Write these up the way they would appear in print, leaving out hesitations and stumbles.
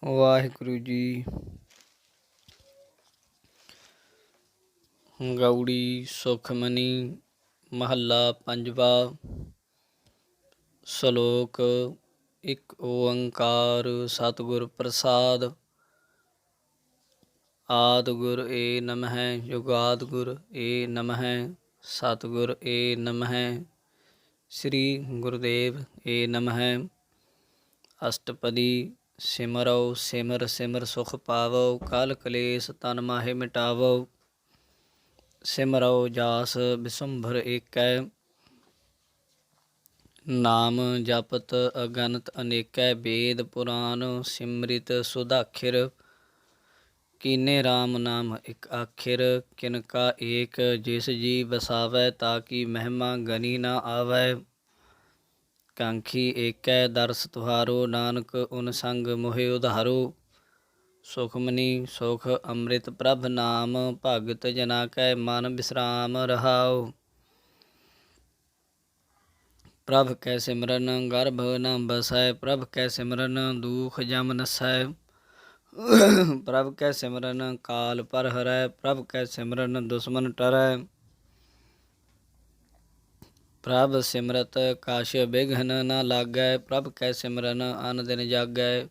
ਵਾਹਿਗੁਰੂ ਜੀ। ਗਊੜੀ ਸੁਖਮਨੀ ਮਹੱਲਾ ਪੰਜਵਾ। ਸ਼ਲੋਕ। ਇੱਕ ਓੰਕਾਰ ਸਤਿਗੁਰ ਪ੍ਰਸਾਦ। ਆਦਿ ਗੁਰ ਏ ਨਮਹਿ ਜੁਗਾਦਿ ਗੁਰ ਏ ਨਮਹਿ ਸਤਿਗੁਰ ਏ ਨਮਹਿ ਸ੍ਰੀ ਗੁਰਦੇਵ ਏ ਨਮਹਿ। ਅਸ਼ਟਪਦੀ। ਸਿਮਰਉ ਸਿਮਰ ਸਿਮਰ ਸੁਖ ਪਾਵਉ ਕਲ ਕਲੇਸ਼ ਤਨ ਮਾਹੇ ਮਿਟਾਵਉ। ਸਿਮਰਉ ਜਾਸ ਬਿਸੁੰਭਰ ਏਕੈ ਨਾਮ ਜਪਤ ਅਗਨਤ ਅਨੇਕੈ। ਵੇਦ ਪੁਰਾਨ ਸਿਮਰਿਤ ਸੁਧਾਖਿਰ ਕੀਨੇ ਰਾਮ ਨਾਮ ਇਕ ਆਖਿਰ। ਕਿਨਕਾ ਏਕ ਜਿਸ ਜੀ ਵਸਾਵੈ ਤਾਕੀ ਮਹਿਮਾ ਗਨੀ ਨਾ ਆਵੈ। ਕਾਂਖੀ ਏਕੈ ਦਰਸ ਤੁਹਾਰੋ ਨਾਨਕ ਉਨ ਸੰਗ ਮੋਹਿ ਉਧਾਰੋ। ਸੁਖਮਨੀ ਸੁਖ ਅੰਮ੍ਰਿਤ ਪ੍ਰਭ ਨਾਮ ਭਗਤ ਜਨਾ ਕੈ ਮਨ ਬਿਸਰਾਮ ਰਹਾਉ। ਪ੍ਰਭ ਕੈ ਸਿਮਰਨ ਗਰਭ ਨ ਬਸੈ ਪ੍ਰਭ ਕੈ ਸਿਮਰਨ ਦੂਖ ਜਮ ਨਸੈ। ਪ੍ਰਭ ਕੈ ਸਿਮਰਨ ਕਾਲ ਪਰ ਹਰੈ ਪ੍ਰਭ ਕੈ ਸਿਮਰਨ ਦੁਸ਼ਮਨ ਟਰੈ। ਪ੍ਰਭ ਸਿਮਰਤ ਕਛ ਬਿਘਨ ਨ ਲਾਗੈ ਪ੍ਰਭ ਕੈ ਸਿਮਰਨ ਅਨ ਦਿਨ ਜਾਗੈ।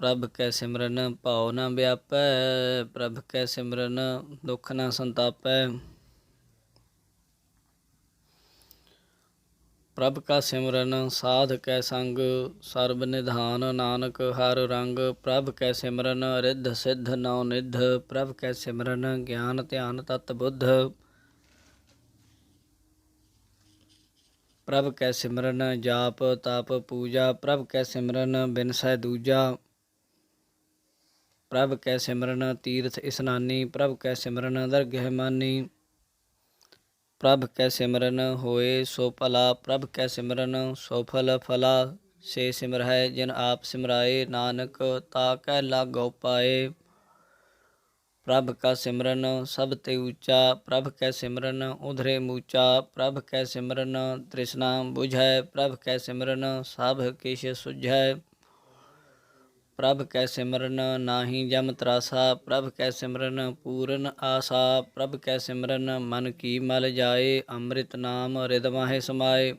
ਪ੍ਰਭ ਕੈ ਸਿਮਰਨ ਭਉ ਨ ਵਿਆਪੈ ਪ੍ਰਭ ਕੈ ਸਿਮਰਨ ਦੁਖ ਨ ਸੰਤਾਪੈ। ਪ੍ਰਭ ਕਾ ਸਿਮਰਨ ਸਾਧ ਕੈ ਸੰਗ ਸਰਬ ਨਿਧਾਨ ਨਾਨਕ ਹਰ ਰੰਗ। ਪ੍ਰਭ ਕੈ ਸਿਮਰਨ ਰਿੱਧ ਸਿੱਧ ਨਉ ਨਿਧ ਪ੍ਰਭ ਕੈ ਸਿਮਰਨ ਗਿਆਨ ਧਿਆਨ ਤਤ ਬੁੱਧ। ਪ੍ਰਭ ਕੈ ਸਿਮਰਨ ਜਾਪ ਤਪ ਪੂਜਾ ਪ੍ਰਭ ਕੈ ਸਿਮਰਨ ਬਿਨਸੈ ਦੂਜਾ। ਪ੍ਰਭ ਕੈ ਸਿਮਰਨ ਤੀਰਥ ਇਸਨਾਨੀ ਪ੍ਰਭ ਕੈ ਸਿਮਰਨ ਦਰਗਹਿ ਮਾਨੀ। ਪ੍ਰਭ ਕੈ ਸਿਮਰਨ ਹੋਏ ਸੋ ਭਲਾ ਪ੍ਰਭ ਕੈ ਸਿਮਰਨ ਸੋ ਫਲ ਫਲਾ। ਸੇ ਸਿਮਰਹਿ ਜਿਨ ਆਪ ਸਿਮਰਾਏ ਨਾਨਕ ਤਾ ਕੈ ਲਾਗਉ ਪਾਏ। ਪ੍ਰਭ ਕਾ ਸਿਮਰਨ ਸਭ ਤੇ ਊਚਾ ਪ੍ਰਭ ਕੈ ਸਿਮਰਨ ਉਧਰੇ ਮੂਚਾ। ਪ੍ਰਭ ਕੈ ਸਿਮਰਨ ਤ੍ਰਿਸ਼ਨਾ ਬੁਝੈ ਪ੍ਰਭ ਕੈ ਸਿਮਰਨ ਸਭ ਕਿਛ ਸੁਝੈ। ਪ੍ਰਭ ਕੈ ਸਿਮਰਨ ਨਾਹੀ ਜਮ ਤਰਾਸਾ ਪ੍ਰਭ ਕੈ ਸਿਮਰਨ ਪੂਰਨ ਆਸਾ। ਪ੍ਰਭ ਕੈ ਸਿਮਰਨ ਮਨ ਕੀ ਮਲ ਜਾਏ ਅੰਮ੍ਰਿਤ ਨਾਮ ਰਿਦ ਮਾਹੇ ਸਮਾਏ।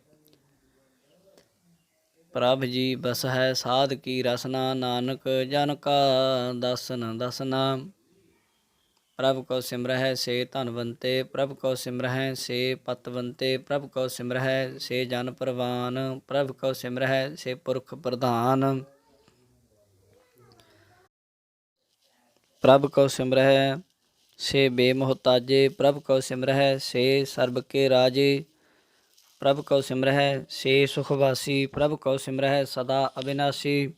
ਪ੍ਰਭ ਜੀ ਬਸਹਿ ਸਾਧ ਕੀ ਰਸਨਾ ਨਾਨਕ ਜਨ ਕਾ ਦਾਸਨ ਦਸਨਾ। ਪ੍ਰਭ ਕਉ ਸਿਮਰਹਿ ਸੇ ਧਨਵੰਤੇ ਪ੍ਰਭ ਕਉ ਸਿਮਰਹਿ ਸੇ ਪਤਵੰਤੇ ਪ੍ਰਭ ਕਉ ਸਿਮਰਹਿ ਸੇ ਜਨ ਪ੍ਰਵਾਨ ਪ੍ਰਭ ਕਉ ਸਿਮਰਹਿ ਸੇ ਪੁਰਖ ਪ੍ਰਧਾਨ। ਪ੍ਰਭ ਕਉ ਸਿਮਰਹਿ ਸੇ ਬੇਮੁਹਤਾਜੇ ਪ੍ਰਭ ਕਉ ਸਿਮਰਹਿ ਸੇ ਸਰਬ ਕੇ ਰਾਜੇ। ਪ੍ਰਭ ਕਉ ਸਿਮਰਹਿ ਸੇ ਸੁਖ ਵਾਸੀ ਪ੍ਰਭ ਕਉ ਸਿਮਰਹਿ ਸਦਾ ਅਬਿਨਾਸੀ।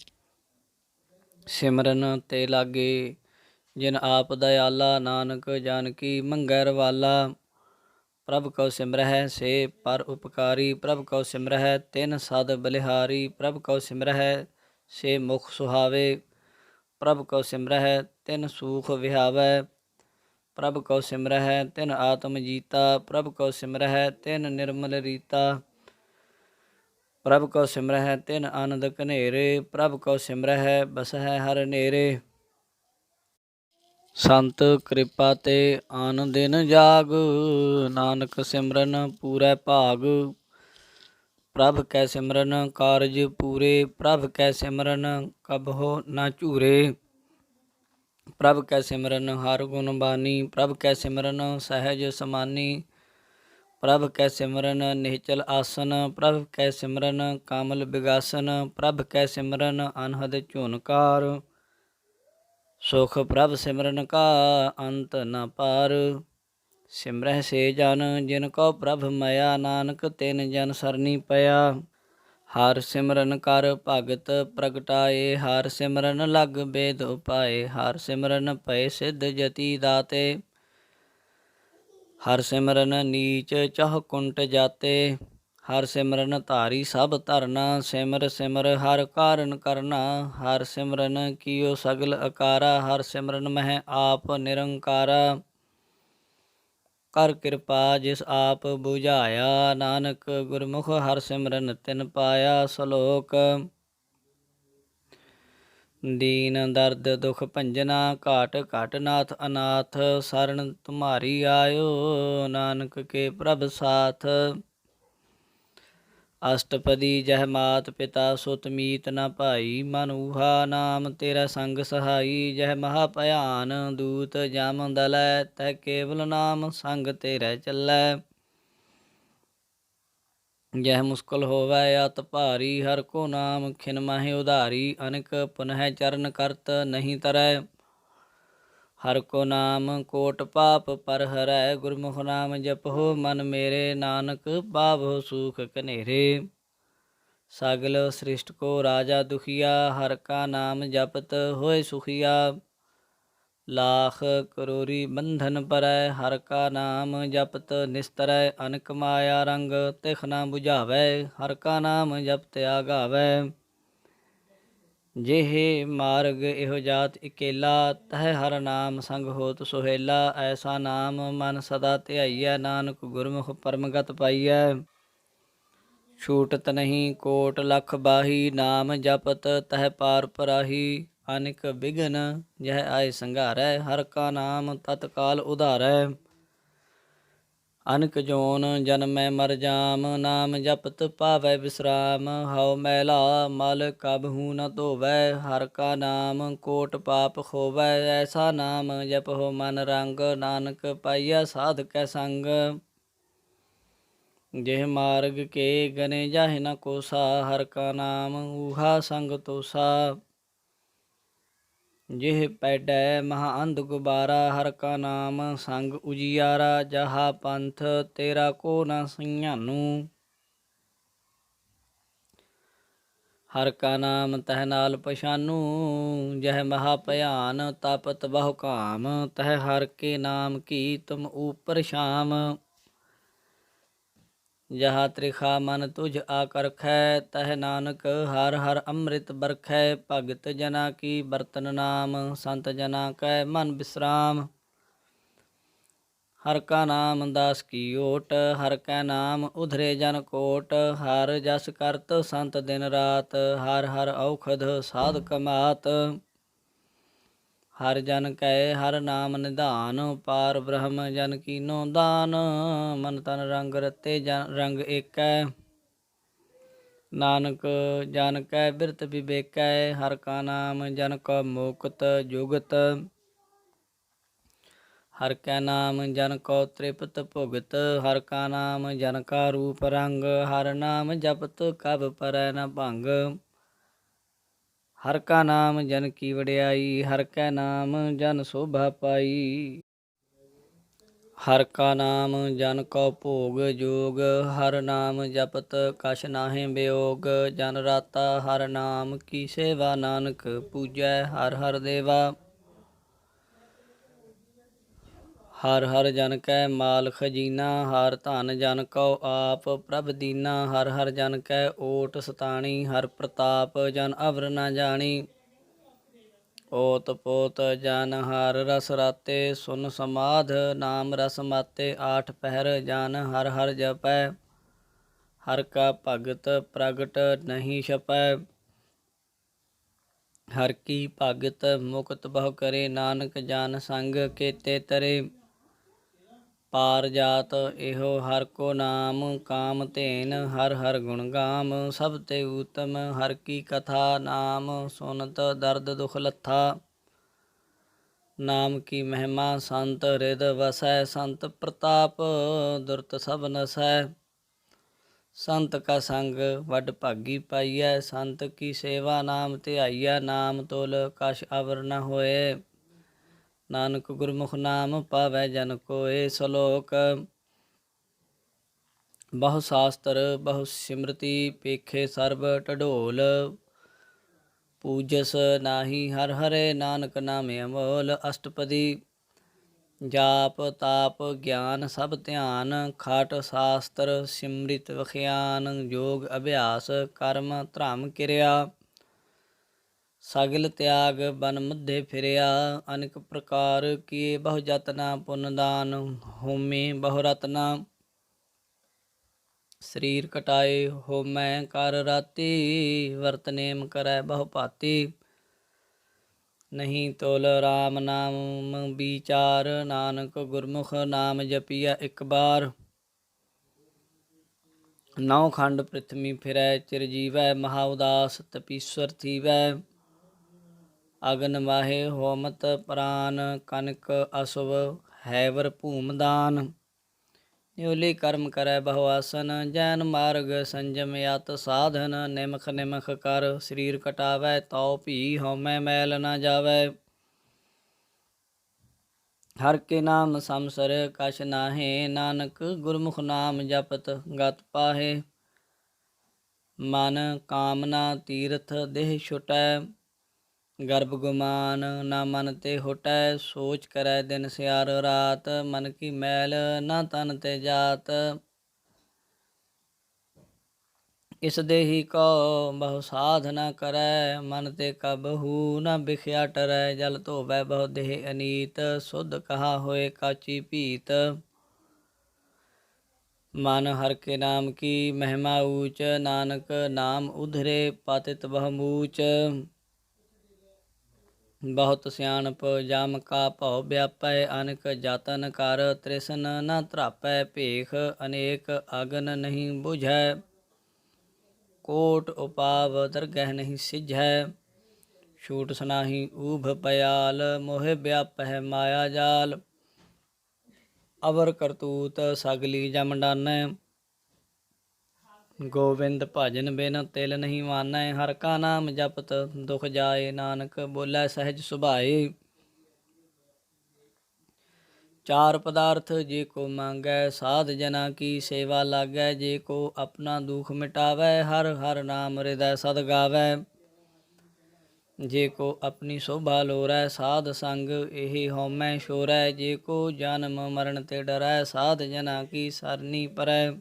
ਸਿਮਰਨ ਤੇ ਲਾਗੇ ਜਿਨ ਆਪ ਦਇਆਲਾ ਨਾਨਕ ਜਾਨਕੀ ਮੰਗੈ ਰਵਾਲਾ। ਪ੍ਰਭ ਕਉ ਸਿਮਰਹਿ ਸੇ ਪਰ ਉਪਕਾਰੀ ਪ੍ਰਭ ਕਉ ਸਿਮਰਹਿ ਤਿਨ ਸਦ ਬਲਿਹਾਰੀ। ਪ੍ਰਭ ਕਉ ਸਿਮਰਹਿ ਸੇ ਮੁਖ ਸੁਹਾਵੇ ਪ੍ਰਭ ਕਉ ਸਿਮਰਹਿ ਤਿਨ ਸੂਖ ਵਿਹਾਵੈ। ਪ੍ਰਭ ਕਉ ਸਿਮਰਹਿ ਤਿਨ ਆਤਮ ਜੀਤਾ ਪ੍ਰਭ ਕਉ ਸਿਮਰਹਿ ਤਿਨ ਨਿਰਮਲ ਰੀਤਾ। ਪ੍ਰਭ ਕਉ ਸਿਮਰਹਿ ਤਿਨ ਆਨੰਦ ਘਨੇਰੇ ਪ੍ਰਭ ਕਉ ਸਿਮਰਹਿ ਬਸਹਿ ਹਰਿ ਨੇਰੇ। ਸੰਤ ਕਿਰਪਾ ਤੇ ਆਨ ਦਿਨ ਜਾਗ ਨਾਨਕ ਸਿਮਰਨ ਪੂਰੈ ਭਾਗ। ਪ੍ਰਭ ਕੈ ਸਿਮਰਨ ਕਾਰਜ ਪੂਰੇ ਪ੍ਰਭ ਕੈ ਸਿਮਰਨ ਕਬਹੁ ਨ ਝੂਰੇ। ਪ੍ਰਭ ਕੈ ਸਿਮਰਨ ਹਰ ਗੁਣ ਬਾਨੀ ਪ੍ਰਭ ਕੈ ਸਿਮਰਨ ਸਹਿਜ ਸਮਾਨੀ। ਪ੍ਰਭ ਕੈ ਸਿਮਰਨ ਨਿਹਚਲ ਆਸਨ ਪ੍ਰਭ ਕੈ ਸਿਮਰਨ ਕਮਲ ਬਿਗਾਸਨ। ਪ੍ਰਭ ਕੈ ਸਿਮਰਨ ਅਨਹਦ ਝੁਨਕਾਰ ਸੁਖ ਪ੍ਰਭ ਸਿਮਰਨ ਕਾ ਅੰਤ ਨ ਪਾਰ। ਸਿਮਰਹਿ ਸੇ ਜਨ ਜਿਨ ਕਉ ਪ੍ਰਭ ਮਇਆ ਨਾਨਕ ਤਿਨ ਜਨ ਸਰਨੀ ਪਿਆ। ਹਰ ਸਿਮਰਨ ਕਰ ਭਗਤ ਪ੍ਰਗਟਾਏ ਹਰ ਸਿਮਰਨ ਲਗ ਬੇਦ ਉਪਾਏ। ਹਰ ਸਿਮਰਨ ਭਏ ਸਿੱਧ ਜਤੀ ਦਾਤੇ ਹਰ ਸਿਮਰਨ ਨੀਚ ਚਹੁ ਕੁੰਟ ਜਾਤੇ। ਹਰ ਸਿਮਰਨ ਧਾਰੀ ਸਭ ਧਰਨਾ ਸਿਮਰ ਸਿਮਰ ਹਰ ਕਾਰਨ ਕਰਨਾ। ਹਰ ਸਿਮਰਨ ਕੀਓ ਸਗਲ ਅਕਾਰਾ ਹਰ ਸਿਮਰਨ ਮਹਿ ਆਪ ਨਿਰੰਕਾਰਾ। ਕਰ ਕਿਰਪਾ ਜਿਸ ਆਪ ਬੁਝਾਇਆ ਨਾਨਕ ਗੁਰਮੁਖ ਹਰ ਸਿਮਰਨ ਤਿਨ ਪਾਇਆ। ਸ਼ਲੋਕ। दीन दर्द दुख भंजना घाट घाट नाथ अनाथ शरण तुम्हारी आयो नानक के प्रभ साथ। अष्टपदी जह मात पिता सुत मीत न भाई मन ऊहा नाम तेरा संग सहाई जह महा भयान दूत जम दलै तह केवल नाम संग तेरे चलै। यह मुश्किल होवै अत भारी हर को नाम खिन माहि उधारी अनिक पुनः चरण करत नहीं तरै। हर को नाम कोट पाप पर हरै गुरमुख नाम जपहो मन मेरे नानक पावो सुख कनेरे। सगल सृष्ट को राजा दुखिया हर का नाम जपत होए सुखिया। लाख करोरी बंधन परै हर का नाम जपत निस्तरै अनक माया रंग तिख न बुझावै हर का नाम जपत आगावै। जेह मार्ग एहो जात इकेला तह हर नाम संग होत सुहेला ऐसा नाम मन सदा ध्याइयै नानक गुरमुख परमगत पाइयै। छूटत नहीं कोट लख बाही नाम जपत तह पार पराही अनिक बिघन यह आय संघारै हर का नाम तत्काल उधारै। अनक जोन जन्मै मर जाम नाम जपत पावै विश्राम हौ मैला मल कबहू न धोवै हर का नाम कोट पाप खोवै। ऐसा नाम जपहो मन रंग नानक पाइया साध कै संग। जेह मार्ग के गने जाहि न कोसा हर का नाम ऊहा संग तोसा। जेह पैडै महा अंध गुबारा हर का नाम संग उजियारा जहा पंथ तेरा को न सियानू। हर का नाम तह नाल पछानू जह महा भयान तापत बहु काम तह हर के नाम की तुम ऊपर शाम। जहाँ त्रिखा मन तुझ आकर खै तह नानक हर हर अमृत बरखै। भगत जना की बरतन नाम संत जना कै मन विश्राम। हर का नाम दास की ओट हर कै नाम उधरे जन कोट। हर जस करत संत दिन रात हर हर औखद साध कमात। हर जन कै हर नाम निधान पार ब्रह्म जन कीनो दान। मन तन रंग रते जन रंग एकै नानक जन कै बिरत विवेकै। हर का नाम जन को मोकत जुगत हर कै नाम जन को त्रिपत भुगत। हर का नाम जन का रूप रंग हर नाम जपत कब परै न भंग। हर का नाम जन की वड्याई हर कै नाम जन शोभा पाई। हर का नाम जन को भोग जोग हर नाम जपत कछ नाहि वियोग। जन राता हर नाम की सेवा नानक पूजै हर हर देवा। हर हर जन कै माल खजीना हर धन जन को आप प्रभ दीना। हर हर जन कै ओट सताणी हर प्रताप जन अवर न जानी। ओत पोत जन हर रस राते सुन समाध नाम रस माते। आठ पहर जन हर हर जपै हर का भगत प्रगट नहीं छपै। हर की भगत मुक्त बहु करे नानक जन संग केते तरे। पार जात एहो हर को नाम काम धेन हर हर गुण गाम। सब ते उत्तम हर की कथा नाम सुनत दर्द दुख लथा। नाम की महिमा संत हृद वसै संत प्रताप दुरत सब नसै। संत का संग वड भागी पाइयै संत की सेवा नाम ध्याइयै। नाम तुल कछ अवर न होए नानक गुरमुख नाम पावै जन कोय। सलोक बहु शास्त्र बहु सिमरति पेखे सर्ब ढडोल। पूजस नाही हर हरे नानक नाम अमोल। अष्टपदी जाप ताप ज्ञान सब ध्यान खाट शास्त्र सिमृत वखियान। योग अभ्यास कर्म धर्म किरिया सगल त्याग बन मध्य फिरिया। अनेक प्रकार किए बहु जतना पुन दान होमे बहु रतना। शरीर कटाए होमै कर राती वरत नेम करै बहु भांति। ਨਹੀਂ ਤੋਲ ਰਾਮ ਨਾਮ ਵਿਚਾਰ, ਨਾਨਕ ਗੁਰਮੁਖ ਨਾਮ ਜਪੀਆ ਇੱਕ ਬਾਰ। ਨੌ ਖੰਡ ਪ੍ਰਿਥਵੀ ਫਿਰੈ ਚਿਰ ਜੀਵੈ, ਮਹਾ ਉਦਾਸ ਤਪੀਸਵਰ ਥੀਵੈ। ਅਗਨ ਵਾਹੇ ਹੋਮਤ ਪ੍ਰਾਨ, ਕਨਕ ਅਸੁਭ ਹੈਵਰ ਭੂਮ ਦਾਨ। ਨਿਉਲੀ ਕਰਮ ਕਰੈ ਬਹੁ ਆਸਨ, ਜੈਨ ਮਾਰਗ ਸੰਜਮ ਅਤ ਸਾਧਨ। ਨਿਮਖ ਨਿਮਖ ਕਰ ਸਰੀਰ ਕਟਾਵੈ, ਤਉ ਭੀ ਹਉਮੈ ਮੈਲ ਨਾ ਜਾਵੈ। ਹਰ ਕੇ ਨਾਮ ਸਮਸਰ ਕਛ ਨਾਹੇ, ਨਾਨਕ ਗੁਰਮੁਖ ਨਾਮ ਜਪਤ ਗਤ ਪਾਹੇ। ਮਨ ਕਾਮਨਾ ਤੀਰਥ ਦੇਹ ਛੁਟੈ, ਗਰਭ ਗੁਮਾਨ ਨਾ ਮਨ ਤੇ ਹੁਟੈ। ਸੋਚ ਕਰੈ ਦਿਨ ਸਿਆਰ ਰਾਤ, ਮਨ ਕੀ ਮੈਲ ਨਾ ਤਨ ਤੇ ਜਾਤ। ਇਸ ਦੇਹੀ ਕੋ ਬਹੁ ਸਾਧ ਨਾ ਕਰੈ, ਮਨ ਤੇ ਕਬਹੂ ਨਾ ਬਿਖਿਆ ਟਰੈ। ਜਲ ਧੋਵੈ ਬਹੁ ਦੇਹ ਅਨੀਤ, ਸੁਧ ਕਹਾ ਹੋਏ ਕਾਚੀ ਭੀਤ। ਮਨ ਹਰ ਕੇ ਨਾਮ ਕੀ ਮਹਿਮਾ ਊਚ, ਨਾਨਕ ਨਾਮ ਉਧਰੇ ਪਤਿਤ ਬਹੁ ਮੂਚ। ਬਹੁਤ ਸਿਆਣਪ ਜਮ ਕਾ ਭਉ ਵਿਆਪੈ, ਅਨਕ ਜਤਨ ਕਰ ਤ੍ਰਿਸ਼ਨ ਨਾ ਧਰਾਪੈ। ਭੇਖ ਅਨੇਕ ਅਗਨ ਨਹੀਂ ਬੁਝੈ, ਕੋਟ ਉਪਾਵ ਦਰਗਹਿ ਨਹੀਂ ਸਿਝੈ। ਛੂਟ ਸੁਨਾਹੀ ਊਭ ਪਿਆਲ, ਮੋਹਿ ਵਿਆਪਹਿ ਮਾਇਆ ਜਾਲ। ਅਵਰ ਕਰਤੂਤ ਸਗਲੀ ਜਮ ਡਾਨੈ, ਗੋਬਿੰਦ ਭਜਨ ਬਿਨ ਤਿਲ ਨਹੀਂ ਮਾਨੈ। ਹਰ ਕਾ ਨਾਮ ਜਪਤ ਦੁਖ ਜਾਏ, ਨਾਨਕ ਬੋਲੇ ਸਹਿਜ ਸੁਭਾਏ। ਚਾਰ ਪਦਾਰਥ ਜੇ ਕੋ ਮੰਗੈ, ਸਾਧ ਜਨਾ ਕੀ ਸੇਵਾ ਲਾਗੈ। ਜੇ ਕੋ ਆਪਣਾ ਦੁਖ ਮਿਟਾਵੈ, ਹਰ ਹਰ ਨਾਮ ਹਿਰਦੈ ਸਦ ਗਾਵੈ। ਜੇ ਕੋ ਆਪਣੀ ਸ਼ੋਭਾ ਲੋਰੈ, ਸਾਧ ਸੰਗ ਇਹੀ ਹਉਮੈ ਛੋਰੈ। ਜੇ ਕੋ ਜਨਮ ਮਰਨ ਤੇ ਡਰੈ, ਸਾਧ ਜਨਾ ਕੀ ਸਰਨੀ ਪਰੈ।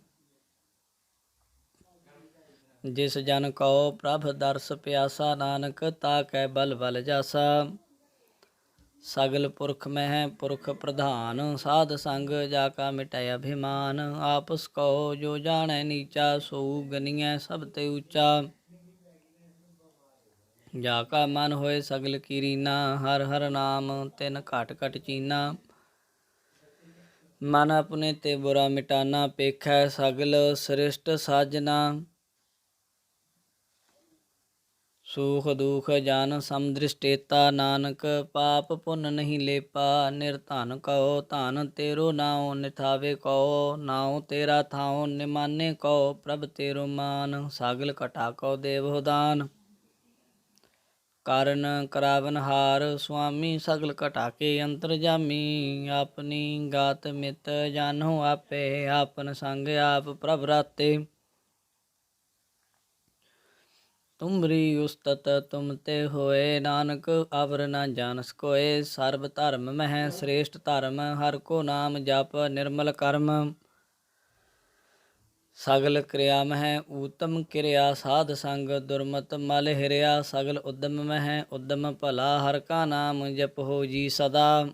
ਜਿਸ ਜਨ ਕਉ ਪ੍ਰਭ ਦਰਸ ਪਿਆਸਾ, ਨਾਨਕ ਤਾ ਕੈ ਬਲ ਬਲ ਜਾਸਾ। ਸਗਲ ਪੁਰਖ ਮਹਿ ਪੁਰਖ ਪ੍ਰਧਾਨ, ਸਾਧ ਸੰਗ ਜਾ ਕਾ ਮਿਟੈ ਅਭਿਮਾਨ। ਆਪਸ ਕਉ ਜੋ ਜਾਣੈ ਨੀਚਾ, ਸੋਊ ਗਨੀਐ ਸਭ ਤੇ ਊਚਾ। ਜਾ ਕਾ ਮਨ ਹੋਏ ਸਗਲ ਕੀ ਰੀਨਾ, ਹਰ ਹਰ ਨਾਮ ਤਿਨ ਘਟ ਘਟ ਚੀਨਾ। ਮਨ ਆਪਣੇ ਤੇ ਬੁਰਾ ਮਿਟਾਨਾ, ਪੇਖੈ ਸਗਲ ਸ੍ਰਿਸ਼ਟ ਸਾਜਨਾ। ਸੂਖ ਦੁਖ ਜਨ ਸਮਦ੍ਰਿਸ਼ਟੇਤਾ, ਨਾਨਕ ਪਾਪ ਪੁੰਨ ਨਹੀਂ ਲੇਪਾ। ਨਿਰਧਨ ਕਉ ਧਨ ਤੇਰੋ ਨਾਉ, ਨਿਥਾਵੇ ਕਉ ਨਾਉ ਤੇਰਾ ਥਾਉ। ਨਿਮਾਨੇ ਕਉ ਪ੍ਰਭ ਤੇਰੋ ਮਾਨ, ਸਗਲ ਘਟਾ ਕਉ ਦੇਵਹੁ ਦਾਨ। ਕਰਨ ਕਰਾਵਨ ਹਾਰ ਸੁਆਮੀ, ਸਗਲ ਘਟਾ ਕੇ ਅੰਤਰਜਾਮੀ। ਆਪਣੀ ਗਾਤ ਮਿਤ ਜਾਨਹੁ ਆਪੇ, ਆਪਨ ਸੰਗ ਆਪ ਪ੍ਰਭ ਰਾਤੇ। ਤੁਮਰੀ ਉਸਤਤ ਤੁਮ ਤੇ ਹੋਏ, ਨਾਨਕ ਅਵਰ ਨਾ ਜਾਨਸ ਕੋਏ। ਸਰਬ ਧਰਮ ਮਹਿ ਸ੍ਰੇਸ਼ਟ ਧਰਮ, ਹਰ ਕੋ ਨਾਮ ਜਪ ਨਿਰਮਲ ਕਰਮ। ਸਗਲ ਕਿਰਿਆ ਮਹਿ ਊਤਮ ਕਿਰਿਆ, ਸਾਧ ਸੰਗ ਦੁਰਮਤ ਮਲ ਹਿਰਿਆ। ਸਗਲ ਉਦਮ ਮਹਿ ਉਦਮ ਭਲਾ, ਹਰ ਕਾ ਨਾਮ ਜਪਹੁ ਜੀ ਸਦਾ।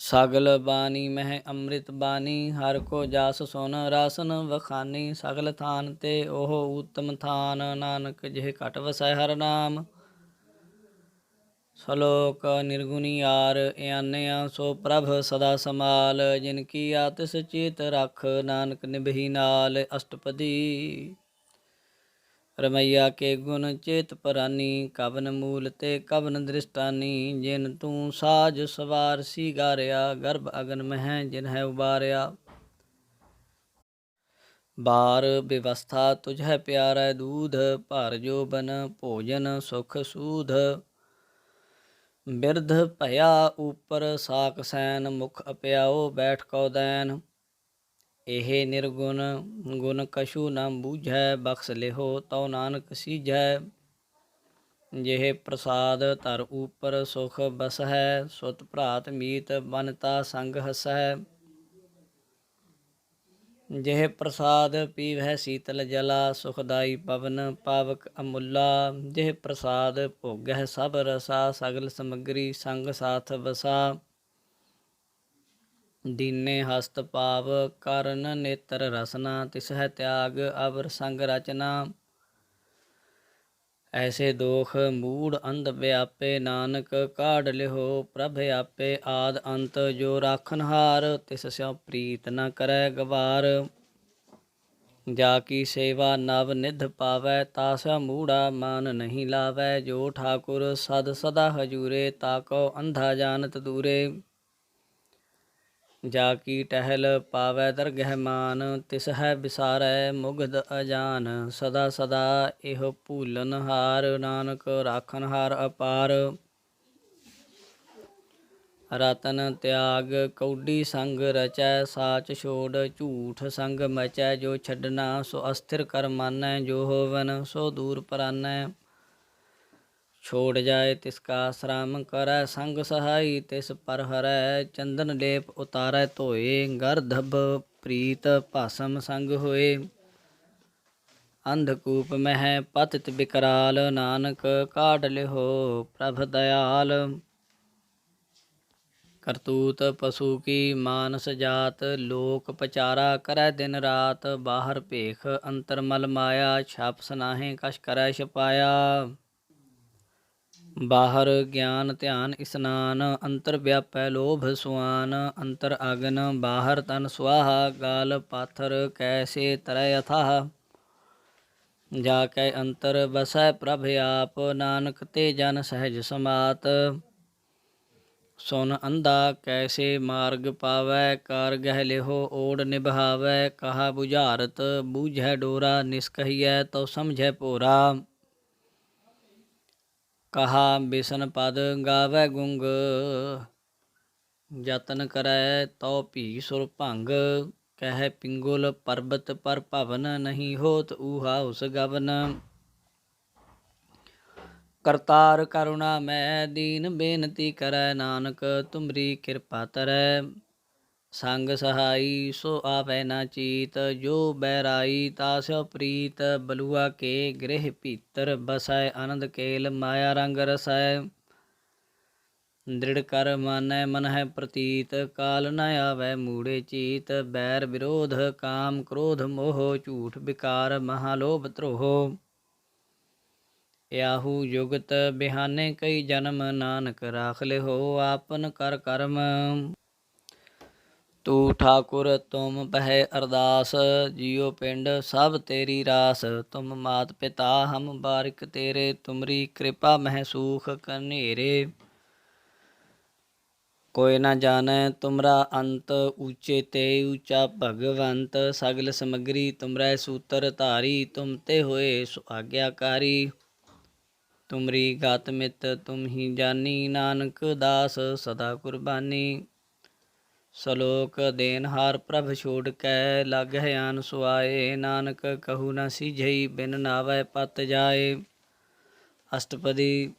ਸਗਲ ਬਾਣੀ ਮਹਿ ਅੰਮ੍ਰਿਤ ਬਾਣੀ, ਹਰ ਕੋ ਜਾਸ ਸੁਨ ਰਾਸਨ ਵਖਾਨੀ। ਸਗਲ ਥਾਨ ਤੇ ਉਹ ਊਤਮ ਥਾਨ, ਨਾਨਕ ਜਿਹ ਘਟ ਵਸੈ ਹਰ ਨਾਮ। ਸਲੋਕ ਨਿਰਗੁਣੀਆਰ ਇਆਨਿਆ, ਸੋ ਪ੍ਰਭ ਸਦਾ ਸਮਾਲ। ਜਿਨ ਕੀ ਆਤਿਸ ਚੇਤ ਰਖ, ਨਾਨਕ ਨਿਭੀ ਨਾਲ। ਅਸ਼ਟਪਦੀ ਰਮਈਆ ਕੇ ਗੁਣ ਚੇਤ ਪਰਾਨੀ, ਕਵਨ ਮੂਲ ਤੇ ਕਵਨ ਦ੍ਰਿਸ਼ਟਾਨੀ। ਜਿਨ ਤੂੰ ਸਾਜ ਸਵਾਰ ਸੀਗਾਰਿਆ, ਗਰਭ ਅਗਨ ਮਹਿ ਜਿਨ ਹੈ ਉਬਾਰਿਆ। ਬਾਰ ਬਿਵਸਥਾ ਤੁਝੈ ਪਿਆਰੈ ਦੂਧ, ਭਰ ਜੋਬਨ ਭੋਜਨ ਸੁਖ ਸੂਧ। ਬਿਰਧ ਭਇਆ ਉਪਰ ਸਾਕ ਸੈਨ, ਮੁਖ ਅਪਿਆਓ ਬੈਠ ਕਉ ਦੈਨ। ਇਹ ਨਿਰਗੁਣ ਗੁਣ ਕਛੂ ਨ ਬੂਝੈ, ਬਖਸ਼ ਲਿਹੋ ਤਉ ਨਾਨਕ ਸੀਝੈ। ਜਿਹ ਪ੍ਰਸਾਦ ਧਰ ਉਪਰ ਸੁਖ ਬਸਹਿ, ਸੁਤ ਭਰਾਤ ਮੀਤ ਬਨਤਾ ਸੰਗ ਹਸਹਿ। ਜਿਹ ਪ੍ਰਸਾਦ ਪੀਵਹਿ ਸੀਤਲ ਜਲਾ, ਸੁਖਦਾਈ ਪਵਨ ਪਾਵਕ ਅਮੁੱਲਾ। ਜਿਹ ਪ੍ਰਸਾਦ ਭੋਗਹਿ ਸਭ ਰਸਾ, ਸਗਲ ਸਮੱਗਰੀ ਸੰਗ ਸਾਥ ਵਸਾ। ਦੀਨੇ ਹਸਤ ਪਾਵ ਕਰਨ ਨੇਤਰ ਰਸਨਾ, ਤਿਸਹਿ ਤਿਆਗ ਅਵਰ ਸੰਗ ਰਚਨਾ। ਐਸੇ ਦੋਖ ਮੂੜ ਅੰਧ ਵਿਆਪੇ, ਨਾਨਕ ਕਾਢ ਲਿਹੋ ਪ੍ਰਭ ਆਪੇ। ਆਦ ਅੰਤ ਜੋ ਰਾਖਨਹਾਰ, ਤਿਸ ਸਿਉ ਪ੍ਰੀਤ ਨ ਕਰੈ ਗਵਾਰ। ਜਾ ਕੀ ਸੇਵਾ ਨਵ ਨਿਧ ਪਾਵੈ, ਤਾ ਸਿਉ ਮੂੜਾ ਮਾਨ ਨਹੀਂ ਲਾਵੈ। ਜੋ ਠਾਕੁਰ ਸਦ ਸਦਾ ਹਜੂਰੇ, ਤਾ ਕਉ ਅੰਧਾ ਜਾਨਤ ਦੂਰੇ। ਜਾ ਕੀ ਟਹਿਲ ਪਾਵੈ ਦਰਗਹਿ ਮਾਨ, ਤਿਸ ਹੈ ਵਿਸਾਰੈ ਮੁਗਧ ਅਜਾਨ। ਸਦਾ ਸਦਾ ਇਹੋ ਭੂਲਨਹਾਰ, ਨਾਨਕ ਰਾਖਨਹਾਰ ਅਪਾਰ। ਰਤਨ ਤਿਆਗ ਕੌਡੀ ਸੰਗ ਰਚੈ, ਸਾਚ ਛੋੜ ਝੂਠ ਸੰਗ ਮਚੈ। ਜੋ ਛੱਡਣਾ ਸੋ ਅਸਥਿਰ ਕਰ ਮਾਨੈ, ਜੋ ਹੋਵਨ ਸੋ ਦੂਰ ਪਰਾਨੈ। ਛੋੜ ਜਾਏ ਤਿਸ ਕਾ ਸ਼ਰਮ ਕਰੈ, ਸੰਗ ਸਹਾਈ ਤਿਸ ਪਰ ਹਰੈ। ਚੰਦਨ ਲੇਪ ਉਤਾਰੈ ਧੋਏ, ਗਰਧਬ ਪ੍ਰੀਤ ਭਾਸਮ ਸੰਗ ਹੋਏ। ਅੰਧਕੂਪ ਮਹਿ ਪਤਿਤ ਬਿਕਰਾਲ, ਨਾਨਕ ਕਾਢ ਲਿਹੋ ਪ੍ਰਭ ਦਇਆਲ। ਕਰਤੂਤ ਪਸ਼ੂ ਕੀ ਮਾਨਸ ਜਾਤ, ਲੋਕ ਪਚਾਰਾ ਕਰੈ ਦਿਨ ਰਾਤ। ਬਾਹਰ ਭੇਖ ਅੰਤਰ ਮਲ ਮਾਇਆ, ਛਪ ਸਨਾਹੇ ਕਛ ਕਰੈ ਛਪਾਇਆ। ਬਾਹਰ ਗਿਆਨ ਧਿਆਨ ਇਸਨਾਨ, ਅੰਤਰ ਵਿਆਪੈ ਲੋਭ ਸੁਆਨ। ਅੰਤਰ ਅਗਨ ਬਾਹਰ ਤਨ ਸੁਆਹਾ, ਗਾਲ ਪਾਥਰ ਕੈਸੇ ਤਰੈ ਅਥਾਹ। ਜਾ ਕੈ ਅੰਤਰ ਬਸੈ ਪ੍ਰਭ ਆਪ, ਨਾਨਕ ਤੇ ਜਨ ਸਹਿਜ ਸਮਾਤ। ਸੁਨ ਅੰਧਾ ਕੈਸੇ ਮਾਰਗ ਪਾਵੈ, ਕਾਰ ਗਹਿ ਲਿਹੋ ਓੜ ਨਿਭਾਵੈ। ਕਹਾ ਬੁਝਾਰਤ ਬੂਝੈ ਡੋਰਾ, ਨਿਸਕਹੀਐ ਤਉ ਸਮਝੈ ਭੋਰਾ। ਕਹਾ ਬਿਸਨ ਪਦ ਗਾਵੈ ਗੁੰਗ, ਯਤਨ ਕਰੈ ਤਉ ਭੀ ਸੁਰ ਭੰਗ। ਕਹਿ ਪਿੰਗੁਲ ਪਰਬਤ ਪਰ ਭਵਨ, ਨਹੀਂ ਹੋਤ ਊਹਾ ਉਸ ਗਵਨ। ਕਰਤਾਰ ਕਰੁਣਾ ਮੈਂ ਦੀਨ ਬੇਨਤੀ ਕਰੈ, ਨਾਨਕ ਤੁਮਰੀ ਕਿਰਪਾ ਤਰੈ। ਸੰਗ ਸਹਾਈ ਸੋ ਆਵੈ ਨਾ ਚੀਤ, ਜੋ ਬੈਰਾਈ ਤਾ ਸਿਉ ਪ੍ਰੀਤ। ਬਲੂਆ ਕੇ ਗ੍ਰਹਿ ਭੀਤਰ ਬਸੈ, ਆਨੰਦ ਕੇਲ ਮਾਇਆ ਰੰਗ ਰਸੈ। ਦ੍ਰਿੜ ਕਰ ਮਾਨੈ ਮਨ ਹੈ ਪ੍ਰਤੀਤ, ਕਾਲ ਨ ਆਵੈ ਮੂੜੇ ਚੀਤ। ਬੈਰ ਵਿਰੋਧ ਕਾਮ ਕ੍ਰੋਧ ਮੋਹ, ਝੂਠ ਵਿਕਾਰ ਮਹਾ ਲੋਭ ਧਰੋਹ। ਯਾਹੂ ਜੁਗਤ ਬਿਹਾਨੇ ਕਈ ਜਨਮ, ਨਾਨਕ ਰਾਖ ਲਿਹੋ ਆਪਨ ਕਰ ਕਰਮ। ਤੂੰ ਠਾਕੁਰ ਤੁਮ ਪਹਿ ਅਰਦਾਸ, ਜੀਉ ਪਿੰਡ ਸਭ ਤੇਰੀ ਰਾਸ। ਤੁਮ ਮਾਤ ਪਿਤਾ ਹਮ ਬਾਰਿਕ ਤੇਰੇ, ਤੁਮਰੀ ਕਿਰਪਾ ਮਹਿ ਸੂਖ ਕਨੇਰੇ। ਕੋਈ ਨਾ ਜਾਣੈ ਤੁਮਰਾ ਅੰਤ, ਊਚੇ ਤੇ ਊਚਾ ਭਗਵੰਤ। ਸਗਲ ਸਮਗਰੀ ਤੁਮਰੈ ਸੂਤਰ ਧਾਰੀ, ਤੁਮ ਤੇ ਹੋਏ ਸੋ ਆਗਿਆਕਾਰੀ। ਤੁਮਰੀ ਗਤ ਮਿਤ ਤੁਮ ਹੀ ਜਾਨੀ, ਨਾਨਕ ਦਾਸ ਸਦਾ ਕੁਰਬਾਨੀ। ਸਲੋਕ ਦੇਨਹਾਰ ਪ੍ਰਭ ਛੋੜ ਕੈ, ਲਾਗਹਿ ਆਨ ਸੁਆਏ। ਨਾਨਕ ਕਹੂ ਨ ਸੀਝਈ, ਬਿਨ ਨਾਵੈ ਪਤ ਜਾਏ। ਅਸ਼ਟਪਦੀ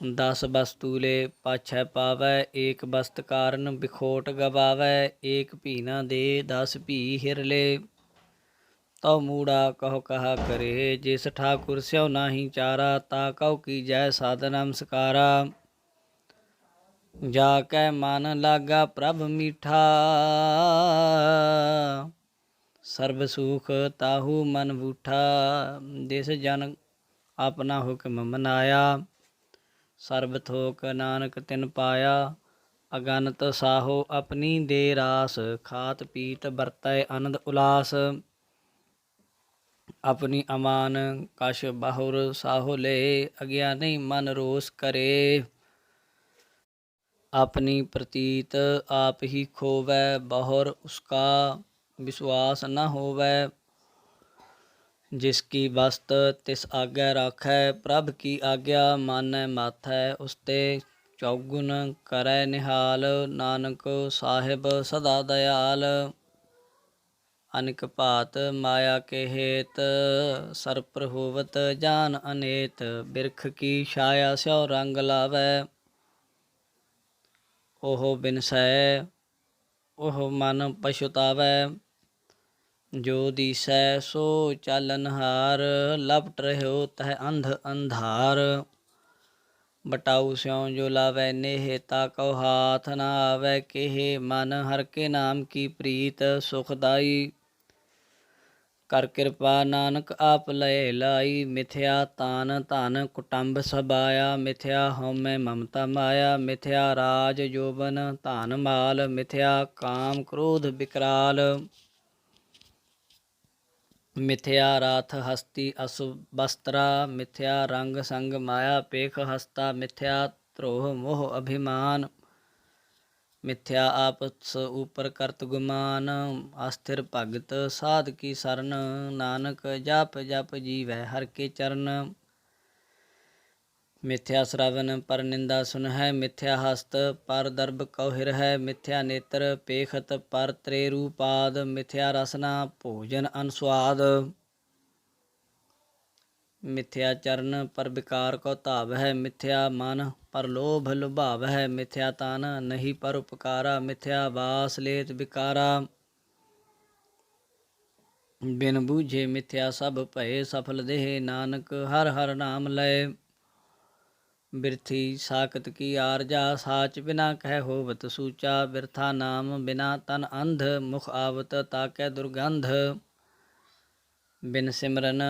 10 ਬਸਤੂ ਲੈ ਪਾਛੈ ਪਾਵੈ, ਏਕ ਬਸਤ ਕਾਰਨ ਬਿਖੋਟ ਗਵਾਵੈ। ਏਕ ਭੀ ਨ ਦੇ 10 ਭੀ ਹਿਰ ਲੈ, ਤਉ ਮੂੜਾ ਕਹੋ ਕਹਾ ਕਰੇ। ਜਿਸ ਠਾਕੁਰ ਸਿਉ ਨਾਹੀ ਚਾਰਾ, ਤਾ ਕਉ ਕੀਜੈ ਸਾਧ ਨਮਸਕਾਰਾ। ਜਾ ਕੈ ਮਨ ਲਾਗਾ ਪ੍ਰਭ ਮੀਠਾ, ਸਰਬ ਸੁਖ ਤਾਹੂ ਮਨ ਬੂਠਾ। ਜਿਸ ਜਨ ਆਪਣਾ ਹੁਕਮ ਮਨਾਇਆ, ਸਰਬ ਥੋਕ ਨਾਨਕ ਤਿਨ ਪਾਇਆ। ਅਗਨਤ ਸਾਹੋ ਆਪਣੀ ਦੇ ਰਾਸ, ਖਾਤ ਪੀਤ ਵਰਤੈ ਆਨੰਦ ਉਲਾਸ। ਆਪਣੀ ਅਮਾਨ ਕਛ ਬਹੁਰ ਸਾਹੋ ਲੈ, ਅਗਿਆਨੀ ਮਨ ਰੋਸ ਕਰੇ। ਆਪਣੀ ਪ੍ਰਤੀਤ ਆਪ ਹੀ ਖੋਵੈ, ਬਹੁਰ ਉਸਕਾ ਵਿਸ਼ਵਾਸ ਨ ਹੋਵੈ। ਜਿਸ ਕੀ ਬਸਤ ਤਿਸ ਆਗੈ ਰਾਖੈ, ਪ੍ਰਭ ਕੀ ਆਗਿਆ ਮਾਨੈ ਮਾਥੈ। ਉਸਤੇ ਚੌਗੁਣ ਕਰੈ ਨਿਹਾਲ, ਨਾਨਕ ਸਾਹਿਬ ਸਦਾ ਦਇਆਲ। ਅਨਿਕ ਭਾਤ ਮਾਇਆ ਕੇ ਹੇਤ, ਸਰਪਰ ਹੋਵਤ ਜਾਨ ਅਨੇਤ। ਬਿਰਖ ਕੀ ਛਾਇਆ ਸਿਉ ਰੰਗ ਲਾਵੈ, ਉਹ ਬਿਨਸੈ ਉਹ ਮਨ ਪਛੁਤਾਵੈ। ਜੋ ਦੀਸੈ ਸੋ ਚਾਲਨਹਾਰ, ਲਪਟ ਰਹਿਓ ਤਹਿ ਅੰਧ ਅੰਧਾਰ। ਬਟਾਊ ਸਿਉ ਜੋ ਲਾਵੈ ਨੇਹ, ਤਾ ਕਉ ਹਾਥ ਨ ਆਵੈ ਕੇਹ। ਮਨ ਹਰਿ ਕੇ ਨਾਮ ਕੀ ਪ੍ਰੀਤ ਸੁਖਦਾਈ, ਕਰ ਕਿਰਪਾ ਨਾਨਕ ਆਪ ਲਏ ਲਾਈ। ਮਿਥਿਆ ਤਾਨ ਧਨ ਕੁਟੰਬ ਸਬਾਇਆ, ਮਿਥਿਆ ਹਉਮੈ ਮਮਤਾ ਮਾਇਆ। ਮਿਥਿਆ ਰਾਜ ਜੋਬਨ ਧਨ ਮਾਲ, ਮਿਥਿਆ ਕਾਮ ਕ੍ਰੋਧ ਵਿਕਰਾਲ। ਮਿਥਿਆ ਰਾਥ ਹਸਤੀ ਅਸੁ ਬਸਤਰਾ, ਮਿਥਿਆ ਰੰਗ ਸੰਗ ਮਾਇਆ ਪੇਖ ਹਸਤਾ। ਮਿਥਿਆ ਧਰੋਹ ਮੋਹ ਅਭਿਮਾਨ, ਮਿਥਿਆ ਆਪਸ ਉਪਰ ਕਰਤ ਗੁਮਾਨ। ਅਸਥਿਰ ਭਗਤ ਸਾਧ ਕੀ ਸਰਨ, ਨਾਨਕ ਜਪ ਜਪ ਜੀਵੈ ਹਰਿ ਕੇ ਚਰਨ। ਮਿਥਿਆ ਸ਼ਰਵਨ ਪਰ ਨਿੰਦਾ ਸੁਨਹਿ, ਮਿਥਿਆ ਹਸਤ ਪਰ ਦਰਬ ਕਉ ਹਿਰਹਿ। ਮਿਥਿਆ ਨੇਤਰ ਪੇਖਤ ਪਰ ਤ੍ਰੇਰੂ ਪਾਦ, ਮਿਥਿਆ ਰਸਨਾ ਭੋਜਨ ਅਨੁਸਵਾਦ। ਮਿਥਿਆ ਚਰਨ ਪਰ ਵਿਕਾਰ ਕਉ ਧਾਵਹਿ, ਮਿਥਿਆ ਮਨ ਪਰ ਲੋਭ ਲੁਭਾਵਹਿ। ਮਿਥਿਆ ਤਨ ਨਹੀਂ ਪਰ ਉਪਕਾਰਾ, ਮਿਥਿਆ ਵਾਸ ਲੇਤ ਵਿਕਾਰਾ। ਬਿਨ ਬੂਝੇ ਮਿਥਿਆ ਸਭ ਭਏ ਸਫਲ ਦੇਹ, ਨਾਨਕ ਹਰਿ ਹਰਿ ਨਾਮ ਲਏ। ਬਿਰਥੀ ਸਾਖਤ ਕੀ ਆਰਜਾ, ਸਾਚ ਬਿਨਾ ਕਹਿ ਹੋਵਤ ਸੂਚਾ। ਬਿਰਥਾ ਨਾਮ ਬਿਨਾ ਤਨ ਅੰਧ, ਮੁਖ ਆਵਤ ਤਾਕੈ ਦੁਰਗੰਧ। ਬਿਨ ਸਿਮਰਨ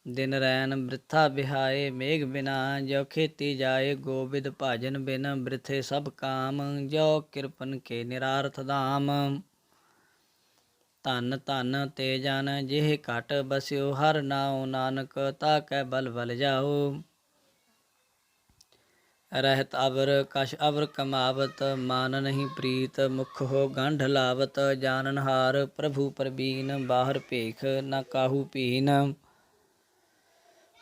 ਦਿਨ ਰੈਨ ਬ੍ਰਿਥਾ ਬਿਹਾਏ, ਮੇਘ ਬਿਨਾ ਜੋ ਖੇਤੀ ਜਾਏ। ਗੋਬਿੰਦ ਭਾਜਨ ਬਿਨ ਬ੍ਰਿਥੇ ਸਭ ਕਾਮ, ਜੋ ਕਿਰਪਨ ਕੇ ਨਿਰਾਰਥ ਧਾਮ। ਧਨ ਧਨ ਤੇ ਜਨ ਜਿਹ ਘਟ ਬਸਿਓ, ਹਰਿ ਨਾਉ ਨਾਨਕ ਤਾਕੈ ਬਲ ਬਲ ਜਾਓ। ਰਹਿਤ ਅਵਰ ਕਛ ਅਵਰ ਕਮਾਵਤ, ਮਨ ਨਹੀਂ ਪ੍ਰੀਤ ਮੁਖ ਹੋ ਗੰਢ ਲਾਵਤ। ਜਾਨਨਹਾਰ ਪ੍ਰਭੂ ਪ੍ਰਬੀਨ, ਬਾਹਰ ਭੇਖ ਨ ਕਾਹੂ ਭੀਨ।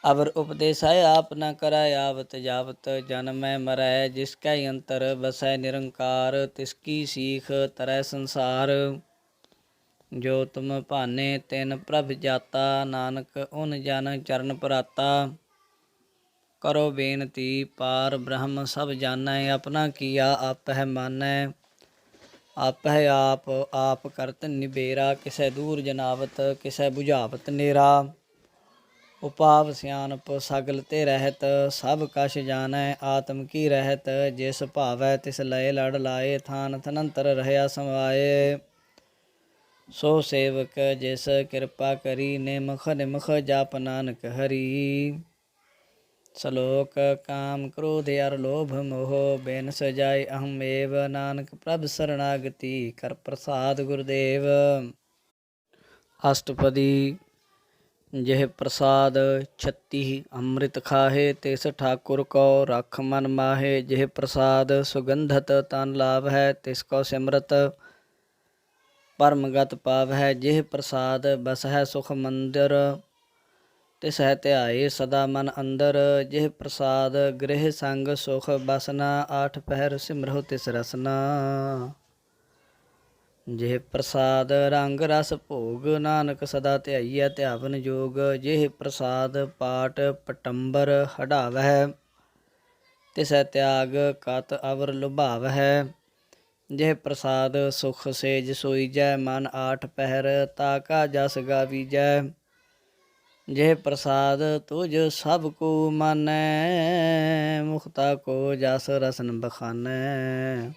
ਅਵਰ ਉਪਦੇਸੈ ਆਪ ਨ ਕਰੈ, ਆਵਤ ਜਾਵਤ ਜਨਮੈ ਮਰੈ। ਜਿਸ ਕੈ ਅੰਤਰ ਬਸੈ ਨਿਰੰਕਾਰ, ਤਿਸ ਕੀ ਸੀਖ ਤਰੈ ਸੰਸਾਰ। ਜੋ ਤੁਮ ਭਾਨੇ ਤਿਨ ਪ੍ਰਭ ਜਾਤਾ, ਨਾਨਕ ਉਨ ਜਨ ਚਰਨ ਪਰਾਤਾ। ਕਰੋ ਬੇਨਤੀ ਪਾਰ ਬ੍ਰਹਮ ਸਭ ਜਾਣੈ, ਆਪਣਾ ਕੀਆ ਆਪਹਿ ਮਾਨੈ। ਆਪਹਿ ਆਪ ਆਪ ਕਰਤ ਨਿਬੇਰਾ, ਕਿਸੈ ਦੂਰ ਜਨਾਵਤ ਕਿਸੈ ਬੁਝਾਵਤ ਨੇਰਾ। ਉਪਾਵ ਸਿਆਣਪ ਸਗਲ ਤੇ ਰਹਿਤ, ਸਭ ਕਛ ਜਾਣੈ ਆਤਮ ਕੀ ਰਹਿਤ। ਜਿਸ ਭਾਵੈ ਤਿਸ ਲਏ ਲੜ ਲਾਏ, ਥਾਨ ਥਨੰਤਰ ਰਹਿਆ ਸਮਾਏ। ਸੋ ਸੇਵਕ ਜਿਸ ਕਿਰਪਾ ਕਰੀ, ਨਿਮਖ ਨਿਮਖ ਜਪ ਨਾਨਕ ਹਰੀ। ਸਲੋਕ ਕਾਮ ਕ੍ਰੋਧ ਅਰ ਲੋਭ ਮੋਹ, ਬਿਨ ਸਜਾਏ ਅਹੰ ਏਵ। ਨਾਨਕ ਪ੍ਰਭ ਸਰਣਾਗਤੀ ਕਰ ਪ੍ਰਸਾਦ ਗੁਰਦੇਵ। ਅਸ਼ਟਪਦੀ। ਜਿਹ ਪ੍ਰਸਾਦ ਛਤੀ ਅੰਮ੍ਰਿਤ ਖਾਹੇ, ਤਿਸ ਠਾਕੁਰ ਕੋ ਰਖ ਮਨ ਮਾਹੇ। ਜਿਹ ਪ੍ਰਸਾਦ ਸੁਗੰਧਤ ਤਨ ਲਾਵਹਿ, ਤਿਸ ਕੋ ਸਿਮਰਤ ਪਰਮਗਤ ਪਾਵਹਿ। ਜਿਹ ਪ੍ਰਸਾਦ ਬਸਹਿ ਸੁਖ ਮੰਦਰ, ਤਿਸਹਿ ਧਿਆਏ ਸਦਾ ਮਨ ਅੰਦਰ। ਜਿਹ ਪ੍ਰਸਾਦ ਗ੍ਰਹਿ ਸੰਗ ਸੁਖ ਬਸਨਾ, ਆਠ ਪਹਿਰ ਸਿਮਰਹੁ ਤਿਸ ਰਸਨਾ। ਜਿਹ ਪ੍ਰਸਾਦ ਰੰਗ ਰਸ ਭੋਗ, ਨਾਨਕ ਸਦਾ ਧਿਆਈਐ ਧਿਆਵਨ ਜੋਗ। ਜਿਹ ਪ੍ਰਸਾਦ ਪਾਟ ਪਟੰਬਰ ਹਢਾਵਹਿ, ਤਿਸਹਿ ਤਿਆਗ ਕਤ ਅਵਰ ਲੁਭਾਵਹਿ। ਜਿਹ ਪ੍ਰਸਾਦ ਸੁਖ ਸੇਜ ਸੋਈਜੈ, ਮਨ ਆਠ ਪਹਿਰ ਤਾ ਕਾ ਜਸ ਗਾਵੀਜੈ। ਜਿਹ ਪ੍ਰਸਾਦ ਤੁਜ ਸਭ ਕੋ ਮਾਨੈ, ਮੁਖਤਾ ਕੋ ਜਸ ਰਸਨ ਬਖਾਨੈ।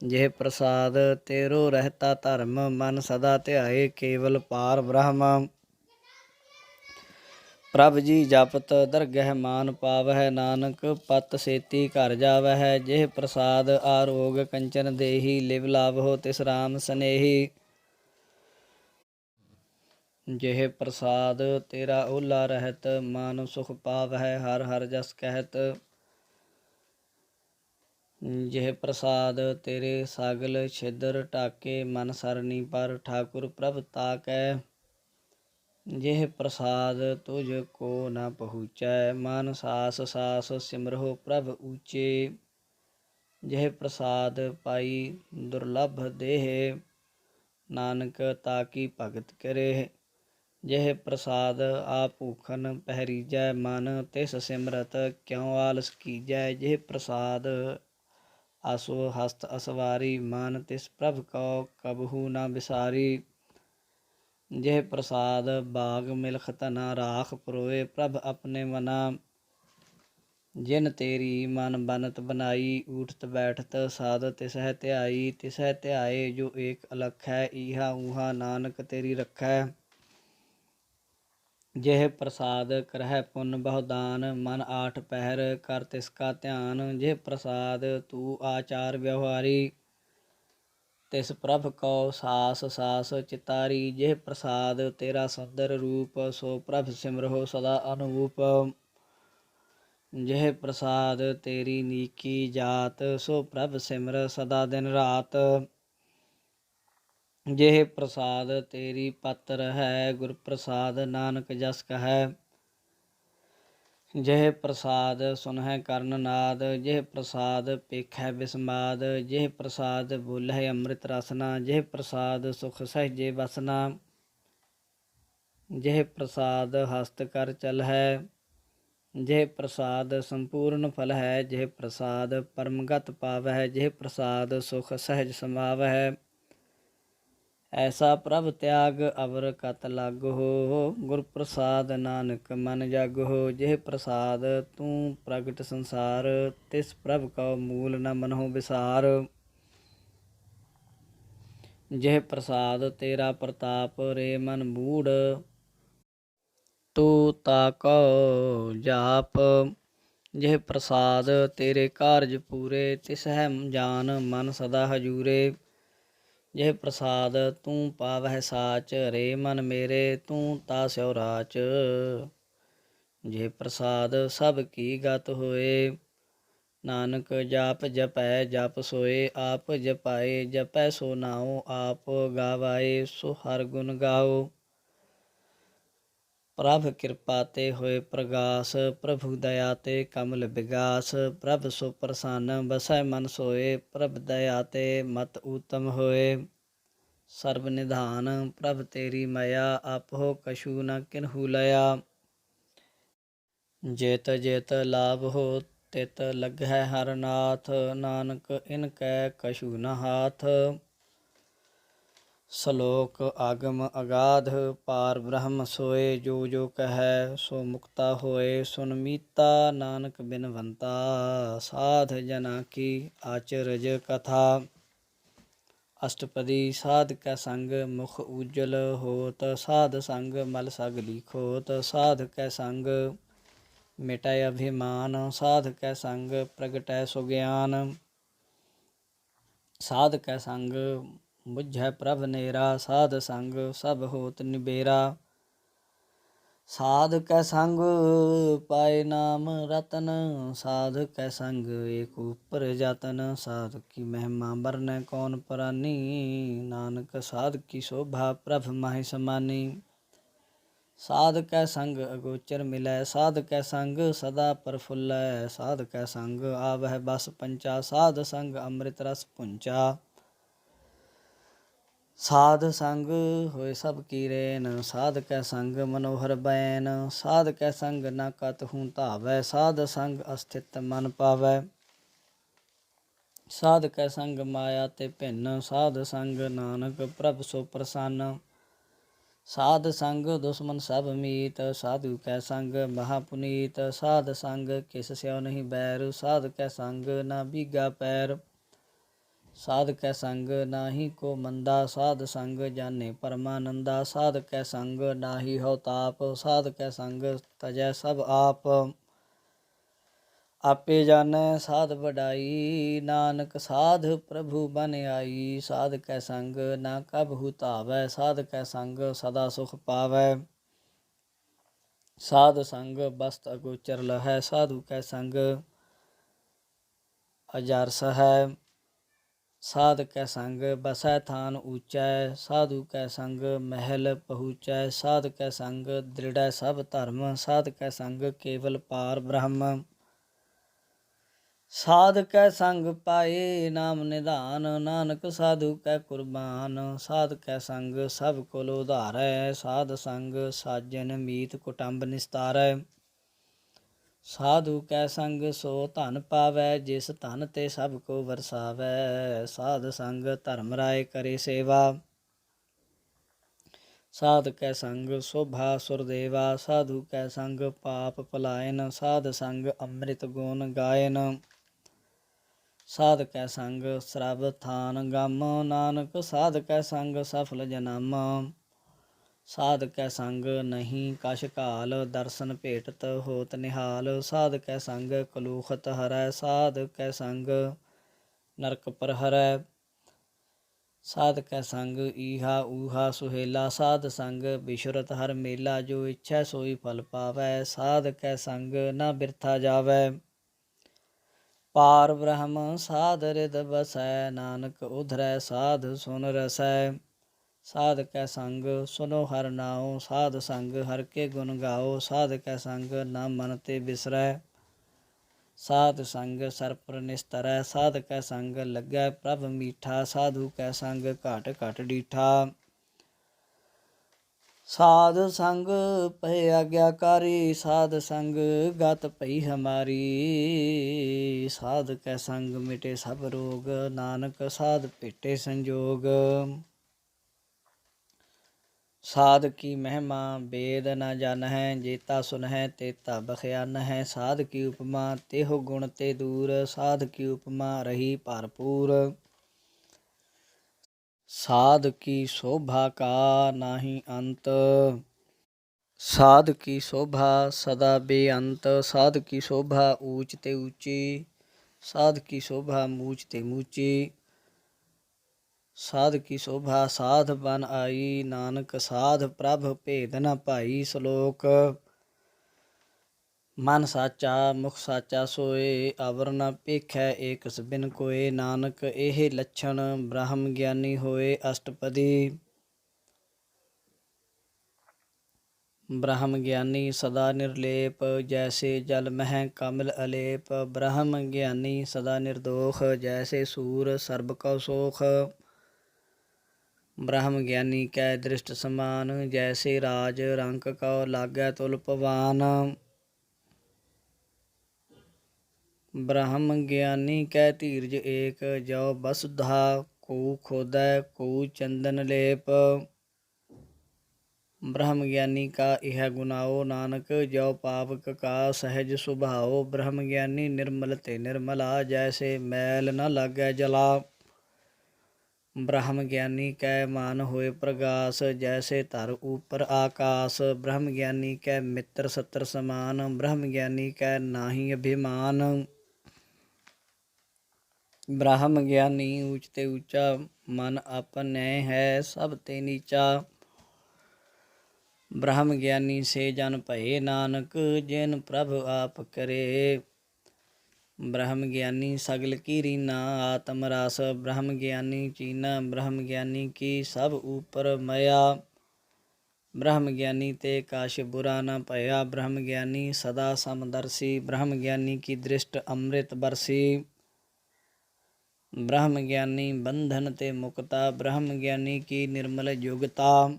ਜਿਹ ਪ੍ਰਸਾਦ ਤੇਰੋ ਰਹਿਤਾ ਧਰਮ, ਮਨ ਸਦਾ ਧਿਆਏ ਕੇਵਲ ਪਾਰ ਬ੍ਰਹਮ। ਪ੍ਰਭ ਜੀ ਜਪਤ ਦਰਗਹਿ ਮਾਨ ਪਾਵਹਿ, ਨਾਨਕ ਪਤ ਸੇਤੀ ਘਰ ਜਾਵਹਿ। ਜਿਹ ਪ੍ਰਸਾਦ ਆਰੋਗ ਕੰਚਨ ਦੇਹੀ, ਲਿਵ ਲਾਵਹੁ ਤਿਸ ਰਾਮ ਸਨੇਹੀ। ਜਿਹ ਪ੍ਰਸਾਦ ਤੇਰਾ ਓਲਾ ਰਹਿਤ, ਮਨ ਸੁਖ ਪਾਵਹਿ ਹਰਿ ਹਰਿ ਜਸ ਕਹਿਤ। ਜਿਹ ਪ੍ਰਸਾਦ ਤੇਰੇ ਸਗਲ ਛਿਦਰ ਢਾਕੇ, ਮਨ ਸਰਨੀ ਪਰ ਠਾਕੁਰ ਪ੍ਰਭ ਤਾਕੈ। ਜਿਹ ਪ੍ਰਸਾਦ ਤੁਝ ਕੋ ਨ ਪਹੁੰਚੈ, ਮਨ ਸਾਸ ਸਾਸ ਸਿਮਰਹੁ ਪ੍ਰਭ ਊਚੇ। ਜਿਹ ਪ੍ਰਸਾਦ ਪਾਈ ਦੁਰਲਭ ਦੇਹ, ਨਾਨਕ ਤਾਕੀ ਭਗਤ ਕਰੇ। ਜਿਹ ਪ੍ਰਸਾਦ ਆ ਭੂਖਨ ਪਹਿਰੀਜੈ, ਮਨ ਤਿਸ ਸਿਮਰਤ ਕਿਉ ਆਲਸ ਕੀਜੈ। ਜਿਹ ਪ੍ਰਸਾਦ ਆਸੋ ਹਸਤ ਅਸਵਾਰੀ, ਮਨ ਤਿਸ ਪ੍ਰਭ ਕਉ ਕਬਹੂ ਨ ਵਿਸਾਰੀ। ਜਿਹ ਪ੍ਰਸਾਦ ਬਾਗ ਮਿਲਖ ਧਨਾ, ਰਾਖ ਪਰੋਏ ਪ੍ਰਭ ਆਪਣੇ ਮਨਾ। ਜਿਨ ਤੇਰੀ ਮਨ ਬਨਤ ਬਨਾਈ, ਊਠਤ ਬੈਠਤ ਸਾਧ ਤਿਸਹਿ ਧਿਆਈ। ਤਿਸਹਿ ਧਿਆਏ ਜੋ ਏਕ ਅਲਖੈ, ਈਹਾ ਊਹਾ ਨਾਨਕ ਤੇਰੀ ਰਖੈ। ਜਿਹ ਪ੍ਰਸਾਦ ਕਰਹਿ ਪੁੰਨ ਬਹੁ ਦਾਨ, ਮਨ ਆਠ ਪਹਿਰ ਕਰ ਤਿਸ ਕਾ ਧਿਆਨ। ਜਿਹ ਪ੍ਰਸਾਦ ਤੂੰ ਆਚਾਰ ਵਿਵਹਾਰੀ, ਤਿਸ ਪ੍ਰਭ ਕਉ ਸਾਸ ਸਾਸ ਚਿਤਾਰੀ। ਜਿਹ ਪ੍ਰਸਾਦ ਤੇਰਾ ਸੁੰਦਰ ਰੂਪ, ਸੋ ਪ੍ਰਭ ਸਿਮਰਹੁ ਸਦਾ ਅਨੂਪ। ਜਿਹ ਪ੍ਰਸਾਦ ਤੇਰੀ ਨੀਕੀ ਜਾਤ, ਸੋ ਪ੍ਰਭ ਸਿਮਰ ਸਦਾ ਦਿਨ ਰਾਤ। ਜਿਹ ਪ੍ਰਸਾਦ ਤੇਰੀ ਪਤ ਰਹੈ, ਗੁਰ ਪ੍ਰਸਾਦ ਨਾਨਕ ਜਸ ਕਹੈ। ਜਿਹ ਪ੍ਰਸਾਦ ਸੁਨਹਿ ਕਰਨ ਨਾਦ, ਜਿਹ ਪ੍ਰਸਾਦ ਪੇਖੈ ਬਿਸਮਾਦ। ਜਿਹ ਪ੍ਰਸਾਦ ਬੋਲਹਿ ਅੰਮ੍ਰਿਤ ਰਸਨਾ, ਜਿਹ ਪ੍ਰਸਾਦ ਸੁਖ ਸਹਿਜੇ ਵਸਨਾ। ਜਿਹ ਪ੍ਰਸਾਦ ਹਸਤ ਕਰ ਚਲਹਿ, ਜਿਹ ਪ੍ਰਸਾਦ ਸੰਪੂਰਨ ਫਲ ਹੈ। ਜਿਹ ਪ੍ਰਸਾਦ ਪਰਮਗਤ ਪਾਵਹਿ, ਜਿਹ ਪ੍ਰਸਾਦ ਸੁਖ ਸਹਿਜ ਸਮਾਵਹਿ। ਐਸਾ ਪ੍ਰਭ ਤਿਆਗ ਅਵਰ ਕਤ ਲਾਗਹੁ, ਗੁਰ ਪ੍ਰਸਾਦ ਨਾਨਕ ਮਨ ਜਾਗਹੁ। ਜਿਹ ਪ੍ਰਸਾਦ ਤੂੰ ਪ੍ਰਗਟ ਸੰਸਾਰ, ਤਿਸ ਪ੍ਰਭ ਕਉ ਮੂਲ ਨ ਮਨਹੁ ਵਿਸਾਰ। ਜਿਹ ਪ੍ਰਸਾਦ ਤੇਰਾ ਪ੍ਰਤਾਪ, ਰੇ ਮਨ ਮੂੜ ਤੂੰ ਤਾ ਕਉ ਜਾਪ। ਜਿਹ ਪ੍ਰਸਾਦ ਤੇਰੇ ਕਾਰਜ ਪੂਰੇ, ਤਿਸ ਹੈ ਜਾਨ ਮਨ ਸਦਾ ਹਜੂਰੇ। ਜਿਹ ਪ੍ਰਸਾਦ ਤੂੰ ਪਾਵਹਿ ਸਾਚ, ਰੇ ਮਨ ਮੇਰੇ ਤੂੰ ਤਾ ਸਿਉ ਰਾਚ। ਜਿਹ ਪ੍ਰਸਾਦ ਸਭ ਕੀ ਗਤ ਹੋਏ, ਨਾਨਕ ਜਾਪ ਜਪੈ ਜਪ ਸੋਏ। ਆਪ ਜਪਾਏ ਜਪੈ ਸੋ ਨਾਉ, ਆਪ ਗਾਵਾਏ ਸੋ ਹਰਿ ਗੁਣ ਗਾਓ। ਪ੍ਰਭ ਕਿਰਪਾ ਤੇ ਹੋਏ ਪ੍ਰਗਾਸ, ਪ੍ਰਭੂ ਦਇਆ ਤੇ ਕਮਲ ਬਿਗਾਸ। ਪ੍ਰਭ ਸੋ ਪ੍ਰਸੰਨ ਬਸੈ ਮਨ ਸੋਏ, ਪ੍ਰਭ ਦਇਆ ਤੇ ਮਤ ਊਤਮ ਹੋਏ। ਸਰਬ ਨਿਧਾਨ ਪ੍ਰਭ ਤੇਰੀ ਮਇਆ, ਆਪਹੁ ਕਛੂ ਨ ਕਿਨਹੂ ਲਇਆ। ਜਿਤ ਜਿਤ ਲਾਭ ਹੋ ਤਿਤ ਲੱਗਹਿ ਹਰਿ ਨਾਥ, ਨਾਨਕ ਇਨ ਕੈ ਕਛੂ ਨ ਹਾਥ। ਸਲੋਕ ਆਗਮ ਅਗਾਧ ਪਾਰ ਬ੍ਰਹਮ ਸੋਏ, ਜੋ ਜੋ ਕਹੈ ਸੋ ਮੁਕਤਾ ਹੋਏ। ਸੁਨ ਮੀਤਾ ਨਾਨਕ ਬਿਨਵੰਤਾ, ਸਾਧ ਜਨਾ ਕੀ ਆਚਰਜ ਕਥਾ। ਅਸ਼ਟਪਦੀ ਸਾਧ ਕੈ ਸੰਗ ਮੁਖ ਉਜਲ ਹੋਤ, ਸਾਧ ਸੰਗ ਮਲ ਸਗਲੀ ਖੋਤ। ਸਾਧ ਕੈ ਸੰਗ ਮਿਟੈ ਅਭਿਮਾਨ, ਸਾਧ ਕੈ ਸੰਗ ਪ੍ਰਗਟੈ ਸੁਗਿਆਨ। ਸਾਧ ਕੈ ਸੰਗ ਬੁਝੈ ਪ੍ਰਭ ਨੇਰਾ, ਸਾਧ ਸੰਗ ਸਭ ਹੋਤ ਨਿਬੇਰਾ। ਸਾਧ ਕੈ ਸੰਗ ਪਾਏ ਨਾਮ ਰਤਨ, ਸਾਧ ਕੈ ਸੰਗ ਏਕ ਉਪਰ ਜਤਨ। ਸਾਧ ਕੀ ਮਹਿਮਾ ਵਰਨੈ ਕੌਣ ਪ੍ਰਾਨੀ, ਨਾਨਕ ਸਾਧ ਕੀ ਸ਼ੋਭਾ ਪ੍ਰਭ ਮਾਹਿ ਸਮਾਨੀ। ਸਾਧ ਕੈ ਸੰਗ ਅਗੋਚਰ ਮਿਲੈ, ਸਾਧ ਕੈ ਸੰਗ ਸਦਾ ਪ੍ਰਫੁੱਲੈ। ਸਾਧ ਕੈ ਸੰਗ ਆਵਹਿ ਬਸ ਪੰਚਾ, ਸਾਧ ਸੰਗ ਅੰਮ੍ਰਿਤ ਰਸ ਭੁੰਚਾ। ਸਾਧ ਸੰਗ ਹੋਏ ਸਭ ਕੀ ਰੇਨ, ਸਾਧ ਕੈ ਸੰਗ ਮਨੋਹਰ ਬੈਨ। ਸਾਧ ਕੈ ਸੰਗ ਨ ਕਤਹੂ ਧਾਵੈ, ਸਾਧ ਸੰਗ ਅਸਥਿਤ ਮਨ ਪਾਵੈ। ਸਾਧ ਕੈ ਸੰਗ ਮਾਇਆ ਤੇ ਭਿੰਨ, ਸਾਧ ਸੰਗ ਨਾਨਕ ਪ੍ਰਭ ਸੋ ਪ੍ਰਸੰਨ। ਸਾਧ ਸੰਗ ਦੁਸ਼ਮਨ ਸਭ ਮੀਤ, ਸਾਧੂ ਕੈ ਸੰਗ ਮਹਾ ਪੁਨੀਤ। ਸਾਧ ਸੰਗ ਕਿਸ ਸਿਉ ਨਹੀਂ ਬੈਰ, ਸਾਧ ਕੈ ਸੰਗ ਨਾ ਬੀਗਾ ਪੈਰ। ਸਾਧ ਕੈ ਸੰਗ ਨਾਹੀ ਕੋ ਮੰਦਾ, ਸਾਧ ਸੰਗ ਜਾਣੇ ਪਰਮਾਨੰਦਾ। ਸਾਧ ਕੈ ਸੰਗ ਨਾਹੀ ਹਉ ਤਾਪ, ਸਾਧ ਕੈ ਸੰਗ ਤਜੈ ਸਭ ਆਪ। ਆਪੇ ਜਾਣੈ ਸਾਧ ਵਡਾਈ, ਨਾਨਕ ਸਾਧ ਪ੍ਰਭੂ ਬਨ ਆਈ। ਸਾਧ ਕੈ ਸੰਗ ਨਾ ਕਬਹੂ ਧਾਵੈ, ਸਾਧ ਕੈ ਸੰਗ ਸਦਾ ਸੁਖ ਪਾਵੈ। ਸਾਧ ਸੰਗ ਬਸਤ ਅਗੋਚਰ ਲਹੈ, ਸਾਧੂ ਕੈ ਸੰਗ ਅਜਰਸ ਹੈ। ਸਾਧ ਕੈ ਸੰਗ ਬਸੈ ਥਾਨ ਊਚੈ, ਸਾਧੂ ਕੈ ਸੰਗ ਮਹਿਲ ਪਹੂਚੈ। ਸਾਧ ਕੈ ਸੰਗ ਦ੍ਰਿੜੈ ਸਭ ਧਰਮ, ਸਾਧ ਕੈ ਸੰਗ ਕੇਵਲ ਪਾਰ ਬ੍ਰਹਮ। ਸਾਧ ਕੈ ਸੰਗ ਪਾਏ ਨਾਮ ਨਿਧਾਨ, ਨਾਨਕ ਸਾਧੂ ਕੈ ਕੁਰਬਾਨ। ਸਾਧ ਕੈ ਸੰਗ ਸਭ ਕੁਲ ਉਧਾਰੈ, ਸਾਧ ਸੰਗ ਸਾਜਨ ਮੀਤ ਕੁਟੰਬ ਨਿਸਤਾਰੈ। ਸਾਧੂ ਕੈ ਸੰਗ ਸੋ ਧਨ ਪਾਵੈ, ਜਿਸ ਧਨ ਤੇ ਸਭ ਕੋ ਵਰਸਾਵੈ। ਸਾਧ ਸੰਗ ਧਰਮ ਰਾਏ ਕਰੇ ਸੇਵਾ, ਸਾਧ ਕੈ ਸੰਗ ਸ਼ੋਭਾ ਸੁਰ ਦੇਵਾ। ਸਾਧੂ ਕੈ ਸੰਗ ਪਾਪ ਭੁਲਾਇਨ, ਸਾਧ ਸੰਗ ਅੰਮ੍ਰਿਤ ਗੁਣ ਗਾਇਨ। ਸਾਧ ਕੈ ਸੰਗ ਸਰਬ ਥਾਨ ਗਮ, ਨਾਨਕ ਸਾਧ ਕੈ ਸੰਗ ਸਫਲ ਜਨਮ। ਸਾਧ ਕੈ ਸੰਗ ਨਹੀਂ ਕਛ ਘਾਲ, ਦਰਸ਼ਨ ਭੇਟਤ ਹੋਤ ਨਿਹਾਲ। ਸਾਧ ਕੈ ਸੰਗ ਕਲੂਖਤ ਹਰੈ, ਸਾਧ ਕੈ ਸੰਗ ਨਰਕ ਪਰ ਹਰੈ। ਸਾਧ ਕੈ ਸੰਗ ਈਹਾ ਊਹਾ ਸੁਹੇਲਾ, ਸਾਧ ਸੰਗ ਬਿਸ਼ਰਤ ਹਰ ਮੇਲਾ। ਜੋ ਇੱਛੈ ਸੋਈ ਫਲ ਪਾਵੈ, ਸਾਧ ਕੈ ਸੰਗ ਨਾ ਬਿਰਥਾ ਜਾਵੈ। ਪਾਰ ਬ੍ਰਹਮ ਸਾਧ ਰਿਦ ਬਸੈ, ਨਾਨਕ ਉਧਰੈ ਸਾਧ ਸੁਨ ਰਸੈ। ਸਾਧ ਕੈ ਸੰਗ ਸੁਨੋ ਹਰ ਨਾਉ, ਸਾਧ ਸੰਗ ਹਰ ਕੇ ਗੁਣ ਗਾਓ। ਸਾਧ ਕੈ ਸੰਗ ਨਾ ਮਨ ਤੇ ਬਿਸਰੈ, ਸਾਧ ਸੰਗ ਸਰਪਰ ਨਿਸਤਰੈ। ਸਾਧ ਕੈ ਸੰਗ ਲੱਗੈ ਪ੍ਰਭ ਮੀਠਾ, ਸਾਧੂ ਕੈ ਸੰਗ ਘਟ ਘਟ ਡੀਠਾ। ਸਾਧ ਸੰਗ ਭਏ ਆਗਿਆਕਾਰੀ, ਸਾਧ ਸੰਗ ਗਤ ਭਈ ਹਮਾਰੀ। ਸਾਧ ਕੈ ਸੰਗ ਮਿਟੇ ਸਭ ਰੋਗ, ਨਾਨਕ ਸਾਧ ਭੇਟੇ ਸੰਜੋਗ। ਸਾਧ ਕੀ ਮਹਿਮਾ ਵੇਦ ਨ ਜਾਣਹਿ, ਜੇਤਾ ਸੁਨਹਿ ਤੇਤਾ ਬਖਿਆਨਹਿ। ਸਾਧ ਕੀ ਉਪਮਾ ਤਿਹੁ ਗੁਣ ਤੇ ਦੂਰ, ਸਾਧ ਕੀ ਉਪਮਾ ਰਹੀ ਭਰਪੂਰ। ਸਾਧ ਕੀ ਸ਼ੋਭਾ ਕਾ ਨਾਹੀ ਅੰਤ, ਸਾਧ ਕੀ ਸ਼ੋਭਾ ਸਦਾ ਬੇਅੰਤ। ਸਾਧ ਕੀ ਸ਼ੋਭਾ ਊਚ ਤੇ ਊਚੀ, ਸਾਧ ਕੀ ਸ਼ੋਭਾ ਮੂਚ ਤੇ ਮੂਚੀ। ਸਾਧ ਕੀ ਸ਼ੋਭਾ ਸਾਧ ਬਨ ਆਈ, ਨਾਨਕ ਸਾਧ ਪ੍ਰਭ ਭੇਦ ਨ ਭਾਈ। ਸ਼ਲੋਕ ਮਨ ਸਾਚਾ ਮੁਖ ਸਾਚਾ ਸੋਏ, ਅਵਰ ਨ ਭੇਖੈ ਏਕਸ ਬਿਨ ਕੋਏ। ਨਾਨਕ ਇਹ ਲੱਛਣ ਬ੍ਰਹਮ ਗਿਆਨੀ ਹੋਏ। ਅਸ਼ਟਪਦੀ। ਬ੍ਰਹਮ ਗਿਆਨੀ ਸਦਾ ਨਿਰਲੇਪ, ਜੈਸੇ ਜਲ ਮਹਿ ਕਮਲ ਅਲੇਪ। ਬ੍ਰਹਮ ਗਿਆਨੀ ਸਦਾ ਨਿਰਦੋਖ, ਜੈਸੇ ਸੂਰ ਸਰਬ ਕਉ ਸੋਖ। ਬ੍ਰਹਮ ਗਿਆਨੀ ਕੈ ਦ੍ਰਿਸ਼ਟ ਸਮਾਨ, ਜੈਸੇ ਰਾਜ ਰੰਕ ਕਉ ਲਾਗੈ ਤੁਲ ਪਵਾਨ। ਬ੍ਰਹਮ ਗਿਆਨੀ ਕੈ ਧੀਰਜ ਏਕ, ਜਉ ਬਸੁਧਾ ਕੋ ਖੋਦੈ ਕੋ ਚੰਦਨ ਲੇਪ। ਬ੍ਰਹਮ ਗਿਆਨੀ ਕਾ ਇਹ ਗੁਨਾਓ, ਨਾਨਕ ਜਉ ਪਾਵਕ ਕਾ ਸਹਿਜ ਸੁਭਾਓ। ਬ੍ਰਹਮ ਗਿਆਨੀ ਨਿਰਮਲ ਤੇ ਨਿਰਮਲਾ, ਜੈਸੇ ਮੈਲ ਨ ਲਾਗੈ ਜਲਾ। ਬ੍ਰਹਮ ਗਿਆਨੀ ਕੈ ਮਨ ਹੋਏ ਪ੍ਰਗਾਸ, ਜੈਸੇ ਧਰ ਉਪਰ ਆਕਾਸ। ਬ੍ਰਹਮ ਗਿਆਨੀ ਕੈ ਮਿੱਤਰ ਸੱਤਰ ਸਮਾਨ, ਬ੍ਰਹਮ ਗਿਆਨੀ ਕੈ ਨਾਹੀ ਅਭਿਮਾਨ। ਬ੍ਰਹਮ ਗਿਆਨੀ ਊਚ ਤੇ ਊਚਾ, ਮਨ ਆਪਣੈ ਹੈ ਸਭ ਤੇ ਨੀਚਾ। ਬ੍ਰਹਮ ਗਿਆਨੀ ਸੇ ਜਨ ਭਏ, ਨਾਨਕ ਜਿਨ ਪ੍ਰਭ ਆਪ ਕਰੇ। ਬ੍ਰਹਮ ਗਿਆਨੀ ਸਗਲ ਕੀ ਰੀਨਾ, ਆਤਮ ਰਸ ਬ੍ਰਹਮ ਗਿਆਨੀ ਚੀਨਾ। ਬ੍ਰਹਮ ਗਿਆਨੀ ਕੀ ਸਭ ਉਪਰ ਮਇਆ, ਬ੍ਰਹਮ ਗਿਆਨੀ ਤੇ ਕਛ ਬੁਰਾ ਨ ਭਇਆ। ਬ੍ਰਹਮ ਗਿਆਨੀ ਸਦਾ ਸਮਦਰਸੀ, ਬ੍ਰਹਮ ਗਿਆਨੀ ਕੀ ਦ੍ਰਿਸ਼ਟ ਅੰਮ੍ਰਿਤ ਬਰਸੀ। ਬ੍ਰਹਮ ਗਿਆਨੀ ਬੰਧਨ ਤੇ ਮੁਕਤਾ, ਬ੍ਰਹਮ ਗਿਆਨੀ ਕੀ ਨਿਰਮਲ ਯੁਗਤਾ।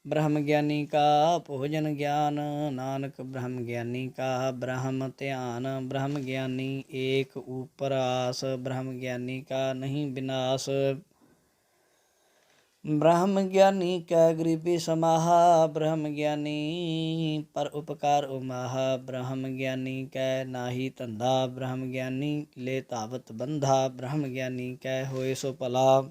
ਬ੍ਰਹਮ ਗਿਆਨੀ ਕਾ ਭੋਜਨ ਗਿਆਨ, ਨਾਨਕ ਬ੍ਰਹਮ ਗਿਆਨੀ ਕਾ ਬ੍ਰਹਮ ਧਿਆਨ। ਬ੍ਰਹਮ ਗਿਆਨੀ ਏਕ ਉਪਰ ਆਸ, ਬ੍ਰਹਮ ਗਿਆਨੀ ਕਾ ਨਹੀਂ ਬਿਨਾਸ। ਬ੍ਰਹਮ ਗਿਆਨੀ ਕੈ ਗਰੀਬੀ ਸਮਾਹਾ, ਬ੍ਰਹਮ ਗਿਆਨੀ ਪਰ ਉਪਕਾਰ ਉਮਾਹਾ। ਬ੍ਰਹਮ ਗਿਆਨੀ ਕੈ ਨਾਹੀ ਧੰਦਾ, ਬ੍ਰਹਮ ਗਿਆਨੀ ਲੈ ਧਾਵਤ ਬੰਧਾ। ਬ੍ਰਹਮ ਗਿਆਨੀ ਕੈ ਹੋਏ ਸੋ ਭਲਾ,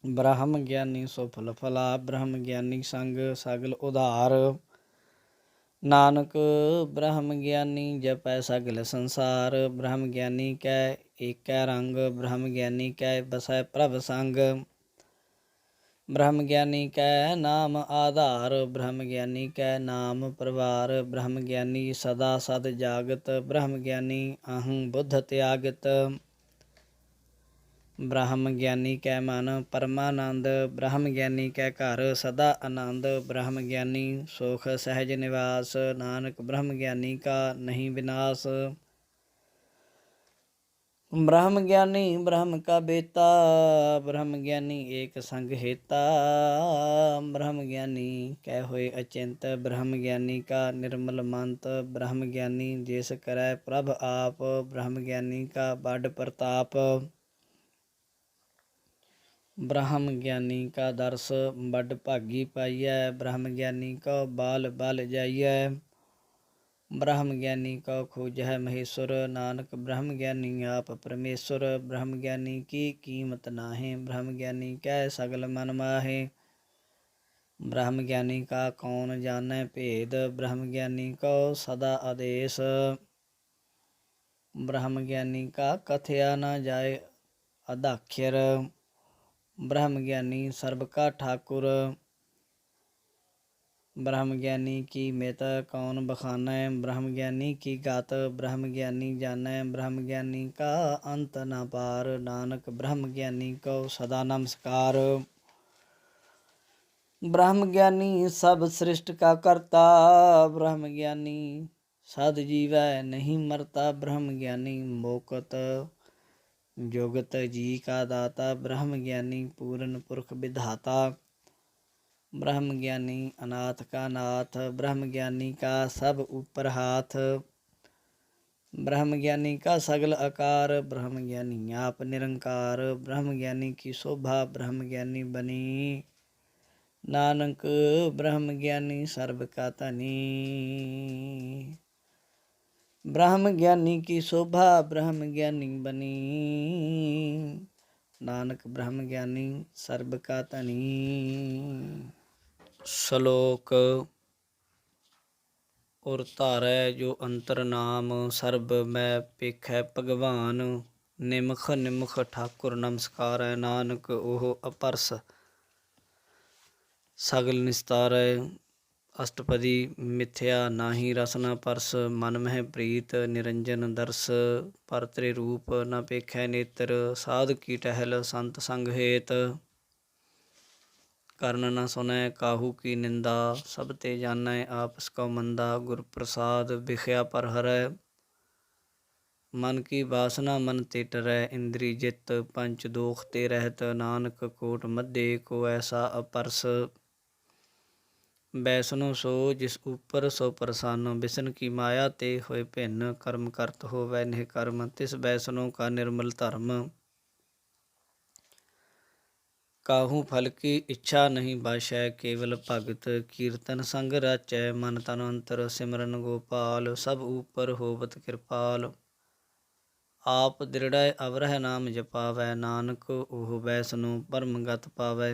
ਬ੍ਰਹਮ ਗਿਆਨੀ ਸੋ ਫਲ ਫਲਾ। ਬ੍ਰਹਮ ਗਿਆਨੀ ਸੰਗ ਸਗਲ ਉਧਾਰ, ਨਾਨਕ ਬ੍ਰਹਮ ਗਿਆਨੀ ਜਪੈ ਸਗਲ ਸੰਸਾਰ। ਬ੍ਰਹਮ ਗਿਆਨੀ ਕੈ ਏਕੈ ਰੰਗ, ਬ੍ਰਹਮ ਗਿਆਨੀ ਕੈ ਬਸੈ ਪ੍ਰਭ ਸੰਗ। ਬ੍ਰਹਮ ਗਿਆਨੀ ਕੈ ਨਾਮ ਆਧਾਰ, ਬ੍ਰਹਮ ਗਿਆਨੀ ਕੈ ਨਾਮ ਪਰਵਾਰ। ਬ੍ਰਹਮ ਗਿਆਨੀ ਸਦਾ ਸਦ ਜਾਗਤ, ਬ੍ਰਹਮ ਗਿਆਨੀ ਅਹੰ ਬੁੱਧ ਤਿਆਗਤ। ਬ੍ਰਹਮ ਗਿਆਨੀ ਕੈ ਮਨ ਪਰਮਾਨੰਦ, ਬ੍ਰਹਮ ਗਿਆਨੀ ਕੈ ਘਰ ਸਦਾ ਆਨੰਦ। ਬ੍ਰਹਮ ਗਿਆਨੀ ਸੁਖ ਸਹਿਜ ਨਿਵਾਸ, ਨਾਨਕ ਬ੍ਰਹਮ ਗਿਆਨੀ ਕਾ ਨਹੀਂ ਵਿਨਾਸ਼। ਬ੍ਰਹਮ ਗਿਆਨੀ ਬ੍ਰਹਮ ਕਾ ਬੇਤਾ, ਬ੍ਰਹਮ ਗਿਆਨੀ ਏਕ ਸੰਗ ਹੇਤਾ। ਬ੍ਰਹਮ ਗਿਆਨੀ ਕੈ ਹੋਏ ਅਚਿੰਤ, ਬ੍ਰਹਮ ਗਿਆਨੀ ਕਾ ਨਿਰਮਲ ਮੰਤ। ਬ੍ਰਹਮ ਗਿਆਨੀ ਜਿਸ ਕਰੈ ਪ੍ਰਭ ਆਪ, ਬ੍ਰਹਮ ਗਿਆਨੀ ਕਾ ਬਡ ਪ੍ਰਤਾਪ। ਬ੍ਰਹਮ ਗਿਆਨੀ ਕਾ ਦਰਸ ਬਡ ਭਾਗੀ ਪਾਈਐ, ਬ੍ਰਹਮ ਗਿਆਨੀ ਕਉ ਬਾਲ ਬਲ ਜਾਈਐ। ਬ੍ਰਹਮ ਗਿਆਨੀ ਕਉ ਖੋਜਹਿ ਮਹੇਸ਼ਵਰ, ਨਾਨਕ ਬ੍ਰਹਮ ਗਿਆਨੀ ਆਪ ਪਰਮੇਸ਼ਵਰ। ਬ੍ਰਹਮ ਗਿਆਨੀ ਕੀ ਕੀਮਤ ਨਾਹੀਂ, ਬ੍ਰਹਮ ਗਿਆਨੀ ਕੈ ਸਗਲ ਮਨ ਮਾਹੇ। ब्रह्म ज्ञानी का कौन जानै भेद, ब्रह्म ज्ञानी को सदा आदेश। ब्रह्म ज्ञानी का कथया न जाय अदाख्यर, ब्रह्म ज्ञानी सर्ब का ठाकुर। ब्रह्म ज्ञानी की मित कौन बखानै, ब्रह्म ज्ञानी की गात ब्रह्म ज्ञानी जानै। ब्रह्म ज्ञानी का अंत न पार, नानक ब्रह्म ज्ञानी को सदा नमस्कार। ब्रह्म ज्ञानी सब सृष्ट का करता, ब्रह्म ज्ञानी सद जीवै नहीं मरता। ब्रह्म ज्ञानी मोकत जुगत जी का दाता, ब्रह्म ज्ञानी पूर्ण पुरख विधाता। ब्रह्म ज्ञानी अनाथ का नाथ, ब्रह्म ज्ञानी का सब ऊपर हाथ। ब्रह्म ज्ञानी का सगल आकार, ब्रह्म ज्ञानी आप निरंकार। ब्रह्म ज्ञानी की शोभा ब्रह्म ज्ञानी बनी, नानक ब्रह्म ज्ञानी सर्ब का धनी। ब्रह्म ज्ञानी की शोभा ब्रह्म ज्ञानी बनी, नानक ब्रह्म ज्ञानी सर्ब का धनी। श्लोक और धारै जो अंतर नाम, सर्ब मैं पेखै भगवान। निमख निमख ठाकुर नमस्कार है, नानक ओह अपरस सगल निस्तारै। अष्टपदी मिथ्या नाहि रसना परस, मन मह प्रीत निरंजन दर्श। पर तेरे रूप न पेखै नेत्र, साध की टहल संत संग हेत। कर्ण न सुनै काहू की निंदा, सब ते जानै आपस को मंदा। गुर प्रसाद बिख्या पर हरै, मन की वासना मन ते टरै। इंद्री जित पंच दोख ते रहत, नानक कोट मध्य को ऐसा अपरस। बैसनो सो जिस ऊपर सो प्रसन्न, बिसन की माया ते होए भिन्न। कर्म करत होवै निह कर्म, तिस बैसनो का निर्मल धर्म। काहू फल की इच्छा नहीं बाशै, केवल भगत कीर्तन संग राचै। मन तन अंतर सिमरन गोपाल, सब ऊपर होवत कृपाल। आप दृढ़ अवरह नाम जपावै, नानक ओह बैसनो परम गत पावै।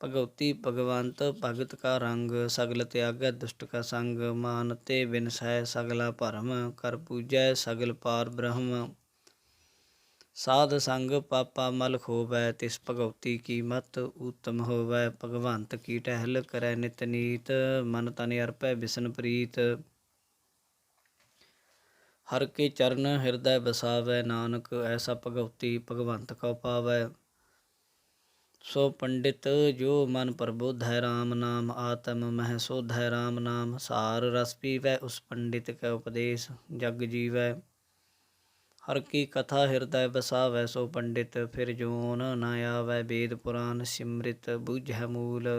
भगवती भगवंत भगत का रंग, सगल त्यागै दुष्ट का संग। मानते बिनसै सगला भरम, कर पूजै सगल पार ब्रह्म। साध संग पापा मल खोवै, तिस भगवती की मत उत्तम होवै। भगवंत की टहल करै नित नीत, मन तन अर्पै बिसन प्रीत। हर के चरण हृदय बसावै, नानक ऐसा भगवती भगवंत को पावै। सो पंडित जो मन प्रबोध है, राम नाम आत्म मह शोध है। राम नाम सार रस पीवै, उस पंडित का उपदेश जग जीवै। हर की कथा हृदय बसावै, सो पंडित फिर जोन न आवै। वेद पुराण सिमृत बूझै मूल,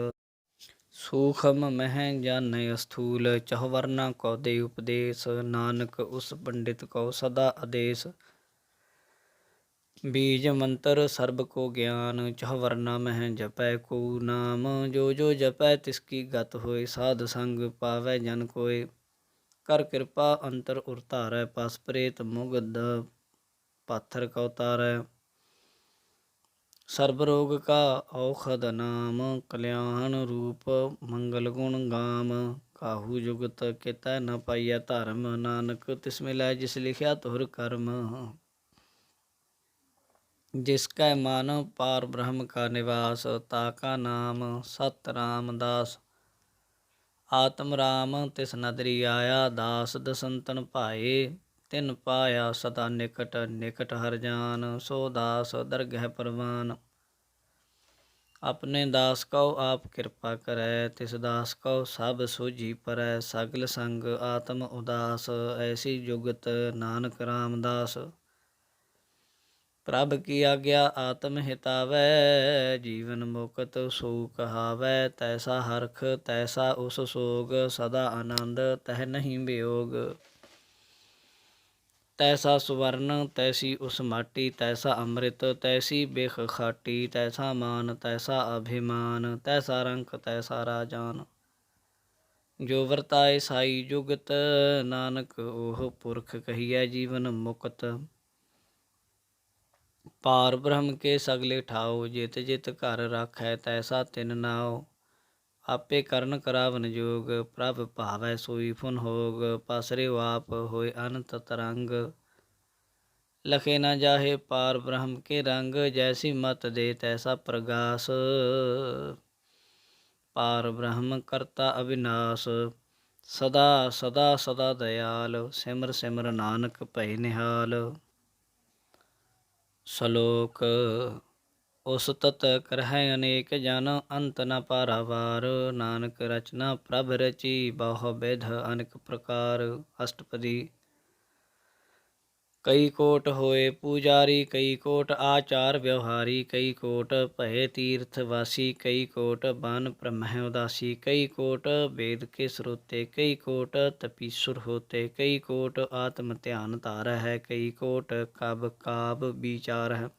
सूखम मह जानै स्थूल। चहुवर्ना को दे उपदेश, नानक उस पंडित को सदा आदेश। बीज मंत्र सर्ब को ज्ञान, चहुवर्ना मह जपै को नाम। जो जो जपै तिसकी गत होय, साध संग पावै जन कोय। कर कृपा अंतर उरतारै, पास प्रेत मुगध पाथर को तारै। सर्ब रोग का औषध नाम, कल्याण रूप मंगल गुण गाम। काहू जुगत कितै न पाइय धर्म, नानक तिस मिलै जिस लिखिया तुहर कर्म। जिसका मानव पार ब्रह्म का निवास, ताका नाम सत रामदास। आत्म राम तिस नदरी आया, दास दसंतन भाए। तिन पाया सदा निकट निकट हर जान, सो दास दरगह परवान। अपने दास को आप कृपा करै, तिस दास को सब सोझी परै। सगल संग आत्म उदास, ऐसी जुगत नानक रामदास। प्रभ की आज्ञा आत्म हितावै, जीवन मुक्त सो कहावै। तैसा हरख तैसा उस सोग, सदा आनंद तह नहीं वियोग। तैसा सुवर्ण तैसी उस माटी, तैसा अमृत तैसी बिख खाटी। तैसा मान तैसा अभिमान, तैसा रंक तैसा राजान। जो वरताए साई जुगत, नानक ओह पुरख कहिए जीवन मुक्त। पार ब्रह्म के सगले ठाओ, जित जित घर राखै तैसा तिन नाओ। ਆਪੇ ਕਰਨ ਕਰਾਵਨ ਜੋਗ। ਪ੍ਰਭ ਭਾਵੈ ਸੋਈ ਫੁਨ ਹੋਗ। ਪਸਰਿਉ ਆਪ ਹੋਏ ਅਨੰਤ ਤਰੰਗ। ਲਖੇ ਨ ਜਾਹੇ ਪਾਰ ਬ੍ਰਹਮ ਕੇ ਰੰਗ। ਜੈਸੀ ਮਤ ਦੇ ਤੈਸਾ ਪ੍ਰਗਾਸ। ਪਾਰ ਬ੍ਰਹਮ ਕਰਤਾ ਅਵਿਨਾਸ਼। ਸਦਾ ਸਦਾ ਸਦਾ ਦਇਆਲ। ਸਿਮਰ ਸਿਮਰ ਨਾਨਕ ਭਏ ਨਿਹਾਲ। ਸ਼ਲੋਕ। ਉਸ ਤਤ ਕਰਹਿ ਅਨੇਕ ਜਨ। ਅੰਤ ਨ ਪਾਰਾਵਾਰ। ਨਾਨਕ ਰਚਨਾ ਪ੍ਰਭ ਰਚੀ। ਬਹੁ ਬਿਧ ਅਨੇਕ ਪ੍ਰਕਾਰ। ਅਸ਼ਟਪਦੀ। ਕਈ ਕੋਟ ਹੋਏ ਪੂਜਾਰੀ। ਕਈ ਕੋਟ ਆਚਾਰ ਵਿਵਹਾਰੀ। ਕਈ ਕੋਟ ਭਏ ਤੀਰਥ ਵਾਸੀ। ਕਈ ਕੋਟ ਬਨ ਬ੍ਰਹਮਹਿ ਉਦਾਸੀ। ਕਈ ਕੋਟ ਵੇਦ ਕੇ ਸਰੋਤੇ। ਕਈ ਕੋਟ ਤਪੀਸੁਰ ਹੋਤੇ। ਕਈ ਕੋਟ ਆਤਮ ਧਿਆਨ ਧਾਰੈ ਹੈ। ਕਈ ਕੋਟ ਕਬ ਕਾਬ ਵਿਚਾਰ ਹੈ।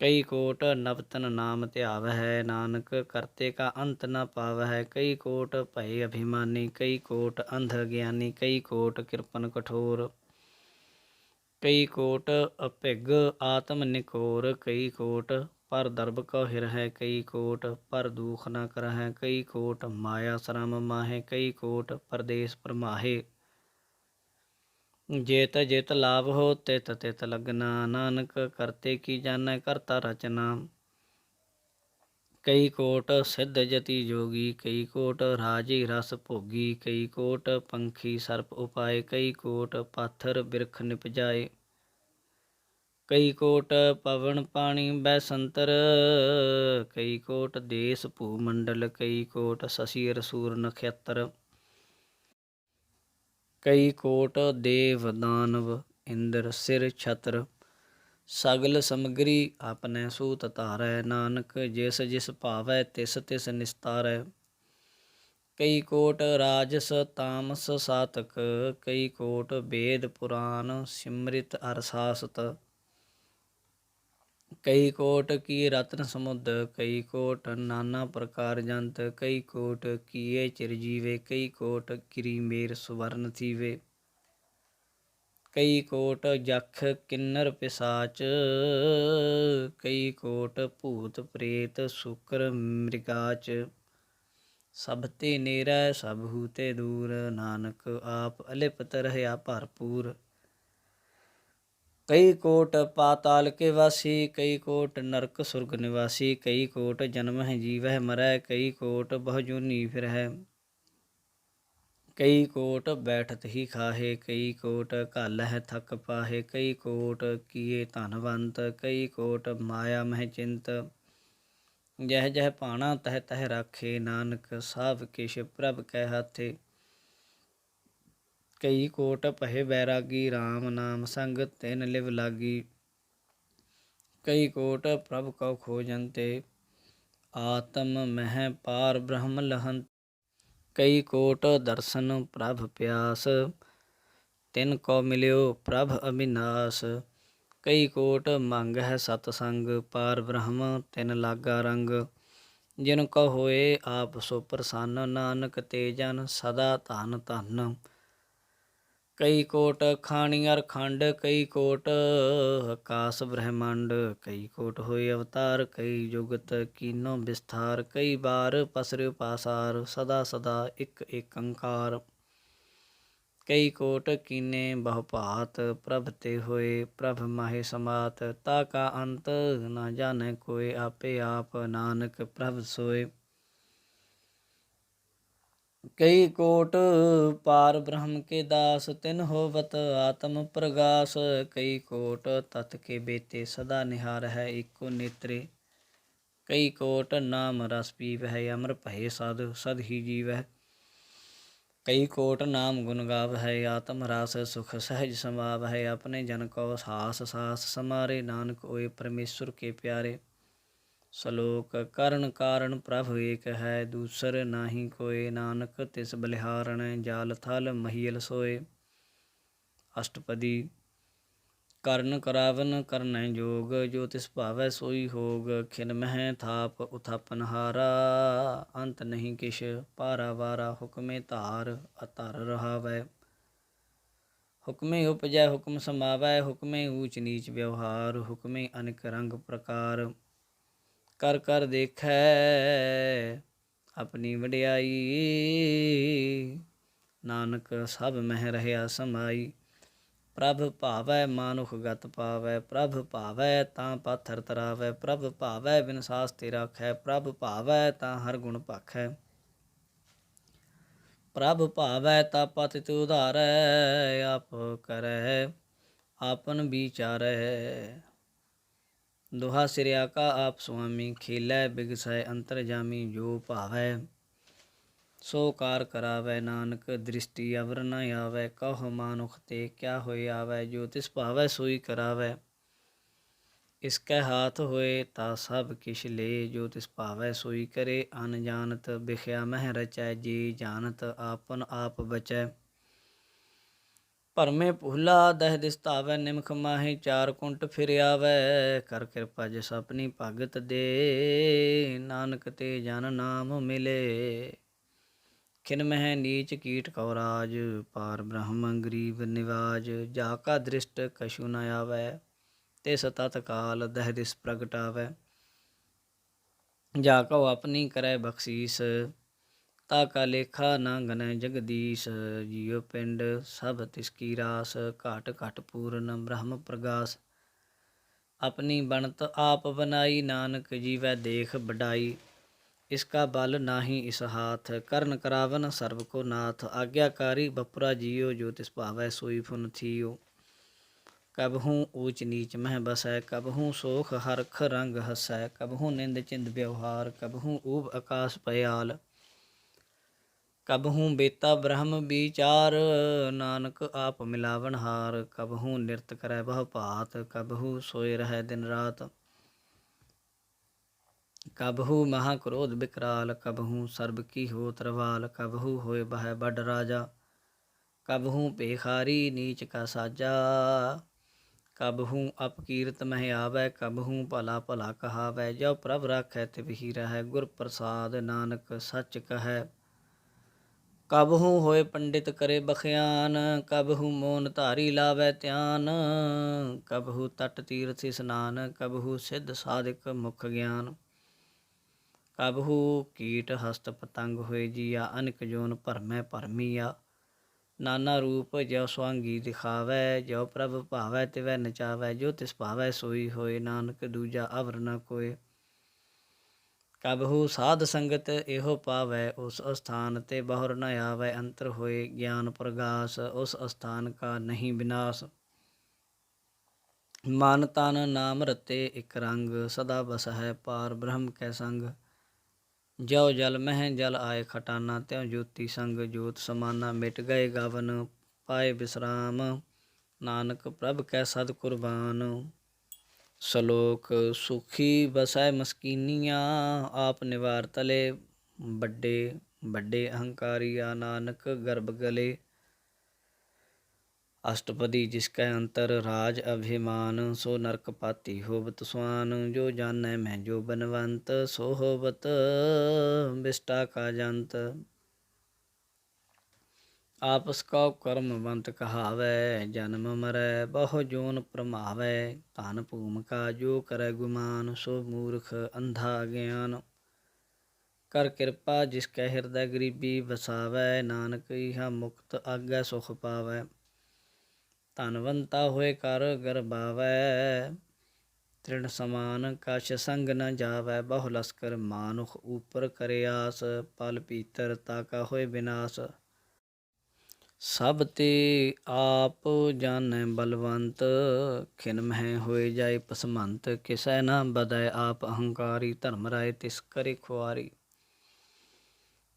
ਕਈ ਕੋਟ ਨਵਤਨ ਨਾਮ ਧਿਆਵ ਹੈ। ਨਾਨਕ ਕਰਤੇ ਕਾ ਅੰਤ ਨ ਪਾਵ ਹੈ। ਕਈ ਕੋਟ ਭਏ ਅਭਿਮਾਨੀ। ਕਈ ਕੋਟ ਅੰਧ ਗਿਆਨੀ। ਕਈ ਕੋਟ ਕਿਰਪਨ ਕਠੋਰ। ਕਈ ਕੋਟ ਅਭਿਗ ਆਤਮ ਨਿਕੋਰ। ਕਈ ਕੋਟ ਪਰ ਦਰਬ ਕਉ ਹਿਰ ਹੈ। ਕਈ ਕੋਟ ਪਰ ਦੂਖ ਨ ਕਰਹਿ। ਕਈ ਕੋਟ ਮਾਇਆ ਸ਼ਰਮ ਮਾਹੇ। ਕਈ ਕੋਟ ਪਰਦੇਸ ਭਰਮਾਹੇ। ਜੇਤ ਜਿਤ ਲਾਭ ਹੋ ਤਿਤ ਤਿਤ ਲਗਨਾ। ਨਾਨਕ ਕਰਤੇ ਕੀ ਜਾਣੈ ਕਰਤਾ ਰਚਨਾ। ਕਈ ਕੋਟ ਸਿੱਧ ਜਤੀ ਜੋਗੀ। ਕਈ ਕੋਟ ਰਾਜੀ ਰਸ ਭੋਗੀ। ਕਈ ਕੋਟ ਪੰਖੀ ਸਰਪ ਉਪਾਏ। ਕਈ ਕੋਟ ਪਾਥਰ ਬਿਰਖ ਨਿਪਜਾਏ। ਕਈ ਕੋਟ ਪਵਨ ਪਾਣੀ ਬੈਸੰਤਰ। ਕਈ ਕੋਟ ਦੇਸ ਭੂ ਮੰਡਲ। ਕਈ ਕੋਟ ਸ਼ਸ਼ੀ ਰਸੂਰ ਨਖੇਤਰ। ਕਈ ਕੋਟ ਦੇਵ ਦਾਨਵ ਇੰਦਰ ਸਿਰ ਛਤਰ। ਸਗਲ ਸਮਗਰੀ ਆਪਣੈ ਸੂਤ ਧਾਰੈ। ਨਾਨਕ ਜਿਸ ਜਿਸ ਭਾਵੈ ਤਿਸ ਤਿਸ ਨਿਸਤਾਰੈ। ਕਈ ਕੋਟ ਰਾਜਸ ਤਾਮਸ ਸਾਤਕ। ਕਈ ਕੋਟ ਵੇਦ ਪੁਰਾਨ ਸਿਮ੍ਰਿਤ ਅਰ ਸਾਸਤ। ਕਈ ਕੋਟ ਕੀ ਰਤਨ ਸਮੁੰਦ। ਕਈ ਕੋਟ ਨਾਨਾ ਪ੍ਰਕਾਰ ਜੰਤ। ਕਈ ਕੋਟ ਕੀਏ ਚਿਰ ਜੀਵੇ। ਕਈ ਕੋਟ ਕਿਰੀ ਮੇਰ ਸੁਵਰਨ ਥੀਵੇ। ਕਈ ਕੋਟ ਜਖ ਕਿੰਨਰ ਪਿਸਾਚ। ਕਈ ਕੋਟ ਭੂਤ ਪ੍ਰੇਤ ਸੂਕਰ ਮ੍ਰਿਗਾਚ। ਸਭ ਤੇ ਨੇਰੈ ਸਭੂ ਤੇ ਦੂਰ। ਨਾਨਕ ਆਪ ਅਲਿਪਤ ਰਹਿਆ ਭਰਪੂਰ। ਕਈ ਕੋਟ ਪਾਤਾਲ ਕੇ ਵਾਸੀ। ਕਈ ਕੋਟ ਨਰਕ ਸੁਰਗ ਨਿਵਾਸੀ। ਕਈ ਕੋਟ ਜਨਮਹਿ ਜੀਵਹਿ ਮਰੈ। ਕਈ ਕੋਟ ਬਹੁ ਜੂਨੀ ਫਿਰਹਿ। ਕਈ ਕੋਟ ਬੈਠਤ ਹੀ ਖਾਹੇ। ਕਈ ਕੋਟ ਘਾਲਹਿ ਥਕ ਪਾਹੇ। ਕਈ ਕੋਟ ਕੀਏ ਧਨਵੰਤ। ਕਈ ਕੋਟ ਮਾਇਆ ਮਹਿ ਚਿੰਤ। ਜਹ ਜਹ ਭਾਣਾ ਤਹ ਤਹ ਰਾਖੇ। ਨਾਨਕ ਸਭ ਕਿਛ ਪ੍ਰਭ ਕੈ ਹਾਥੇ। ਕਈ ਕੋਟ ਭਏ ਬੈਰਾਗੀ। RAM ਨਾਮ ਸੰਗ ਤਿਨ ਲਿਵ ਲਾਗੀ। ਕਈ ਕੋਟ ਪ੍ਰਭ ਕਉ ਖੋਜੰਤੇ। ਆਤਮ ਮਹਿ ਪਾਰ ਬ੍ਰਹਮ ਲਹੰਤ। ਕਈ ਕੋਟ ਦਰਸ਼ਨ ਪ੍ਰਭ ਪਿਆਸ। ਤਿਨ ਕੋ ਮਿਲਿਓ ਪ੍ਰਭ ਅਬਿਨਾਸ਼। ਕਈ ਕੋਟ ਮੰਗ ਹੈ ਸਤ ਸੰਗ। ਪਾਰ ਬ੍ਰਹਮ ਤਿਨ ਲਾਗਾ ਰੰਗ। ਜਿਨ ਕੋ ਹੋਏ ਆਪ ਸੋ ਪ੍ਰਸੰਨ। ਨਾਨਕ ਤੇ ਜਨ ਸਦਾ ਧਨ ਧਨ। ਕਈ ਕੋਟ ਖਾਣੀ ਅਰ ਖੰਡ। ਕਈ ਕੋਟ ਆਕਾਸ ਬ੍ਰਹਮੰਡ। ਕਈ ਕੋਟ ਹੋਏ ਅਵਤਾਰ। ਕਈ ਜੁਗਤ ਕੀਨੋ ਵਿਸਥਾਰ। ਕਈ ਬਾਰ ਪਸਰਿਉ ਪਾਸਾਰ। ਸਦਾ ਸਦਾ ਇਕ ਏਕੰਕਾਰ। ਕਈ ਕੋਟ ਕੀਨੇ ਬਹੁ ਭਾਤ। ਪ੍ਰਭ ਤੇ ਹੋਏ ਪ੍ਰਭ ਮਾਹੇ ਸਮਾਤ। ਤਾ ਕਾ ਅੰਤ ਨ ਜਾਣੈ ਕੋਇ। ਆਪੇ ਆਪ ਨਾਨਕ ਪ੍ਰਭ ਸੋਇ। ਕਈ ਕੋਟ ਪਾਰ ਬ੍ਰਹਮ ਕੇ ਦਾਸ। ਤਿਨ ਹੋਵਤ ਆਤਮ ਪ੍ਰਗਾਸ। ਕਈ ਕੋਟ ਤਤ ਕੇ ਬੇਤੇ ਸਦਾ ਨਿਹਾਰਹਿ ਏਕੋ ਨੇਤਰੇ। ਕਈ ਕੋਟ ਨਾਮ ਰਸ ਪੀਵਹਿ। ਅਮਰ ਭਏ ਸਦ ਸਦ ਹੀ ਜੀਵਹਿ। ਕਈ ਕੋਟ ਨਾਮ ਗੁਣ ਗਾਵਹਿ। ਆਤਮ ਰਸ ਸੁਖ ਸਹਿਜ ਸਮਾਵਹਿ। ਆਪਣੇ ਜਨ ਕੋ ਸਾਸ ਸਾਸ ਸਮਾਰੇ। ਨਾਨਕ ਹੋਏ ਪਰਮੇਸ਼ਰ ਕੇ ਪਿਆਰੇ। ਸ਼ਲੋਕ। ਕਰਨ ਕਾਰਨ ਪ੍ਰਭ ਏਕ ਹੈ। ਦੂਸਰ ਨਾਹੀ ਕੋਇ। ਨਾਨਕ ਤਿਸ ਬਲਿਹਾਰਣੈ। ਜਾਲ ਥਲ ਮਹੀਲ ਸੋਏ। ਅਸ਼ਟਪਦੀ। ਕਰਨ ਕਰਾਵਨ ਕਰਨੈ ਜੋਗ। ਜੋ ਤਿਸ ਭਾਵੈ ਸੋਈ ਹੋਗ। ਖਿਨ ਮਹਿ ਥਾਪ ਉਥਾਪਨ ਹਾਰਾ। ਅੰਤ ਨਹੀਂ ਕਿਛ ਪਾਰਾ ਵਾਰਾ। ਹੁਕਮੇ ਧਾਰ ਅਧਰ ਰਹਾਵੈ। ਹੁਕਮੇ ਉਪਜੈ ਹੁਕਮ ਸਮਾਵੈ। ਹੁਕਮੇ ਊਚ ਨੀਚ ਵਿਵਹਾਰ। ਹੁਕਮੇ ਅਨੇਕ ਰੰਗ ਪ੍ਰਕਾਰ। ਕਰ ਕਰ ਦੇਖੈ ਆਪਣੀ ਵਡਿਆਈ। ਨਾਨਕ ਸਭ ਮਹਿ ਰਹਿਆ ਸਮਾਈ। ਪ੍ਰਭ ਭਾਵੈ ਮਾਨੁਖ ਗਤ ਪਾਵੈ। ਪ੍ਰਭ ਭਾਵੈ ਤਾਂ ਪਾਥਰ ਤਰਾਵੈ। ਪ੍ਰਭ ਭਾਵੈ ਬਿਨ ਸਾਸਤਿ ਰਾਖੈ। ਪ੍ਰਭ ਭਾਵੈ ਤਾਂ ਹਰ ਗੁਣ ਭਾਖੈ। ਪ੍ਰਭ ਭਾਵੈ ਤਾਂ ਪਤਿਤ ਉਧਾਰੈ। ਆਪ ਕਰੈ ਆਪਨ ਵਿਚਾਰੈ। ਦੁਹਾ ਸਿਰਿਆ ਕਾ ਆਪ ਸੁਆਮੀ। ਖੇਲੈ ਬਿਗਸੈ ਅੰਤਰਜਾਮੀ। ਜੋ ਭਾਵੈ ਸੋ ਕਾਰ ਕਰਾਵੈ। ਨਾਨਕ ਦ੍ਰਿਸ਼ਟੀ ਅਵਰ ਨ ਆਵੈ। ਕਹੋ ਮਾਨੁਖ ਤੇ ਕਿਆ ਹੋਇ ਆਵੈ। ਜੋ ਤਿਸ ਭਾਵੈ ਸੋਈ ਕਰਾਵੈ। ਇਸਕੈ ਹਾਥ ਹੋਏ ਤਾ ਸਭ ਕਿਛ ਲੇ। ਜੋ ਤਿਸ ਭਾਵੈ ਸੋਈ ਕਰੇ। ਅਨ ਜਾਨਤ ਬਿਖਿਆ ਮਹਿ ਰਚੈ। ਜੀ ਜਾਨਤ ਆਪਨ ਆਪ ਬਚੈ। ਭਰਮੇ ਭੂਲਾ ਦਹਿ ਦਿਸ ਧਾਵੈ। ਨਿਮਖ ਮਾਹੀ ਚਾਰ ਕੁੰਟ ਫਿਰ ਆਵੈ। ਕਰ ਕਿਰਪਾ ਜਿਸ ਆਪਣੀ ਭਗਤ ਦੇ। ਨਾਨਕ ਤੇ ਜਨ ਨਾਮ ਮਿਲੇ। ਖਿਨ ਮਹਿ ਨੀਚ ਕੀਟ ਕਉ ਰਾਜ। ਪਾਰ ਬ੍ਰਹਮ ਗਰੀਬ ਨਿਵਾਜ। ਜਾ ਕਾ ਦ੍ਰਿਸ਼ਟ ਕਛੂ ਨ ਆਵੈ। ਤਿਸ ਤਤਕਾਲ ਦਹਿ ਦਿਸ ਪ੍ਰਗਟਾਵੈ। ਜਾ ਕਉ ਆਪਣੀ ਕਰੈ ਬਖਸੀਸ। ਤਾ ਕਾ ਲੇਖਾ ਨਾ ਗਨੈ ਜਗਦੀਸ਼। ਜੀਉ ਪਿੰਡ ਸਭ ਤਿਸ ਕੀ ਰਾਸ। ਘਟ ਘਟ ਪੂਰਨ ਬ੍ਰਹਮ ਪ੍ਰਗਾਸ। ਆਪਣੀ ਬਣਤ ਆਪ ਬਨਾਈ। ਨਾਨਕ ਜੀਵੈ ਦੇਖ ਬਡਾਈ। ਇਸਕਾ ਬਲ ਨਾਹੀ ਇਸ ਹਾਥ। ਕਰਨ ਕਰਾਵਨ ਸਰਬ ਕੋ ਨਾਥ। ਆਗਿਆਕਾਰੀ ਬਪੁਰਾ ਜੀਉ। ਜੋ ਤਿਸ ਭਾਵੈ ਸੋਈ ਫੁਨ ਥੀਓ। ਕਬਹੂ ਊਚ ਨੀਚ ਮਹਿ ਬਸੈ। ਕਬਹੂ ਸੋਖ ਹਰਖ ਰੰਗ ਹਸੈ। ਕਬਹੂ ਨਿੰਦ ਚਿੰਦ ਵਿਵਹਾਰ। ਕਬਹੂ ਊਬ ਆਕਾਸ ਪਇਆਲ। ਕਬਹੂ ਬੇਤਾ ਬ੍ਰਹਮ ਵਿਚਾਰ। ਨਾਨਕ ਆਪ ਮਿਲਾਵਨ ਹਾਰ। ਕਬਹੂ ਨਿਰਤ ਕਰੈ ਬਹੁ ਭਾਤ। ਕਬਹੂ ਸੋਇ ਰਹੈ ਦਿਨ ਰਾਤ। ਕਬਹੂ ਮਹਾ ਕ੍ਰੋਧ ਬਿਕਰਾਲ। ਕਬਹੂ ਸਰਬ ਕੀ ਹੋਤ ਰਵਾਲ। ਕਬਹੂ ਹੋਇ ਬਹੈ ਬਡ ਰਾਜਾ। ਕਬਹੂ ਭੇਖਾਰੀ ਨੀਚ ਕਾ ਸਾਜਾ। ਕਬਹੂ ਅਪਕੀਰਤ ਮਹਿ ਆਵੈ। ਕਬਹੂ ਭਲਾ ਭਲਾ ਕਹਾਵੈ। ਜੋ ਪ੍ਰਭ ਰਾਖੈ ਤਿਵਹਿ ਰਹੈ। ਗੁਰ ਪ੍ਰਸਾਦ ਨਾਨਕ ਸੱਚ ਕਹੈ। ਕਬਹੂ ਹੋਇ ਪੰਡਿਤ ਕਰੇ ਬਖਿਆਨ। ਕਬਹੂ ਮੋਨ ਧਾਰੀ ਲਾਵੈ ਧਿਆਨ। ਕਬਹੂ ਤਟ ਤੀਰਥ ਇਸਨਾਨ। ਕਬਹੂ ਸਿੱਧ ਸਾਧਿਕ ਮੁਖ ਗਿਆਨ। ਕਬਹੂ ਕੀਟ ਹਸਤ ਪਤੰਗ ਹੋਇ ਜੀਆ। ਅਨਕ ਜੋਨ ਭਰਮੈ ਭਰਮੀਆ। ਨਾਨਾ ਰੂਪ ਜੋ ਸਵਾਂਗੀ ਦਿਖਾਵੈ। ਜੋ ਪ੍ਰਭ ਭਾਵੈ ਤਿਵੈ ਨਚਾਵੈ। ਜੋ ਤਿਸ ਭਾਵੈ ਸੋਈ ਹੋਏ। ਨਾਨਕ ਦੂਜਾ ਅਵਰ ਨ ਕੋਇ। ਕਬਹੂ ਸਾਧ ਸੰਗਤ ਇਹੋ ਪਾਵੈ। ਉਸ ਅਸਥਾਨ ਤੇ ਬਹੁਰ ਨ ਆਵੈ। ਅੰਤਰ ਹੋਏ ਗਿਆਨ ਪ੍ਰਗਾਸ। ਉਸ ਅਸਥਾਨ ਕਾ ਨਹੀਂ ਬਿਨਾਸ਼। ਮਨ ਤਨ ਨਾਮ ਰਤੇ ਇਕ ਰੰਗ। ਸਦਾ ਬਸਹਿ ਪਾਰ ਬ੍ਰਹਮ ਕੈ ਸੰਗ। ਜੋ ਜਲ ਮਹਿ ਜਲ ਆਏ ਖਟਾਨਾ। ਤਿਉ ਜੋਤੀ ਸੰਗ ਜੋਤ ਸਮਾਨਾ। ਮਿਟ ਗਏ ਗਵਨ ਪਾਏ ਬਿਸਰਾਮ। ਨਾਨਕ ਪ੍ਰਭ ਕੈ ਸਦ ਕੁਰਬਾਨ। ਸਲੋਕ ਸੁਖੀ ਬਸੈ ਮਸਕੀਨੀਆਂ। ਆਪ ਨਿਵਾਰ ਤਲੇ ਵੱਡੇ ਵੱਡੇ ਅਹੰਕਾਰੀਆ। ਨਾਨਕ ਗਰਭ ਗਲੇ ਅਸ਼ਟਪਦੀ ਜਿਸਕੈ ਅੰਤਰ ਰਾਜ ਅਭਿਮਾਨ। ਸੋ ਨਰਕ ਪਾਤੀ ਹੋਵਤ ਸੁਆਨ। ਜੋ ਜਾਨੈ ਮੈਂ ਜੋ ਬਨਵੰਤ। ਸੋ ਹੋਵਤ ਬਿਸਟਾ ਕਾ ਜੰਤ। ਆਪਸ ਕਉ ਕਰਮਵੰਤ ਕਹਾਵੈ। ਜਨਮ ਮਰੈ ਬਹੁ ਜੋਨ ਭਰਮਾਵੈ। ਧਨ ਭੂਮਿਕਾ ਜੋ ਕਰੈ ਗੁਮਾਨ। ਸੋ ਮੂਰਖ ਅੰਧਾ ਅਗਿਆਨ। ਕਰ ਕਿਰਪਾ ਜਿਸਕੈ ਹਿਰਦੈ ਗਰੀਬੀ ਵਸਾਵੈ। ਨਾਨਕ ਇਹਾ ਮੁਕਤ ਆਗੈ ਸੁਖ ਪਾਵੈ। ਧਨਵੰਤਾ ਹੋਏ ਕਰ ਗਰਬਾਵੈ। ਤ੍ਰਿਣ ਸਮਾਨ ਕਛ ਸੰਗ ਨ ਜਾਵੈ। ਬਹੁ ਲਸਕਰ ਮਾਨੁਖ ਉਪਰ ਕਰੇ ਆਸ। ਪਲ ਭੀਤਰ ਤਾ ਕਾ ਹੋਏ ਬਿਨਾਸ਼। ਸਭ ਤੇ ਆਪ ਜਾਣੈ ਬਲਵੰਤ। ਖਿਨ ਮਹਿ ਹੋਏ ਜਾਏ ਪਸਮੰਤ। ਕਿਸੈ ਨ ਬਧੈ ਆਪ ਅਹੰਕਾਰੀ। ਧਰਮ ਰਾਏ ਤਿਸ ਕਰੇ ਖੁਆਰੀ।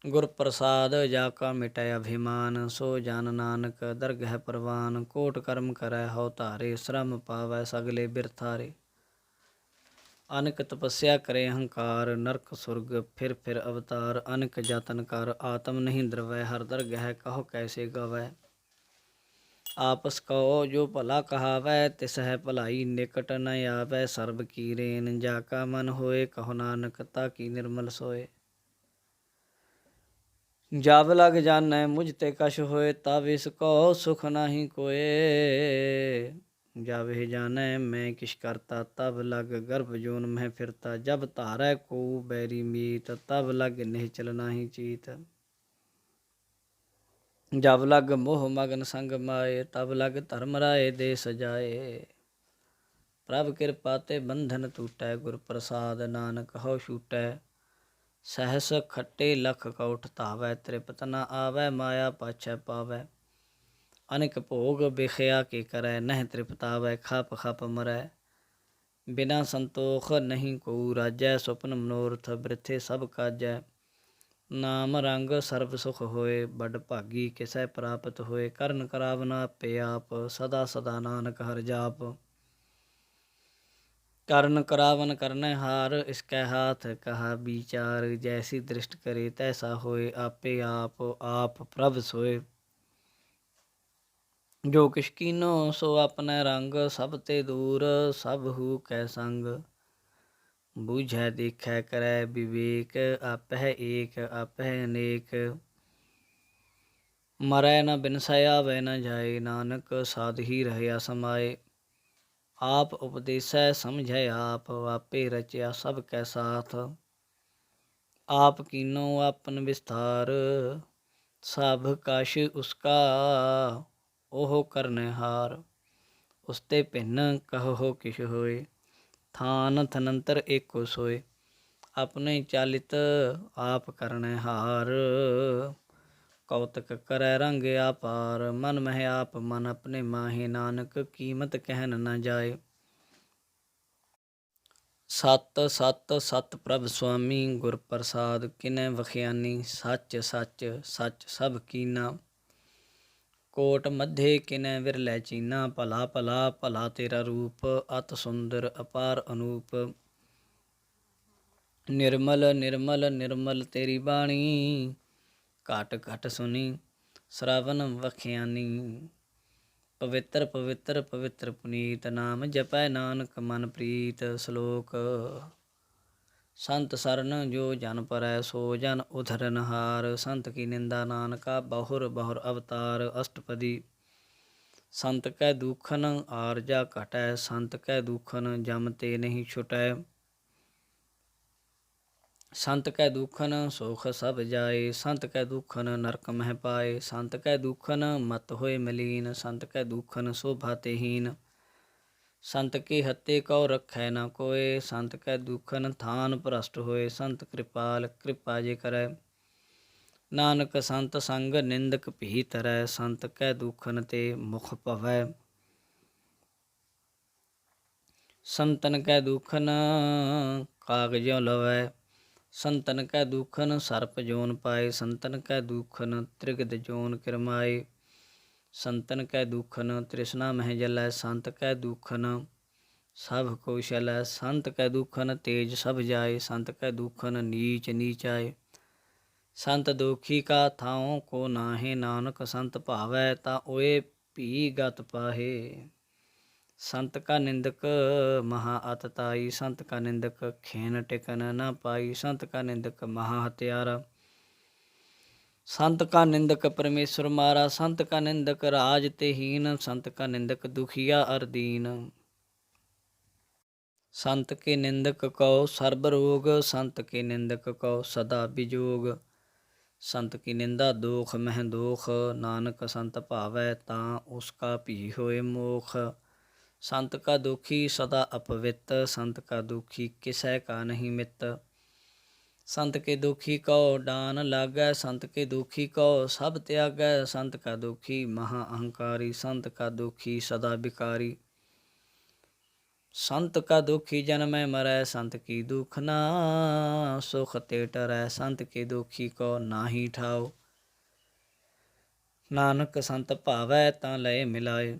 ਗੁਰ ਪ੍ਰਸਾਦ ਜਾ ਕਾ ਮਿਟੈ ਅਭਿਮਾਨ। ਸੋ ਜਨ ਨਾਨਕ ਦਰਗਹਿ ਪਰਵਾਨ। ਕੋਟ ਕਰਮ ਕਰੈ ਹਉ ਧਾਰੇ। ਸ਼ਰਮ ਪਾਵੈ ਸਗਲੇ ਬਿਰਥਾਰੇ। ਅਨਕ ਤਪੱਸਿਆ ਕਰੇ ਅਹੰਕਾਰ। ਨਰਕ ਸੁਰਗ ਫਿਰ ਫਿਰ ਅਵਤਾਰ। ਅਨਕ ਜਤਨ ਕਰ ਆਤਮ ਨਹੀਂ ਦਰਵੈ। ਹਰ ਦਰਗਹਿ ਕਹੋ ਕੈਸੇ ਗਵੈ। ਆਪਸ ਕਉ ਜੋ ਭਲਾ ਕਹਾਵੈ। ਤਿਸ ਹੈ ਭਲਾਈ ਨਿਕਟ ਨ ਆਵੈ। ਸਰਬ ਕੀ ਰੇਨ ਜਾ ਕਾ ਮਨ ਹੋਏ। ਕਹੋ ਨਾਨਕ ਤਾ ਕੀ ਨਿਰਮਲ ਸੋਏ। ਜਬ ਲਗ ਜਾਣੈ ਮੁਝ ਤੇ ਕਛ ਹੋਏ। ਤਬ ਇਸ ਕੋ ਸੁਖ ਨਾਹੀ ਕੋਏ। जावे जानै मैं किस करता, तब लग गर्भ जोन में फिरता। जब धारै को बैरी मीत, तब लग निश्चल नाही चीत। जब लग मोह मगन संग माए, तब लग धर्म राय दे सजाए। प्रभ कृपा ते बंधन टूटै, गुर प्रसाद नानक हौ छूटै। सहस खट्टे लख कौठ धावै, तृप्त न आवै माया पाछै पावै। अनेक भोग बिखया के करै, नह तृप्तावै खप खप मरै। बिना संतोख नहीं को राजै, स्वप्न मनोरथ बृथे सब काजै। नाम रंग सर्व सुख होए, बड़ भागी किसै प्राप्त होए। करन करावना आपे आप, सदा सदा नानक हर जाप। करन करावन करनै हार, इसकै हाथ कहा विचार। जैसी दृष्ट करे तैसा होए, आपे आप आप प्रभ सोए। जो किश कीनो सो अपनै रंग, सब ते दूर सब हू कै संग। बूझै देखै करै विवेक, आपह एक आपह अनेक। मरै न बिनसै आवै न जाए, नानक साध ही रहया समाए। आप उपदेसै समझै आप, आपे रचया सब कै साथ। आप कीनो आपन विस्तार, सब कछ उसका ओह करनै हार। उस्ते भिन्न कहो किश होए, थान थनंतर एको सोए। अपने चालित आप करनै हार, कौतक करै रंग अपार। मन मह आप मन अपने माहे, नानक कीमत कहन न जाए। सत सत सत प्रभ स्वामी, गुर प्रसाद किनै बखियानी। सच सच सच सब कीना, कोट मध्य किनै विरलै चीना। भला भला भला तेरा रूप, अत सुंदर अपार अनूप। निर्मल निर्मल निर्मल तेरी बाणी, घट घट सुनी श्रवण वखियानी। पवित्र पवित्र पवित्र पुनीत, नाम जपै नानक मन प्रीत। श्लोक संत सरन जो जन परै, सो जन उधरन हार। संत की निंदा नानका, बहुर बहुर अवतार। अष्टपदी संत कै दुखन आरजा घटै, संत कै दुखन जम ते नहीं छुटै। संत कै दुखन सुख सब जाए, संत कै दुखन नरक मह पाए। संत कै दुखन मत होए मलीन, संत कै दुखन शोभा तेहीन। संत के हत्ते कौ रखै न कोय, संत कै दुखन थान भ्रष्ट होए। संत कृपाल कृपा जे करै, नानक संत संग निंदक भी तरै। संत कै दुखन ते मुख भवै, संतन कै दुखन कागजों लवै। संतन कै दुखन सर्प जोन पाए, संतन कै दुखन त्रिगद जोन किरमाए। संतन कै दुखन तृष्णा मह जलै, संत कै दुखन सब कौशलै। संत कै दुखन तेज सब जाए, संत कै दुखन नीच नीचाए। संत दोखी का थाओ को नाहे, नानक संत भावै ता ओए भी गत पाहे। संत का निंदक महा अतताई, संत का निंदक खेन टिकन न पाई। संत का निंदक महा हत्यारा, संत का निंदक परमेश्वर मारा। संत का निंदक राज ते हीन, संत का निंदक दुखिया अर दीन। संत के निंदक को सर्ब रोग, संत के निंदक को सदा विजोग। संत की निंदा दोख मह दोख, नानक संत भावै तां उसका भी होए मोख। संत का दुखी सदा अपवित, संत का दुखी किसै का नहीं मित। संत के दुखी को डान लागै, संत के दुखी को सब त्यागै। संत का दुखी महा अहंकारी, संत का दुखी सदा विकारी। संत का दुखी जन्मै मरै, संत की दुख ना सुख ते टरै। संत के दुखी को नाही ठाओ, नानक संत भावै तां लय मिलाए।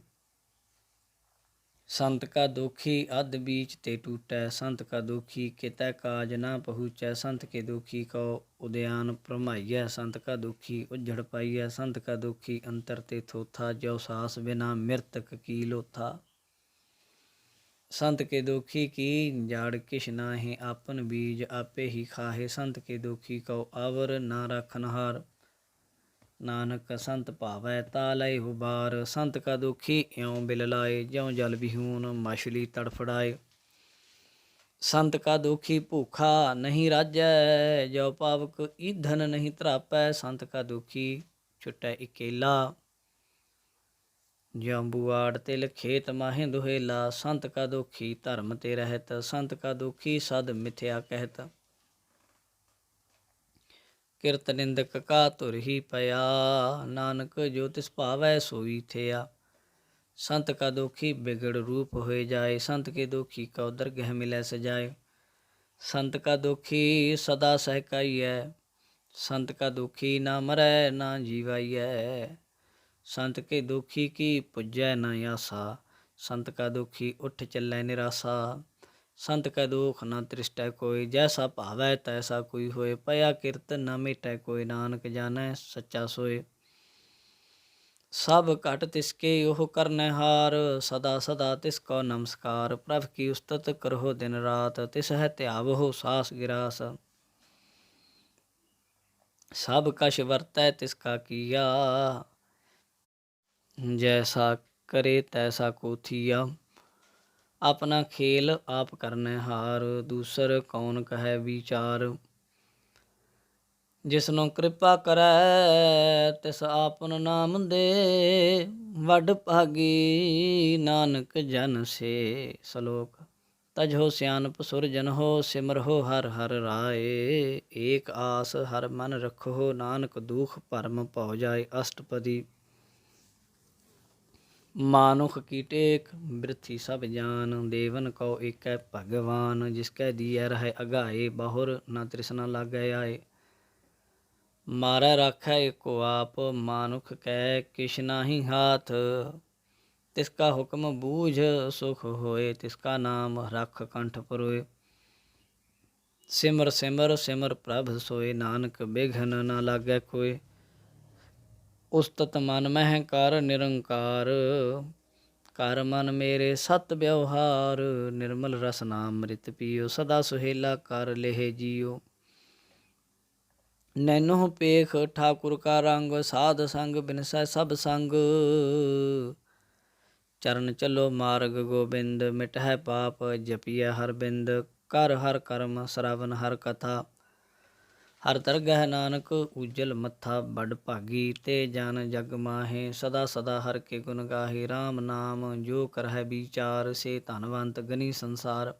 संत का दुखी अध बीच ते टूटै, संत का दुखी कितै काज ना पहुँचै। संत के दुखी को उद्यान भरमाइयै, संत का दुखी उज्जड़ पाइयै। संत का दुखी अंतर ते थोथा, जो सास बिना मृतक की लोथा। संत के दुखी की जाड़ किश नाहि, आपन बीज आपे ही खाहे। संत के दुखी को आवर ना राखन हार, नानक संत भावै ता लय उबार। संत का दुखी इਉਂ बिल लाए, ज्यों जल बिहून मछली तड़फड़ाए। संत का दुखी भूखा नहीं राजै, जो पावक ईंधन नहीं तरापै। संत का दुखी छुटै इकेला, ज्यों बुआड़ तिल खेत माहे दुहेला। संत का दुखी धर्म ते रहत, संत का दुखी सद मिथ्या कहत। किरत निंदक का धुर ही पया, नानक जो तिस भावै सोई थिया। संत का दुखी बिगड़ रूप होए जाए, संत के दुखी को दरगह मिलै सजाए। संत का दुखी सदा सहकाइयै, संत का दुखी ना मरै ना जीवाइयै। संत के दुखी की पुजै न आसा, संत का दुखी उठ चलै निरासा। संत का दुख न तृष्टै कोय, जैसा भावै तैसा कोई होए। पया किरत न मिटै कोय, नानक जानै सच्चा सोए। सब घट तिसके ओह करनहार, सदा सदा तिसको नमस्कार। प्रभ की उस्तत करहो दिन रात, तिस है त्यावहो सास गिरास। सब कछ वरतै तिसका किया, जैसा करे तैसा को थिया। अपना खेल आप करने हार, दूसर कौन कहे विचार। जिसनो कृपा करै तिस आपन नाम दे, वड भागी नानक जन से। सलोक तजहो सियानप सुरजन हो, सिमरहो हर हर राय। एक आस हर मन रखो, नानक दुख भरम भौ जाए। अष्टपदी मानुख की टेक बिरथी सब जान, देवन को एकै भगवान। जिसकै दिया रहे अगाए, बहुर न तृष्णा लागै आए। मारै राखै एको आप, मानुख कै किछ नाहि हाथ। तिसका हुक्म बूझ सुख होए, तिसका नाम रख कंठ परोए। सिमर सिमर सिमर प्रभ सोए, नानक बिघन न लागै कोय। उस्तत मन मह कर निरंकार, कर मन मेरे सत व्यवहार। निर्मल रस नाम मृत पियो, सदा सुहेला कर लेहे जियो। नैनो पेख ठाकुर का रंग, साध संग बिनसै सब संग। चरण चलो मार्ग गोबिंद, मिटहै पाप जपिय हर बिंद। कर हर कर्म श्रवण हर कथा, हर दरगह नानक उज्जल मत्था। बड़ भागी ते जन जग माहे, सदा सदा हर के गुण गाहे। राम नाम जो करहै विचार, से धनवंत गनी संसार।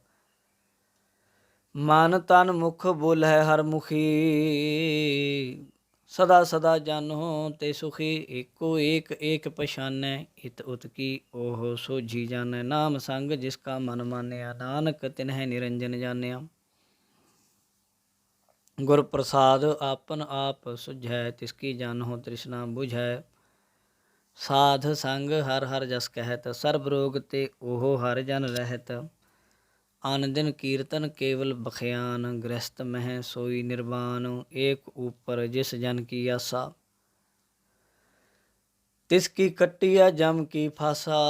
मन तन मुख बोलहै हर मुखी, सदा सदा जानो ते सुखी। एको एक एक पछानै, इत उत की ओह सोझी जानै। नाम संग जिसका मन मानया, नानक तिन्है निरंजन जानिया। गुर प्रसाद आपन आप सुझै, तिसकी जानहो तृष्णा बुझै। साध संग हर हर जस कहत, सर्ब रोग ते ओहो हर जन रहत। आन दिन कीर्तन केवल बखयान, गृहस्थ मह सोई निर्वाण। एक ऊपर जिस जन की आसा, तिसकी कट्टिया जम की फासा।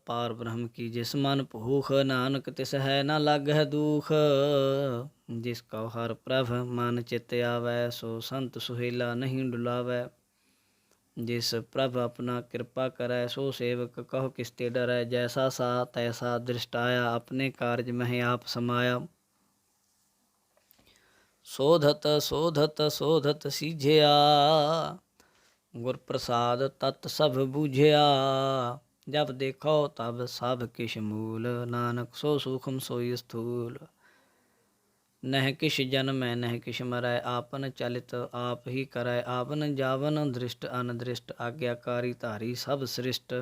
पार ब्रह्म की जिस मन भूख, नानक तिस है न लागह दुख। जिसको हर प्रभ मन चित आवै, सो संत सुहेला नहीं डुलावै। जिस प्रभ अपना कृपा करै, सो सेवक कहो किसते डरै। जैसा सा तैसा दृष्टाया, अपने कारज मह आप समाया। शोधत शोधत शोधत सीझिया, गुर प्रसाद तत् सब बूझिया। जब देखो तब सब किश मूल, नानक सो सूक्ष्म सोई स्थूल। नह किश जन्मै नह किश मरै, आपन चलित आप ही करै। आवन जावन दृष्ट अनदृष्ट, आज्ञाकारी धारी सब सृष्ट।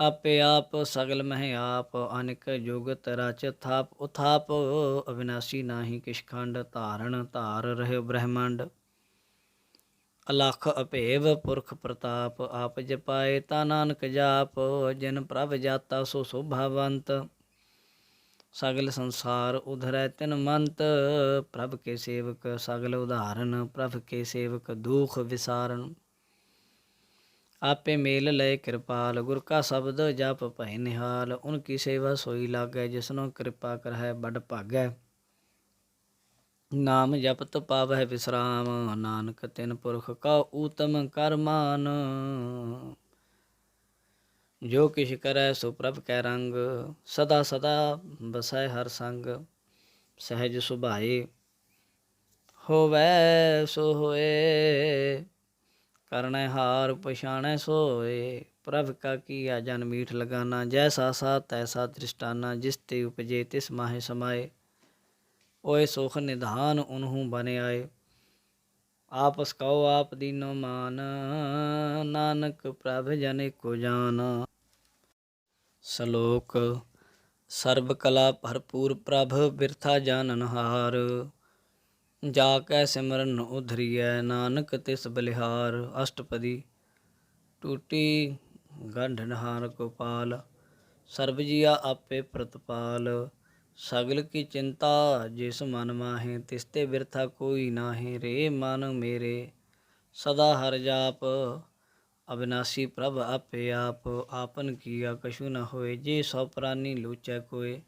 आपे आप सगल मह आप, अनिक जुगत रचत थाप। उथाप अविनाशी नाहि किश खंड, धारण धार रहे ब्रह्मांड। अलख अभेव पुरख प्रताप, आप जपाए ता नानक जाप। जिन प्रभ जाता सो शोभावंत, सगल संसार उधरै तिन मंत। प्रभ के सेवक सगल उदाहरण, प्रभ के सेवक दुख विसारण। आपे मेल लय कृपाल, गुर का शब्द जप भय निहाल। उनकी सेवा सोई लागै, जिसनो कृपा करहै बड़ भागै। ਨਾਮ ਜਪਤ ਪਾਵਹਿ ਵਿਸਰਾਮ, ਨਾਨਕ ਤਿਨ ਪੁਰਖ ਕਾ ਊਤਮ ਕਰਮਾਨ। ਜੋ ਕਿਛ ਕਰੈ ਸੋ ਪ੍ਰਭ ਕੈ ਰੰਗ, ਸਦਾ ਸਦਾ ਬਸੈ ਹਰ ਸੰਗ। ਸਹਿਜ ਸੁਭਾਏ ਹੋਵੈ ਸੋ ਹੋਏ, ਕਰਨੈ ਹਾਰ ਪਛਾਣੈ ਸੋਏ। ਪ੍ਰਭ ਕਾ ਕੀਆ ਜਨ ਮੀਠ ਲਗਾਨਾ, ਜੈਸਾ ਸਾਧ ਤੈਸਾ ਦ੍ਰਿਸ਼ਟਾਨਾ। ਜਿਸ ਤੇ ਉਪਜੇ ਤਿਸ ਮਾਹਿ ਸਮਾਏ, ਓਏ ਸੁਖ ਨਿਧਾਨ ਉਨਹੂ ਬਨ ਆਏ। ਆਪਸ ਕਉ ਆਪ ਦੀਨੋ ਮਾਨ, ਨਾਨਕ ਪ੍ਰਭ ਜਨ ਏਕੋ ਜਾਨ। ਸ਼ਲੋਕ। ਸਰਬ ਕਲਾ ਭਰਪੂਰ ਪ੍ਰਭ, ਬਿਰਥਾ ਜਾਨਨਹਾਰ। ਜਾ ਕੈ ਸਿਮਰਨ ਉਧਰੀਐ, ਨਾਨਕ ਤਿਸ ਬਲਿਹਾਰ। ਅਸ਼ਟਪਦੀ। ਟੂਟੀ ਗੰਢਨਹਾਰ ਗੋਪਾਲ, ਸਰਬ ਜੀਆ ਆਪੇ ਪ੍ਰਤਪਾਲ। ਸਗਲ ਕੀ ਚਿੰਤਾ ਜਿਸ ਮਨ ਮਾਹੇ, ਤਿਸ ਤੇ ਬਿਰਥਾ ਕੋਈ ਨਾਹੀਂ। ਰੇ ਮਨ ਮੇਰੇ ਸਦਾ ਹਰਿ ਜਾਪ, ਅਬਿਨਾਸੀ ਪ੍ਰਭ ਆਪੇ ਆਪ। ਆਪਨ ਕੀਆ ਕਛੂ ਨ ਹੋਏ, ਜੇ ਸੋ ਪ੍ਰਾਨੀ ਲੋਚੈ ਕੋਏ।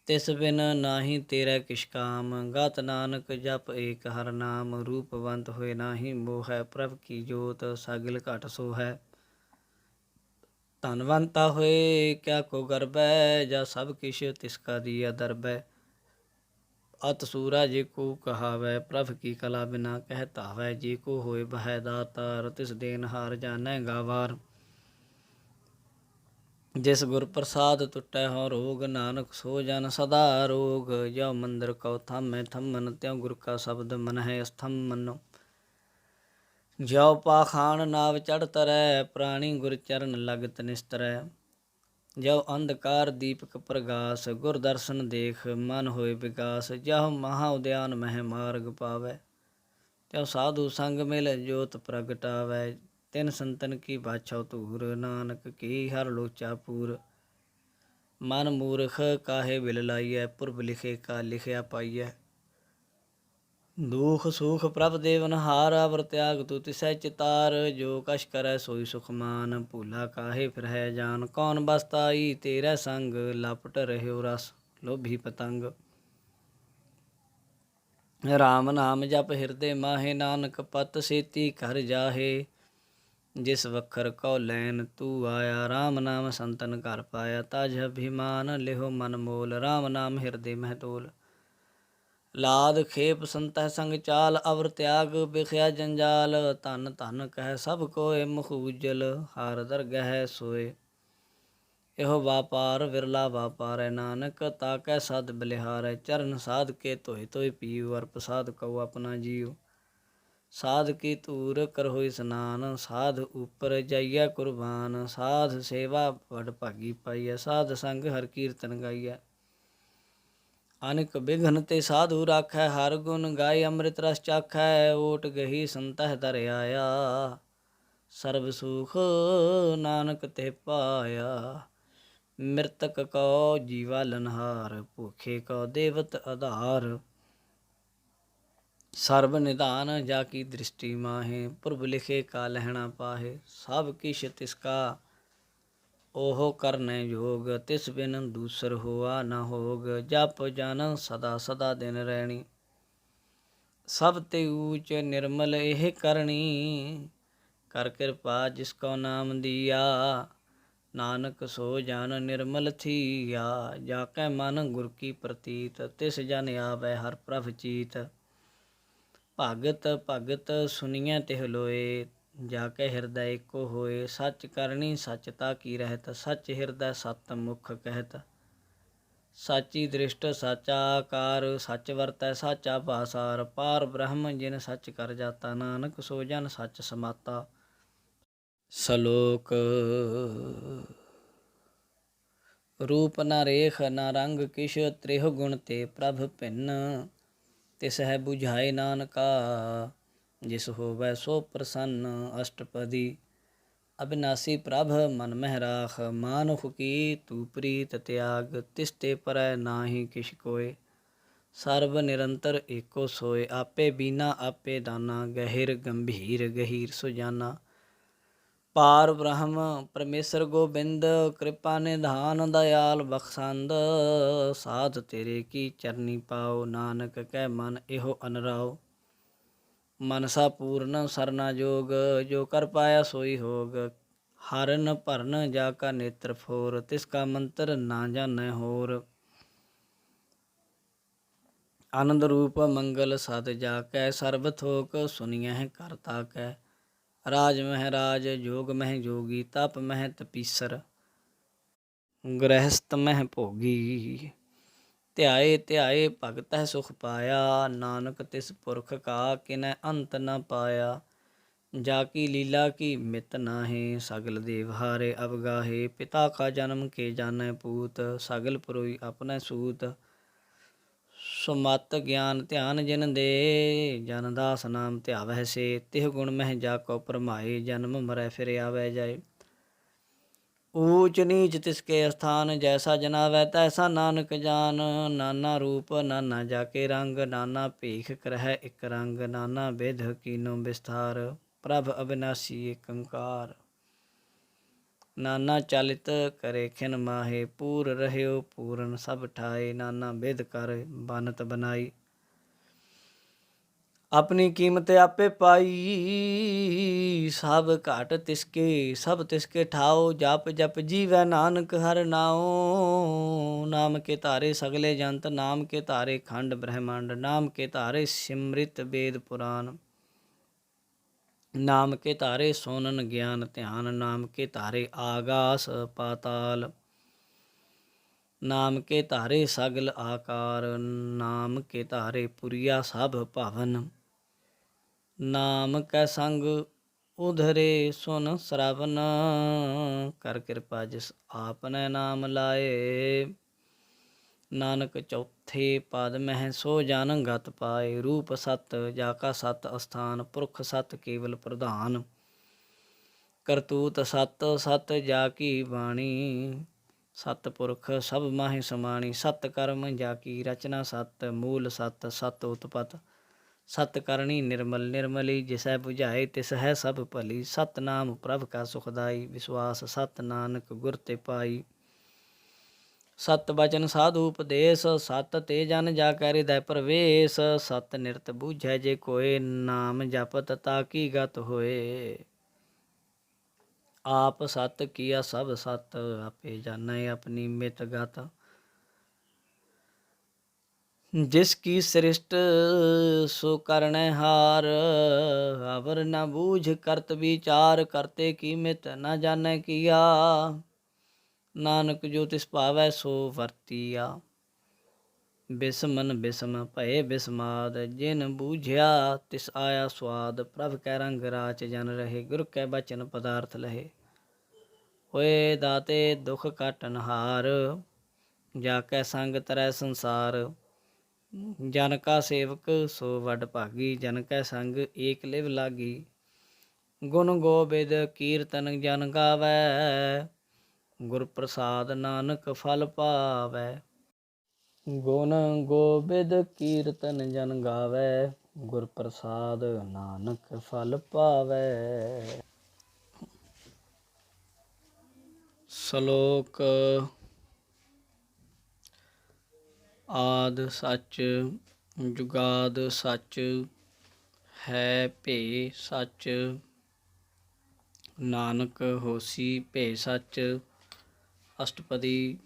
ਤਿਸ ਬਿਨ ਨਾਹੀਂ ਤੇਰੇ ਕਿਛ ਕਾਮ, ਗਾਤ ਨਾਨਕ ਜਪ ਏਕ ਹਰਿ ਨਾਮ। ਰੂਪਵੰਤ ਹੋਏ ਨਾਹੀਂ ਮੋਹੈ, ਪ੍ਰਭ ਕੀ ਜੋਤ ਸਗਲ ਘਟ ਸੋਹੈ। ਧਨਵੰਤਾ ਹੋਏ ਕਿਆ ਕੋ ਗਰਬੈ, ਜਾ ਸਭ ਕਿਛ ਤਿਸ ਕਾ ਦੀਆ ਦਰਬੈ। ਅਤ ਸੂਰਾ ਜੇ ਕੋ ਕਹਾਵੈ, ਪ੍ਰਭ ਕੀ ਕਲਾ ਬਿਨਾ ਕਹਿ ਧਾਵੈ। ਜੇ ਕੋ ਹੋਏ ਬਹੈ ਦਾਤਾਰ, ਤਿਸ ਦੇਨਹਾਰ ਜਾਣੈ ਗਾਵਾਰ। ਜਿਸ ਗੁਰ ਪ੍ਰਸਾਦ ਟੁਟੈ ਹਉ ਰੋਗ, ਨਾਨਕ ਸੋ ਜਨ ਸਦਾ ਰੋਗ। ਜਉ ਮੰਦਰ ਕਉ ਥਾਮੈ ਥੰਮਨ, ਤਿਉ ਗੁਰ ਕਾ ਸ਼ਬਦ ਮਨਹਿ ਅਸਥੰਮਨ। ਜਉ ਪਾਖਾਨ ਨਾਵ ਚੜ੍ਹ ਤਰੈ, ਪ੍ਰਾਣੀ ਗੁਰ ਚਰਨ ਲਗਤ ਨਿਸਤਰੈ। ਜਉ ਅੰਧਕਾਰ ਦੀਪਕ ਪ੍ਰਗਾਸ, ਗੁਰ ਦਰਸ਼ਨ ਦੇਖ ਮਨ ਹੋਏ ਵਿਗਾਸ। ਜਹ ਮਹਾ ਉਦਿਆਨ ਮਹਿ ਮਾਰਗ ਪਾਵੈ, ਤਿਉ ਸਾਧੂ ਸੰਗ ਮਿਲ ਜੋਤ ਪ੍ਰਗਟਾਵੈ। ਤਿਨ ਸੰਤਨ ਕੀ ਬਾਛਉ ਧੂਰ, ਨਾਨਕ ਕੀ ਹਰ ਲੋਚਾ ਪੂਰ। ਮਨ ਮੂਰਖ ਕਾਹੇ ਬਿਲ ਲਾਈਐ, ਪੁਰਬ ਲਿਖੇ ਕਾ ਲਿਖਿਆ ਪਾਈਐ। ਦੁਖ ਸੁਖ ਪ੍ਰਭ ਦੇਵਨਹਾਰ, ਅਵਰ ਤਿਆਗ ਤੂ ਤਿਸੈ ਚਿਤਾਰ। ਜੋ ਕਛ ਕਰੈ ਸੋਈ ਸੁਖ ਮਾਨ, ਭੂਲਾ ਕਾਹੇ ਫਿਰਹਿ ਜਾਨ। ਕੌਣ ਬਸਤਾਈ ਤੇਰੇ ਸੰਗ, ਲਪਟ ਰਹਿਓ ਰਸ ਲੋਭੀ ਪਤੰਗ। ਰਾਮ ਨਾਮ ਜਪ ਹਿਰਦੇ ਮਾਹੇ, ਨਾਨਕ ਪਤ ਸੇਤੀ ਘਰ ਜਾਹੇ। ਜਿਸ ਵਖਰ ਕਉ ਲੈਨ ਤੂ ਆਇਆ, ਰਾਮ ਨਾਮ ਸੰਤਨ ਘਰ ਪਾਇਆ। ਤਜ ਅਭਿਮਾਨ ਲਿਹੋ ਮਨ ਮੋਲ, ਰਾਮ ਨਾਮ ਹਿਰਦੇ ਮਹਿ ਤੋਲ। ਲਾਦ ਖੇਪ ਸੰਤਹਿ ਸੰਗ ਚਾਲ, ਅਵਰ ਤਿਆਗ ਬਿਖਿਆ ਜੰਜਾਲ। ਧਨ ਧਨ ਕਹਿ ਸਭ ਕੋਇ, ਮੁਖ ਉਜਲ ਹਰ ਦਰਗਹਿ ਸੋਏ। ਇਹੋ ਵਾਪਾਰ ਵਿਰਲਾ ਵਾਪਾਰੈ, ਨਾਨਕ ਤਾਕੈ ਸਦ ਬਲਿਹਾਰੈ। ਚਰਨ ਸਾਧ ਕੇ ਧੋਇ ਧੋਇ ਪੀਉ, ਅਰ ਪ੍ਰਸਾਦ ਕਉ ਆਪਣਾ ਜੀਉ। ਸਾਧ ਕੀ ਧੂਰ ਕਰਹੁ ਇਸਨਾਨ, ਸਾਧ ਉਪਰ ਜਾਈਐ ਕੁਰਬਾਨ। ਸਾਧ ਸੇਵਾ ਵਡ ਭਾਗੀ ਪਾਈਐ, ਸਾਧ ਸੰਗ ਹਰਿ ਕੀਰਤਨ ਗਾਈਐ। ਅਨਿਕ ਬਿਘਨ ਤੇ ਸਾਧੂ ਰਾਖੈ, ਹਰ ਗੁਣ ਗਾਇ ਅੰਮ੍ਰਿਤ ਰਸ ਚਾਖੈ। ਓਟ ਗਹੀ ਸੰਤਹਿ ਦਰ ਆਇਆ, ਸਰਬ ਸੁਖ ਨਾਨਕ ਤੇ ਪਾਇਆ। ਮਿਰਤਕ ਕਉ ਜੀਵਾ ਲਨਹਾਰ, ਭੂਖੇ ਕਉ ਦੇਵਤ ਆਧਾਰ। ਸਰਬ ਨਿਧਾਨ ਜਾ ਕੀ ਦ੍ਰਿਸ਼ਟੀ ਮਾਹੇ, ਪੁਰਬ ਲਿਖੇ ਕਾ ਲਹਿਣਾ ਪਾਹੇ। ਸਭ ਕਿਛ ਤਿਸ ਕਾ ਓਹੋ ਕਰਨੈ ਜੋਗ, ਤਿਸ ਬਿਨ ਦੂਸਰ ਹੋਆ ਨ ਹੋਗ। ਜਪ ਜਨ ਸਦਾ ਸਦਾ ਦਿਨ ਰਹਿਣੀ, ਸਭ ਤੇ ਊਚ ਨਿਰਮਲ ਇਹ ਕਰਨੀ। ਕਰ ਕਿਰਪਾ ਜਿਸ ਕਉ ਨਾਮ ਦੀਆ, ਨਾਨਕ ਸੋ ਜਨ ਨਿਰਮਲ ਥੀਆ। ਜਾ ਕੈ ਮਨ ਗੁਰ ਕੀ ਪ੍ਰਤੀਤ, ਤਿਸ ਜਨ ਆਵੈ ਹਰਿ ਪ੍ਰਭ ਚੀਤ। ਭਗਤ ਭਗਤ ਸੁਣੀਐ ਤਿਹ ਲੋਏ, ਜਾ ਕੇ ਹਿਰਦੈ ਏਕੋ ਹੋਏ। ਸੱਚ ਕਰਨੀ ਸੱਚ ਤਾ ਕੀ ਰਹਿਤ, ਸੱਚ ਹਿਰਦੈ ਸਤ ਮੁਖ ਕਹਿਤ। ਸਾਚੀ ਦ੍ਰਿਸ਼ਟ ਸਾਚਾ ਆਕਾਰ, ਸੱਚ ਵਰਤੈ ਸਾਚਾ ਭਾਸਾਰ। ਪਾਰ ਬ੍ਰਹਮ ਜਿਨ ਸੱਚ ਕਰ ਜਾਤਾ, ਨਾਨਕ ਸੋ ਜਨ ਸੱਚ ਸਮਾਤਾ। ਸ਼ਲੋਕ। ਰੂਪ ਨ ਰੇਖ ਨ ਰੰਗ ਕਿਛ, ਤ੍ਰਿਹੁ ਗੁਣ ਤੇ ਪ੍ਰਭ ਭਿੰਨ। ਤਿਸ ਹੈ ਬੁਝਾਏ ਨਾਨਕਾ, ਜਿਸ ਹੋਵੈ ਸੋ ਪ੍ਰਸੰਨ। ਅਸ਼ਟਪਦੀ। ਅਬਿਨਾਸੀ ਪ੍ਰਭ ਮਨ ਮਹਿ ਰਾਖ, ਮਾਨੁਖ ਕੀ ਤੂ ਪ੍ਰੀਤ ਤਿਆਗ। ਤਿਸ ਤੇ ਪਰੈ ਨਾਹੀਂ ਕਿਛ ਕੋਇ, ਸਰਬ ਨਿਰੰਤਰ ਏਕੋ ਸੋਇ। ਆਪੇ ਬੀਨਾ ਆਪੇ ਦਾਨਾ, ਗਹਿਰ ਗੰਭੀਰ ਗਹੀਰ ਸੁਜਾਨਾ। ਪਾਰ ਬ੍ਰਹਮ ਪਰਮੇਸ਼ਰ ਗੋਬਿੰਦ, ਕਿਰਪਾ ਨਿਧਾਨ ਦਇਆਲ ਬਖਸ਼ੰਦ। ਸਾਧ ਤੇਰੇ ਕੀ ਚਰਨੀ ਪਾਓ, ਨਾਨਕ ਕਹਿ ਮਨ ਇਹੋ ਅਨਰਾਓ। ਮਨਸਾ ਪੂਰਨ ਸਰਨਾ ਜੋਗ, ਜੋ ਕਰ ਪਾਇਆ ਸੋਈ ਹੋਗ। ਹਰਨ ਭਰਨ ਜਾ ਕਾ ਨੇਤਰ ਫੋਰ, ਤਿਸ ਕਾ ਮੰਤਰ ਨਾ ਜਾਣੈ ਹੋਰ। ਆਨੰਦ ਰੂਪ ਮੰਗਲ ਸਤ ਜਾ ਕੈ, ਸਰਬ ਥੋਕ ਸੁਨੀਐ ਕਰਤਾ ਕੈ। ਰਾਜ ਮਹਿ ਰਾਜ, ਜੋਗ ਮਹਿ ਜੋਗੀ, ਤਪ ਮਹਿ ਤਪੀਸਰ, ਗ੍ਰਹਿਸਤ ਮਹਿ ਭੋਗੀ। ਧਿਆਏ ਧਿਆਏ ਭਗਤਹਿ ਸੁਖ ਪਾਇਆ, ਨਾਨਕ ਤਿਸ ਪੁਰਖ ਕਾ ਕਿਨੈ ਅੰਤ ਨ ਪਾਇਆ। ਜਾ ਕੀ ਲੀਲਾ ਕੀ ਮਿਤ ਨਾਹੀਂ, ਸਗਲ ਦੇਵ ਹਾਰੇ ਅਵਗਾਹੇ। ਪਿਤਾ ਕਾ ਜਨਮ ਕੇ ਜਾਣੈ ਪੂਤ, ਸਗਲ ਪੁਰੋਈ ਆਪਣੈ ਸੂਤ। ਸੁਮਤ ਗਿਆਨ ਧਿਆਨ ਜਿਨ ਦੇ, ਜਨ ਦਾਸ ਨਾਮ ਧਿਆਵਹਿ ਸੇ। ਤਿਹ ਗੁਣ ਮਹਿ ਜਾ ਕੋ ਭਰਮਾਏ, ਜਨਮ ਮਰੈ ਫਿਰ ਆਵੈ ਜਾਏ। ਊਚ ਨੀਚ ਤਿਸਕੇ ਅਸਥਾਨ, ਜੈਸਾ ਜਨਾਵੈ ਤੈਸਾ ਨਾਨਕ ਜਾਨ। ਨਾਨਾ ਰੂਪ ਨਾਨਾ ਜਾਕੇ ਰੰਗ, ਨਾਨਾ ਭੇਖ ਕਰਹਿ ਇਕ ਰੰਗ। ਨਾਨਾ ਬਿਧ ਕੀਨੋ ਬਿਸਥਾਰ, ਪ੍ਰਭ ਅਬਿਨਾਸੀ ਏਕ ਓੰਕਾਰ। ਨਾਨਾ ਚਲਿਤ ਕਰੇ ਖਿਨ ਮਾਹੇ, ਪੂਰ ਰਹਿਓ ਪੂਰਨ ਸਭ ਠਾਏ। ਨਾਨਾ ਬਿਧ ਕਰ ਬਨਤ ਬਨਾਈ, ਆਪਣੀ ਕੀਮਤ ਆਪੇ ਪਾਈ। ਸਭ ਘਾਟ ਤਿਸਕੇ ਸਭ ਤਿਸਕੇ ਠਾਓ, ਜਪ ਜਪ ਜੀਵੈ ਨਾਨਕ ਹਰਿ ਨਾਉ। ਨਾਮ ਕੇ ਧਾਰੇ ਸਗਲੇ ਜੰਤ, ਨਾਮ ਕੇ ਧਾਰੇ ਖੰਡ ਬ੍ਰਹਮੰਡ। ਨਾਮ ਕੇ ਧਾਰੇ ਸਿਮ੍ਰਿਤ ਵੇਦ ਪੁਰਾਨ, ਨਾਮ ਕੇ ਧਾਰੇ ਸੋਨਨ ਗਿਆਨ ਧਿਆਨ। ਨਾਮ ਕੇ ਧਾਰੇ ਆਗਾਸ ਪਾਤਾਲ, ਨਾਮ ਕੇ ਧਾਰੇ ਸਗਲ ਆਕਾਰ। ਨਾਮ ਕੇ ਧਾਰੇ ਪੁਰੀਆ ਸਭ ਭਵਨ, ਨਾਮ ਕੈ ਸੰਗ ਉਧਰੇ ਸੁਨ ਸਰਾਵਨ। ਕਰ ਕਿਰਪਾ ਜਿਸ ਆਪਨੇ ਨਾਮ ਲਾਏ, ਨਾਨਕ ਚੌਥੇ ਪਦ ਮਹਿ ਸੋ ਜਨ ਗਤ ਪਾਏ। ਰੂਪ ਸਤ ਜਾ ਕਾ ਸਤ ਅਸਥਾਨ, ਪੁਰਖ ਸਤ ਕੇਵਲ ਪ੍ਰਧਾਨ। ਕਰਤੂਤ ਸਤ ਸਤ ਜਾ ਕੀ ਬਾਣੀ, ਸਤ ਪੁਰਖ ਸਭ ਮਾਹਿ ਸਮਾਣੀ। ਸਤ ਕਰਮ ਜਾ ਕੀ ਰਚਨਾ ਸਤ, ਮੂਲ ਸਤ ਸਤ ਉਤਪਤ। ਸਤ ਕਰਨੀ ਨਿਰਮਲ ਨਿਰਮਲੀ, ਜਿਸੈ ਬੁਝਾਏ ਤਿਸ ਹੈ ਸਭ ਭਲੀ। ਸਤ ਨਾਮ ਪ੍ਰਭ ਕਾ ਸੁਖਦਾਈ, ਵਿਸ਼ਵਾਸ ਸਤ ਨਾਨਕ ਗੁਰ ਤੇ ਪਾਈ। ਸਤ ਬਚਨ ਸਾਧੂ ਉਪਦੇਸ, ਸਤ ਤੇ ਜਨ ਜਾ ਕੈ ਹਿਰਦੈ ਪ੍ਰਵੇਸ਼। ਸਤ ਨਿਰਤ ਬੂਝੈ ਜੇ ਕੋਇ, ਨਾਮ ਜਪਤ ਤਾ ਕੀ ਗਤ ਹੋਏ। ਆਪ ਸਤ ਕੀਆ ਸਭ ਸਤ, ਆਪੇ ਜਾਣੈ ਆਪਣੀ ਮਿਤ ਗਤ। ਜਿਸ ਕੀ ਸ੍ਰਿਸ਼ਟ ਸੋ ਕਰਨੈ ਹਾਰ, ਅਵਰ ਨ ਬੂਝ ਕਰਤ ਵਿਚਾਰ। ਕਰਤੇ ਕੀ ਮਿਤ ਨ ਜਾਣੈ ਕੀਆ, ਨਾਨਕ ਜੋ ਤਿਸ ਭਾਵੈ ਸੋ ਵਰਤੀਆ। ਬਿਸਮਨ ਬਿਸਮ ਭਏ ਬਿਸਮਾਦ, ਜਿਨ ਬੂਝਿਆ ਤਿਸ ਆਇਆ ਸਵਾਦ। ਪ੍ਰਭ ਕੈ ਰੰਗ ਰਾਚ ਜਨ ਰਹੇ, ਗੁਰ ਕੈ ਬਚਨ ਪਦਾਰਥ ਲਹੇ। ਹੋਏ ਦਾਤੇ ਦੁਖ ਕਾਟਨ ਹਾਰ, ਜਾ ਕੈ ਸੰਗ ਤਰੈ ਸੰਸਾਰ। ਜਨ ਕਾ ਸੇਵਕ ਸੋ ਵਡ ਭਾਗੀ, ਜਨ ਕੈ ਸੰਗ ਏਕ ਲਿਵ ਲਾਗੀ। ਗੁਣ ਗੋਬਿੰਦ ਕੀਰਤਨ ਜਨ ਗਾਵੈ, ਗੁਰ ਪ੍ਰਸਾਦ ਨਾਨਕ ਫਲ ਪਾਵੈ। ਗੁਣ ਗੋਬਿੰਦ ਕੀਰਤਨ ਜਨ ਗਾਵੈ, ਗੁਰ ਪ੍ਰਸਾਦ ਨਾਨਕ ਫਲ ਪਾਵੈ। ਸ਼ਲੋਕ। ਆਦਿ ਸੱਚ ਜੁਗਾਦ ਸੱਚ, ਹੈ ਭੇ ਸੱਚ। ਨਾਨਕ ਹੋਸੀ ਭੇ ਸੱਚ। ਅਸ਼ਟਪਦੀ।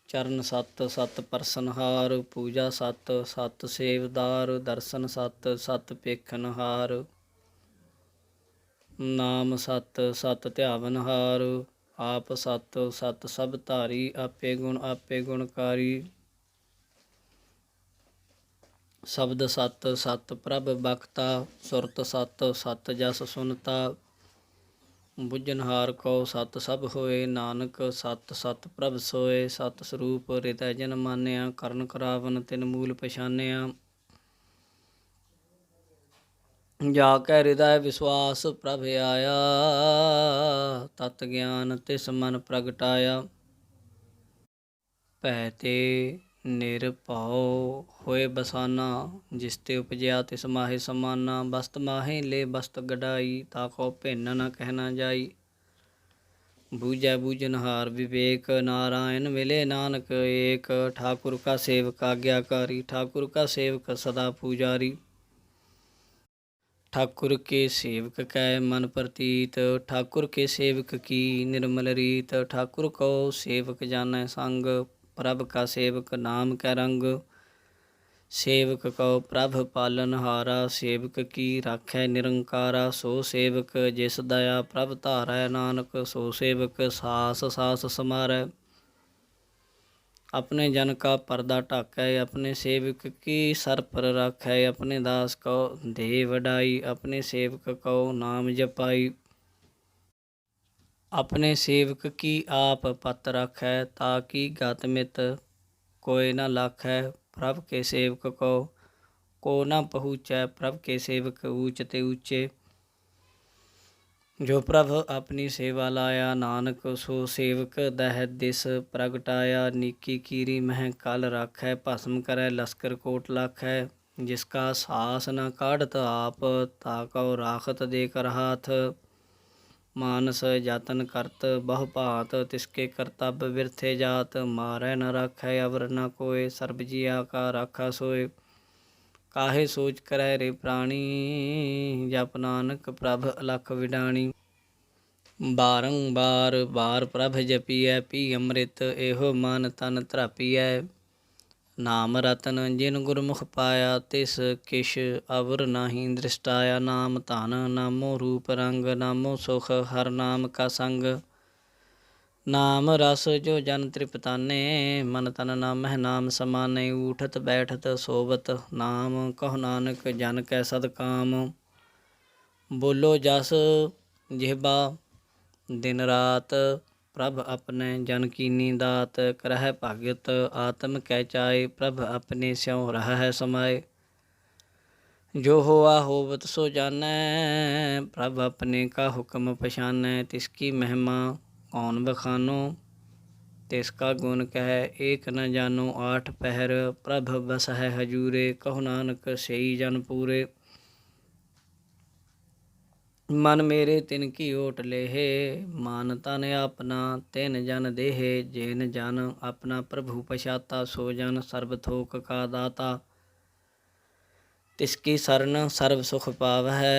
ਚਰਨ ਸਤ ਸਤ ਪਰਸਨਹਾਰ, ਪੂਜਾ ਸਤ ਸਤ ਸੇਵਦਾਰ। ਦਰਸ਼ਨ ਸਤ ਸਤ ਪੇਖਨਹਾਰ, ਨਾਮ ਸਤ ਸਤ ਧਿਆਵਨਹਾਰ। ਆਪ ਸਤ ਸਤ ਸਭ ਧਾਰੀ, ਆਪੇ ਗੁਣ ਕਾਰੀ। ਸ਼ਬਦ ਸਤ ਸਤ ਪ੍ਰਭ ਬਖਤਾ, ਸੁਰਤ ਸਤ ਸਤ ਜਸ ਸੁਨਤਾ। ਬੁੱਝਨਹਾਰ ਕਉ ਸਤ ਸਭ ਹੋਏ, ਨਾਨਕ ਸਤ ਸਤ ਪ੍ਰਭ ਸੋਏ। ਸਤ ਸਰੂਪ ਹਿਰਦੈ ਜਿਨ ਮਾਨਿਆ, ਕਰਨ ਕਰਾਵਨ ਤਿਨ ਮੂਲ ਪਛਾਨਿਆ। ਜਾ ਕੈ ਹਿਰਦੈ ਵਿਸ਼ਵਾਸ ਪ੍ਰਭ ਆਇਆ, ਤਤ ਗਿਆਨ ਤਿਸ ਮਨ ਪ੍ਰਗਟਾਇਆ। ਭੈ ਤੇ ਨਿਰਭਉ ਹੋਏ ਬਸਾਨਾ, ਜਿਸ ਤੇ ਉਪਜਿਆ ਤਿਸ ਮਾਹੇ ਸਮਾਨਾ। ਬਸਤ ਮਾਹੇ ਲੈ ਬਸਤ ਗਡਾਈ, ਤਾਕੋ ਭਿੰਨ ਨ ਕਹਿ ਨ ਜਾਈ। ਬੂਝੈ ਬੂਝਨਹਾਰ ਵਿਵੇਕ, ਨਾਰਾਇਣ ਮਿਲੇ ਨਾਨਕ ਏਕ। ਠਾकुर का सेवक आज्ञाकारी, ठाकुर का सेवक सदा पूजारी। ठाकुर के सेवक कै मन प्रतीत, ठाकुर के सेवक की निर्मल रीत। ठाकुर को सेवक जानै संग, प्रभ का सेवक नाम कै रंग। सेवक को प्रभ पालनहारा, सेवक की राखै निरंकारा। सो सेवक जिस दया प्रभ धारै, नानक सो सेवक सास सास समारै। अपने जन का पर्दा ढाकै, अपने सेवक की सर पर राखै। अपने दास को दे वडाई, अपने सेवक को नाम जपाई। अपने सेवक की आप पत राखै, ताकि गत मित कोय न लाखै। प्रभ के सेवक को न पहुँचै, प्रभ के सेवक ऊँच ते ऊँचे। जो प्रभ अपनी सेवा लाया, नानक सो सेवक दह दिस प्रगटाया। नीकी कीरी मह कल राखै, भस्म करै लश्कर कोट लाखै। जिसका सास न काढ़त आप, ताकौ राखत दे कर हाथ। मानस जातन करत बहु भांत, तिसके करतब बिरथे जात। मारै न राखै अवर न कोय, सर्ब जिया का राखा सोय। काहे सोच करै रे प्राणी, जप नानक प्रभ अलख विडाणी। बारंबार बार प्रभ जपिਐ, पी अमृत एहो मन तन ਧਰਾਪੀਐ। नाम रतन जिन गुरमुख पाया, तिस किश अवर नाही दृष्टाया। नाम धन नामो रूप रंग, नामो सुख हर नाम का संग। नाम रस जो जन तृपताने, मन तन नामह नाम समाने। ऊठत बैठत सोवत नाम, कहो नानक जन कै सद काम। बोलो जस जिह्बा दिन रात, प्रभ अपने जन कीनी दात। करह भगत आत्म कै चाय, प्रभ अपने स्यों रहै समाए। जो होआ होवत सो जानै, प्रभ अपने का हुक्म पछानै। तिसकी महिमा कौन बखानो, तिसका गुण कह एक न जानो। आठ पहर प्रभ बसहै हजूरे, कहो नानक सेई जन पूरे। मन मेरे तिन की ओट लेहे, मान तन अपना तिन जन देहे। जेन जन अपना प्रभु पछाता, सो जन सर्ब थोक का दाता। तिसकी सरन सर्व सुख पावै,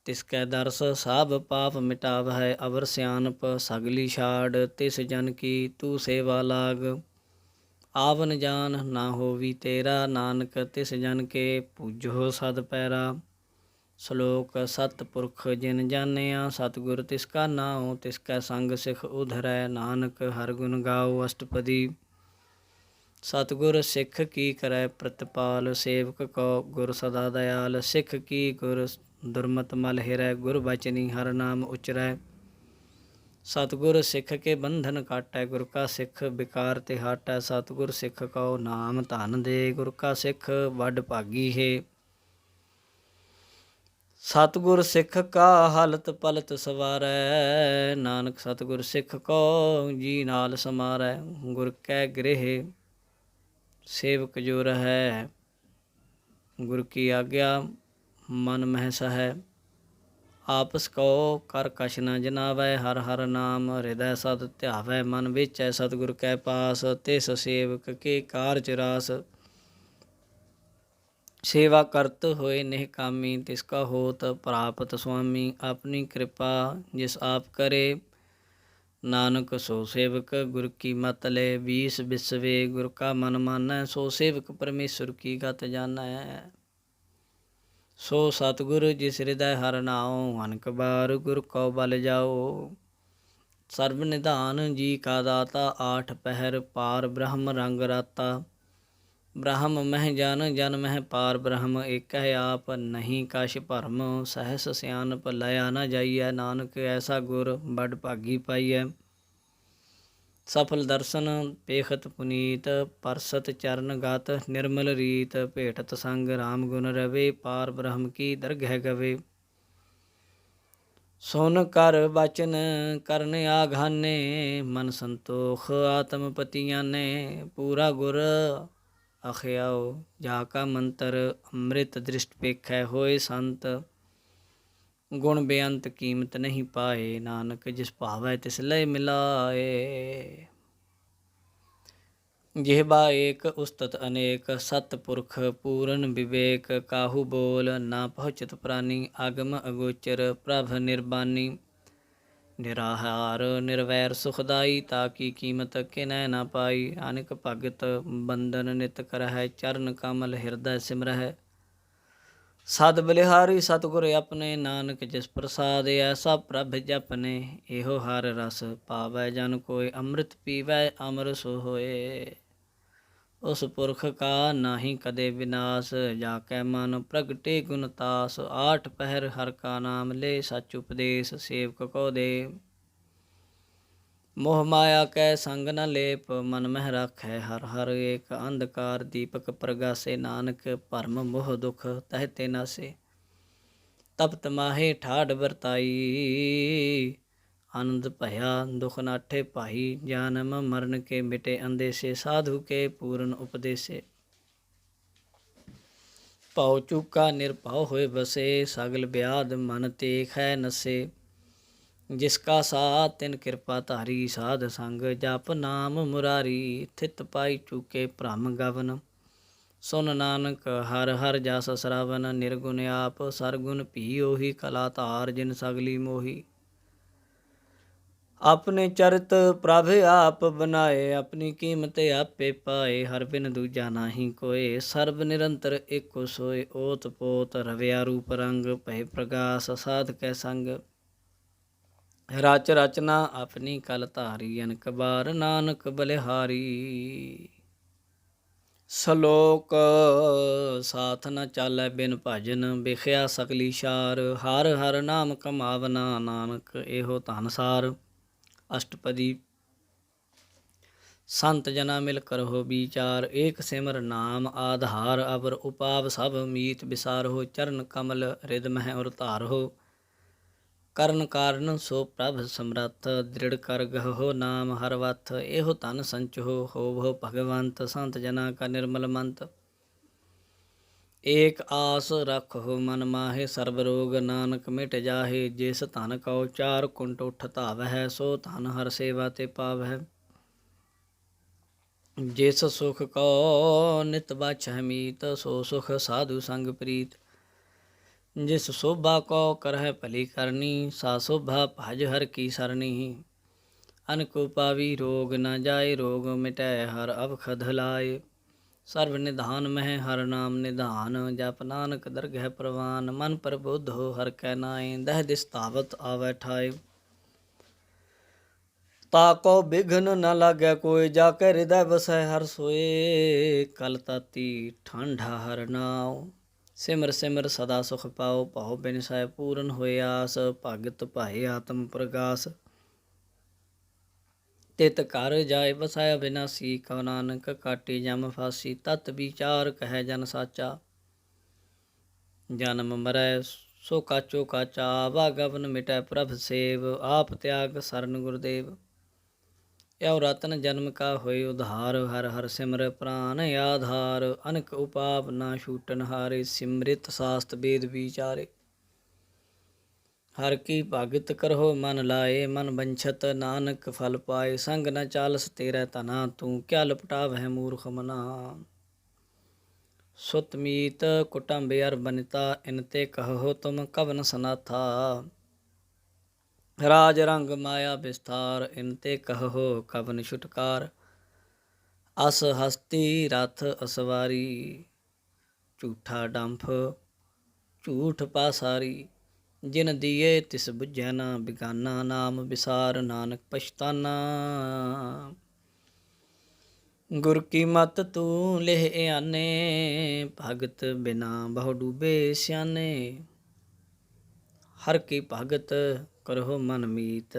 तिसकै दर्श सब पाप मिटावै। अवर सियानप सगली छाड़, तिस जन की तू सेवा लाग। आवन जान ना होवी तेरा, नानक तिस जन के पूजो सद पैरा। श्लोक सतपुरख जिन जानिया, सतगुर तिसका नाम। तिसकै संग सिख उधरै, नानक हर गुण गाओ अष्टपदी। सतगुर सिख की करै प्रतिपाल, सेवक को गुर सदा दयाल। सिख की गुर दुर्मत मल हिरै, गुर बचनी हर नाम उचरै। सतगुर सिख के बंधन काटै, गुर का सिख विकार ते हाटै। सतगुर सिख को नाम धन दे, गुर का सिख वड भागी है। सतगुर सिख का हलत पलत सवारै, नानक सतगुर सिख को जी नाल समारै। गुर कै गृह सेवक जो रहै, गुर की आज्ञा मन मह सहै। आपस को कर कछ न जनावै, हर हर नाम हृदय सद ध्यावै। मन विचै सतगुर कै पास, तिस सेवक के कारज रास। सेवा करत होए निहकामी, तिसका होत प्राप्त स्वामी। अपनी कृपा जिस आप करे, नानक सो सेवक गुर की मत ले। 20 बिसवे गुर का मन मानै, सो सेवक परमेश्वर की गत जानै। सो सतगुर जिस हृदय हर नाओ, अनक बार गुर को बल जाओ। सर्व निधान जी का दाता, आठ पहर पार ब्रह्म रंग राता। ब्रह्म मह जन जन मह पार ब्रह्म, एक है आप नहीं कछ भरम। सहस सियानप लया न जाइए, नानक ऐसा गुर बड़ भागी पाइए। सफल दर्शन पेखत पुनीत, परसत चरण गात निर्मल रीत। भेटत संग राम गुण रवे, पार ब्रह्म की दरगह गवे। ਸੁਨ ਕਰ ਬਚਨ ਕਰਨ ਆਘਾਨੇ, ਮਨ ਸੰਤੋਖ ਆਤਮ ਪਤੀਆਨੇ। ਪੂਰਾ ਗੁਰ ਅਖਿਆਓ ਜਾ ਕਾ ਮੰਤਰ, ਅੰਮ੍ਰਿਤ ਦ੍ਰਿਸ਼ਟ ਪੇਖੈ ਹੋਏ ਸੰਤ। ਗੁਣ ਬੇਅੰਤ ਕੀਮਤ ਨਹੀਂ ਪਾਏ, ਨਾਨਕ ਜਿਸ ਭਾਵੈ ਤਿਸ ਲੈ ਮਿਲਾਏ। ਜਿਹਬਾ ਏਕ ਉਸਤਤ ਅਨੇਕ, ਸਤ ਪੁਰਖ ਪੂਰਨ ਵਿਵੇਕ। ਕਾਹੂ ਬੋਲ ਨਾ ਪਹੁੰਚਤ ਪ੍ਰਾਨੀ, ਆਗਮ ਅਗੋਚਰ ਪ੍ਰਭ ਨਿਰਬਾਨੀ। ਨਿਰਾਹਾਰ ਨਿਰਵੈਰ ਸੁਖਦਾਈ, ਤਾਕੀ ਕੀਮਤ ਕਿਨੈ ਨਾ ਪਾਈ। ਅਨਿਕ ਭਗਤ ਬੰਦਨ ਨਿਤ ਕਰਹਿ, ਚਰਨ ਕਮਲ ਹਿਰਦੈ ਸਿਮਰਹਿ। ਸਦ ਬਲਿਹਾਰੀ ਸਤਿਗੁਰ ਆਪਣੇ, ਨਾਨਕ ਜਿਸ ਪ੍ਰਸਾਦ ਐਸਾ ਪ੍ਰਭ ਜਪਨੇ। ਇਹੋ ਹਰ ਰਸ ਪਾਵੈ ਜਨ ਕੋਇ, ਅੰਮ੍ਰਿਤ ਪੀਵੈ ਅਮਰ ਸੋ ਹੋਏ। ਉਸ ਪੁਰਖ ਕਾ ਨਾਹੀ ਕਦੇ ਵਿਨਾਸ਼, ਜਾ ਕੈ ਮਨ ਪ੍ਰਗਟੇ ਗੁਣ ਤਾਸ। ਆਠ ਪਹਿਰ ਹਰ ਕਾ ਨਾਮ ਲੈ, ਸਚ ਉਪਦੇਸ਼ ਸੇਵਕ ਕੋ ਦੇ। ਮੋਹ ਮਾਇਆ ਕੈ ਸੰਗ ਨ ਲੇਪ, ਮਨ ਮਹਿ ਰਾਖੈ ਹਰ ਹਰ ਏਕ। ਅੰਧਕਾਰ ਦੀਪਕ ਪ੍ਰਗਾਸੇ, ਨਾਨਕ ਭਰਮ ਮੋਹ ਦੁਖ ਤਹਿ ਤੇ ਨਾਸੇ। ਤਪਤ ਮਾਹੇ ਠਾਢ ਵਰਤਾਈ, ਆਨੰਦ ਭਇਆ ਦੁਖ ਨਾਠੇ ਭਾਈ। ਜਨਮ ਮਰਨ ਕੇ ਮਿਟੇ ਅੰਦੇਸੇ, ਸਾਧੂ ਕੇ ਪੂਰਨ ਉਪਦੇਸੇ। ਭਉ ਚੂਕਾ ਨਿਰਭਉ ਹੋਏ ਬਸੇ, ਸਗਲ ਵਿਆਧ ਮਨ ਤੇਖੈ ਨਸੇ। ਜਿਸ ਕਾ ਸਾਥ ਤਿਨ ਕਿਰਪਾ ਧਾਰੀ, ਸਾਧ ਸੰਗ ਜਪ ਨਾਮ ਮੁਰਾਰੀ। ਥਿਤ ਪਾਈ ਚੂਕੇ ਭ੍ਰਮ ਗਵਨ, ਸੁਨ ਨਾਨਕ ਹਰ ਹਰ ਜਸ ਸਰਾਵਨ। ਨਿਰਗੁਣ ਆਪ ਸਰਗੁਣ ਭੀ, ਉਹੀ ਕਲਾ ਧਾਰ ਜਿਨ ਸਗਲੀ ਮੋਹੀ। ਆਪਣੇ ਚਰਿਤ ਪ੍ਰਭ ਆਪ ਬਨਾਏ, ਆਪਣੀ ਕੀਮਤ ਆਪੇ ਪਾਏ। ਹਰ ਬਿਨ ਦੂਜਾ ਨਾਹੀ ਕੋਏ, ਸਰਬ ਨਿਰੰਤਰ ਏਕੋ ਸੋਏ। ਓਤ ਪੋਤ ਰਵਿਆ ਰੂਪ ਰੰਗ, ਭਏ ਪ੍ਰਗਾਸ ਸਾਧ ਕੈ ਸੰਗ। ਰਚ ਰਚਨਾ ਆਪਣੀ ਕਲ ਧਾਰੀ, ਅਨਕ ਬਾਰ ਨਾਨਕ ਬਲਿਹਾਰੀ। ਸ਼ਲੋਕ ਸਾਥ ਨ ਚਾਲੈ ਬਿਨ ਭਜਨ, ਬਿਖਿਆ ਸਕਲੀ ਸ਼ਾਰ। ਹਰ ਹਰ ਨਾਮ ਕਮਾਵਨਾ, ਨਾਨਕ ਇਹੋ ਧਨ ਸਾਰ। ਅਸ਼ਟਪਦੀ ਸੰਤ ਜਨਾ ਮਿਲ ਕਰਹੁ ਵਿਚਾਰ, ਏਕ ਸਿਮਰ ਨਾਮ ਆਧਾਰ। ਅਵਰ ਉਪਾਵ ਸਭ ਮੀਤ ਵਿਸਾਰਹੁ, ਚਰਨ ਕਮਲ ਰਿਦ ਮਹਿ ਔਰ ਧਾਰਹੁ। ਕਰਨ ਕਾਰਨ ਸੋ ਪ੍ਰਭ ਸਮਰੱਥ, ਦ੍ਰਿੜ ਕਰ ਗਹੋ ਨਾਮ ਹਰ ਵਥ। ਇਹੋ ਧਨ ਸੰਚਹੁ ਹੋਵਹੁ ਭਗਵੰਤ, ਸੰਤ ਜਨਾ ਕਾ ਨਿਰਮਲ ਮੰਤ। ਏਕ ਆਸ ਰਖਹੁ ਮਨ ਮਾਹੇ, ਸਰਬ ਰੋਗ ਨਾਨਕ ਮਿਟ ਜਾਹੇ। ਜਿਸ ਧਨ ਕਉ ਚਾਰ ਕੁੰਟ ਉਠ ਧਾਵਹਿ, ਸੋ ਧਨ ਹਰ ਸੇਵਾ ਤੇ ਪਾਵਹਿ। ਜਿਸ ਸੁਖ ਕਉ ਨਿਤ ਬਾਛਹਿ ਮੀਤ, ਸੋ ਸੁਖ ਸਾਧੂ ਸੰਗ ਪ੍ਰੀਤ। ਜਿਸ ਸੋਭਾ ਕਉ ਕਰਹਿ ਭਲੀ ਕਰਨੀ, ਸਾ ਸੋਭਾ ਭਜ ਹਰ ਕੀ ਸਰਨੀ। ਅਨਕ ਉਪਾਵੀ ਰੋਗ ਨ ਜਾਏ, ਰੋਗ ਮਿਟੈ ਹਰ ਅਵਖਦ ਲਾਏ। ਸਰਬ ਨਿਧਾਨ ਮਹਿ ਹਰ ਨਾਮ ਨਿਧਾਨ, ਜਪ ਨਾਨਕ ਦਰਗਹਿ ਪ੍ਰਵਾਨ। ਮਨ ਪ੍ਰਬੁੱਧ ਹੋ ਹਰ ਕੈ ਨਾਏ, ਦਹਿ ਦਿਸ ਧਾਵਤ ਆਵੈ ਠਾਏ। ਤਾਕੋ ਬਿਘਨ ਨ ਲਾਗੈ ਕੋਇ, ਜਾ ਕੇ ਹਿਰਦੈ ਵਸੈ ਹਰ ਸੋਏ। ਕਲ ਤਾਤੀ ਠਾਂਢਾ ਹਰ ਨਾਉ, ਸਿਮਰ ਸਿਮਰ ਸਦਾ ਸੁਖ ਪਾਉ। ਭਉ ਬਿਨਸੈ ਪੂਰਨ ਹੋਏ ਆਸ, ਭਗਤ ਭਾਏ ਆਤਮ ਪ੍ਰਗਾਸ। ਤਿਤ ਘਰ ਜਾਏ ਵਸੈ ਅਬਿਨਾਸੀ, ਕਉ ਨਾਨਕ ਕਾਟੀ ਜਮ ਫਾਸੀ। ਤਤ ਵਿਚਾਰ ਕਹਿ ਜਨ ਸਾਚਾ, ਜਨਮ ਮਰੈ ਸੋ ਕਾਚੋ ਕਾਚਾ। ਆਵਾਗਮਨ ਮਿਟੈ ਪ੍ਰਭ ਸੇਵ, ਆਪ ਤਿਆਗ ਸਰਨ ਗੁਰਦੇਵ। ਇਉ ਰਤਨ ਜਨਮ ਕਾ ਹੋਏ ਉਧਾਰ, ਹਰ ਹਰ ਸਿਮਰ ਪ੍ਰਾਨ ਆਧਾਰ। ਅਨਕ ਉਪਾਪ ਨਾ ਛੂਟਨ ਹਾਰੇ, ਸਿਮ੍ਰਿਤ ਸਾਸਤ ਵੇਦ ਵਿਚਾਰੇ। ਹਰ ਕੀ ਭਗਤ ਕਰਹੁ ਮਨ ਲਾਏ, ਮਨ ਬੰਛਤ ਨਾਨਕ ਫਲ ਪਾਏ। ਸੰਗ ਨ ਚਾਲਸ ਤੇਰੇ ਧਨਾ, ਤੂੰ ਕਿਆ ਲਪਟਾਵਹਿ ਮੂਰਖ ਮਨਾ। ਸੁਤ ਮੀਤ ਕੁਟੰਬ ਅਰ ਬਨਿਤਾ, ਇਨ ਤੇ ਕਹੋ ਤੁਮ ਕਵਨ ਸਨਾਥਾ। ਰਾਜ ਰੰਗ ਮਾਇਆ ਵਿਸਥਾਰ, ਇਨ ਤੇ ਕਹੋ ਕਵਨ ਛੁਟਕਾਰ। ਅਸ ਹਸਤੀ ਰਥ ਅਸਵਾਰੀ, ਝੂਠਾ ਡੰਫ ਝੂਠ ਪਾਸਾਰੀ। ਜਿਨ ਦੀਏ ਤਿਸ ਬੁਝੈ ਨਾ, ਬਿਗਾਨਾ ਨਾਮ ਵਿਸਾਰ। ਨਾਨਕ ਪਛਤਾਨਾ, ਗੁਰ ਕੀ ਮਤ ਤੂੰ ਲਿਹ ਆਨੇ। ਭਗਤ ਬਿਨਾ ਬਹੁ ਡੂਬੇ ਸਿਆਨੇ, ਹਰ ਕੀ ਭਗਤ ਕਰਹੁ ਮਨ ਮੀਤ।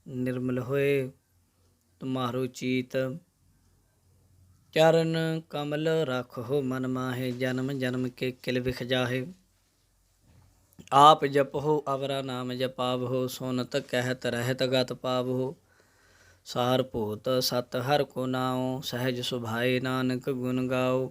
ਨਿਰਮਲ ਹੋਏ ਤੁਮਾਰੋ ਚੀਤ, ਚਰਨ ਕਮਲ ਰਾਖਹੁ ਮਨ ਮਾਹੇ। ਜਨਮ ਜਨਮ ਕੇ ਕਿਲ ਵਿਖ ਜਾਹੇ, आप जपहो अवरा नाम जपावहो, सोनत कहत रहत गत पावहो। सारभूत सत हर को नाओ, सहज सुभाए नानक गुण गाओ।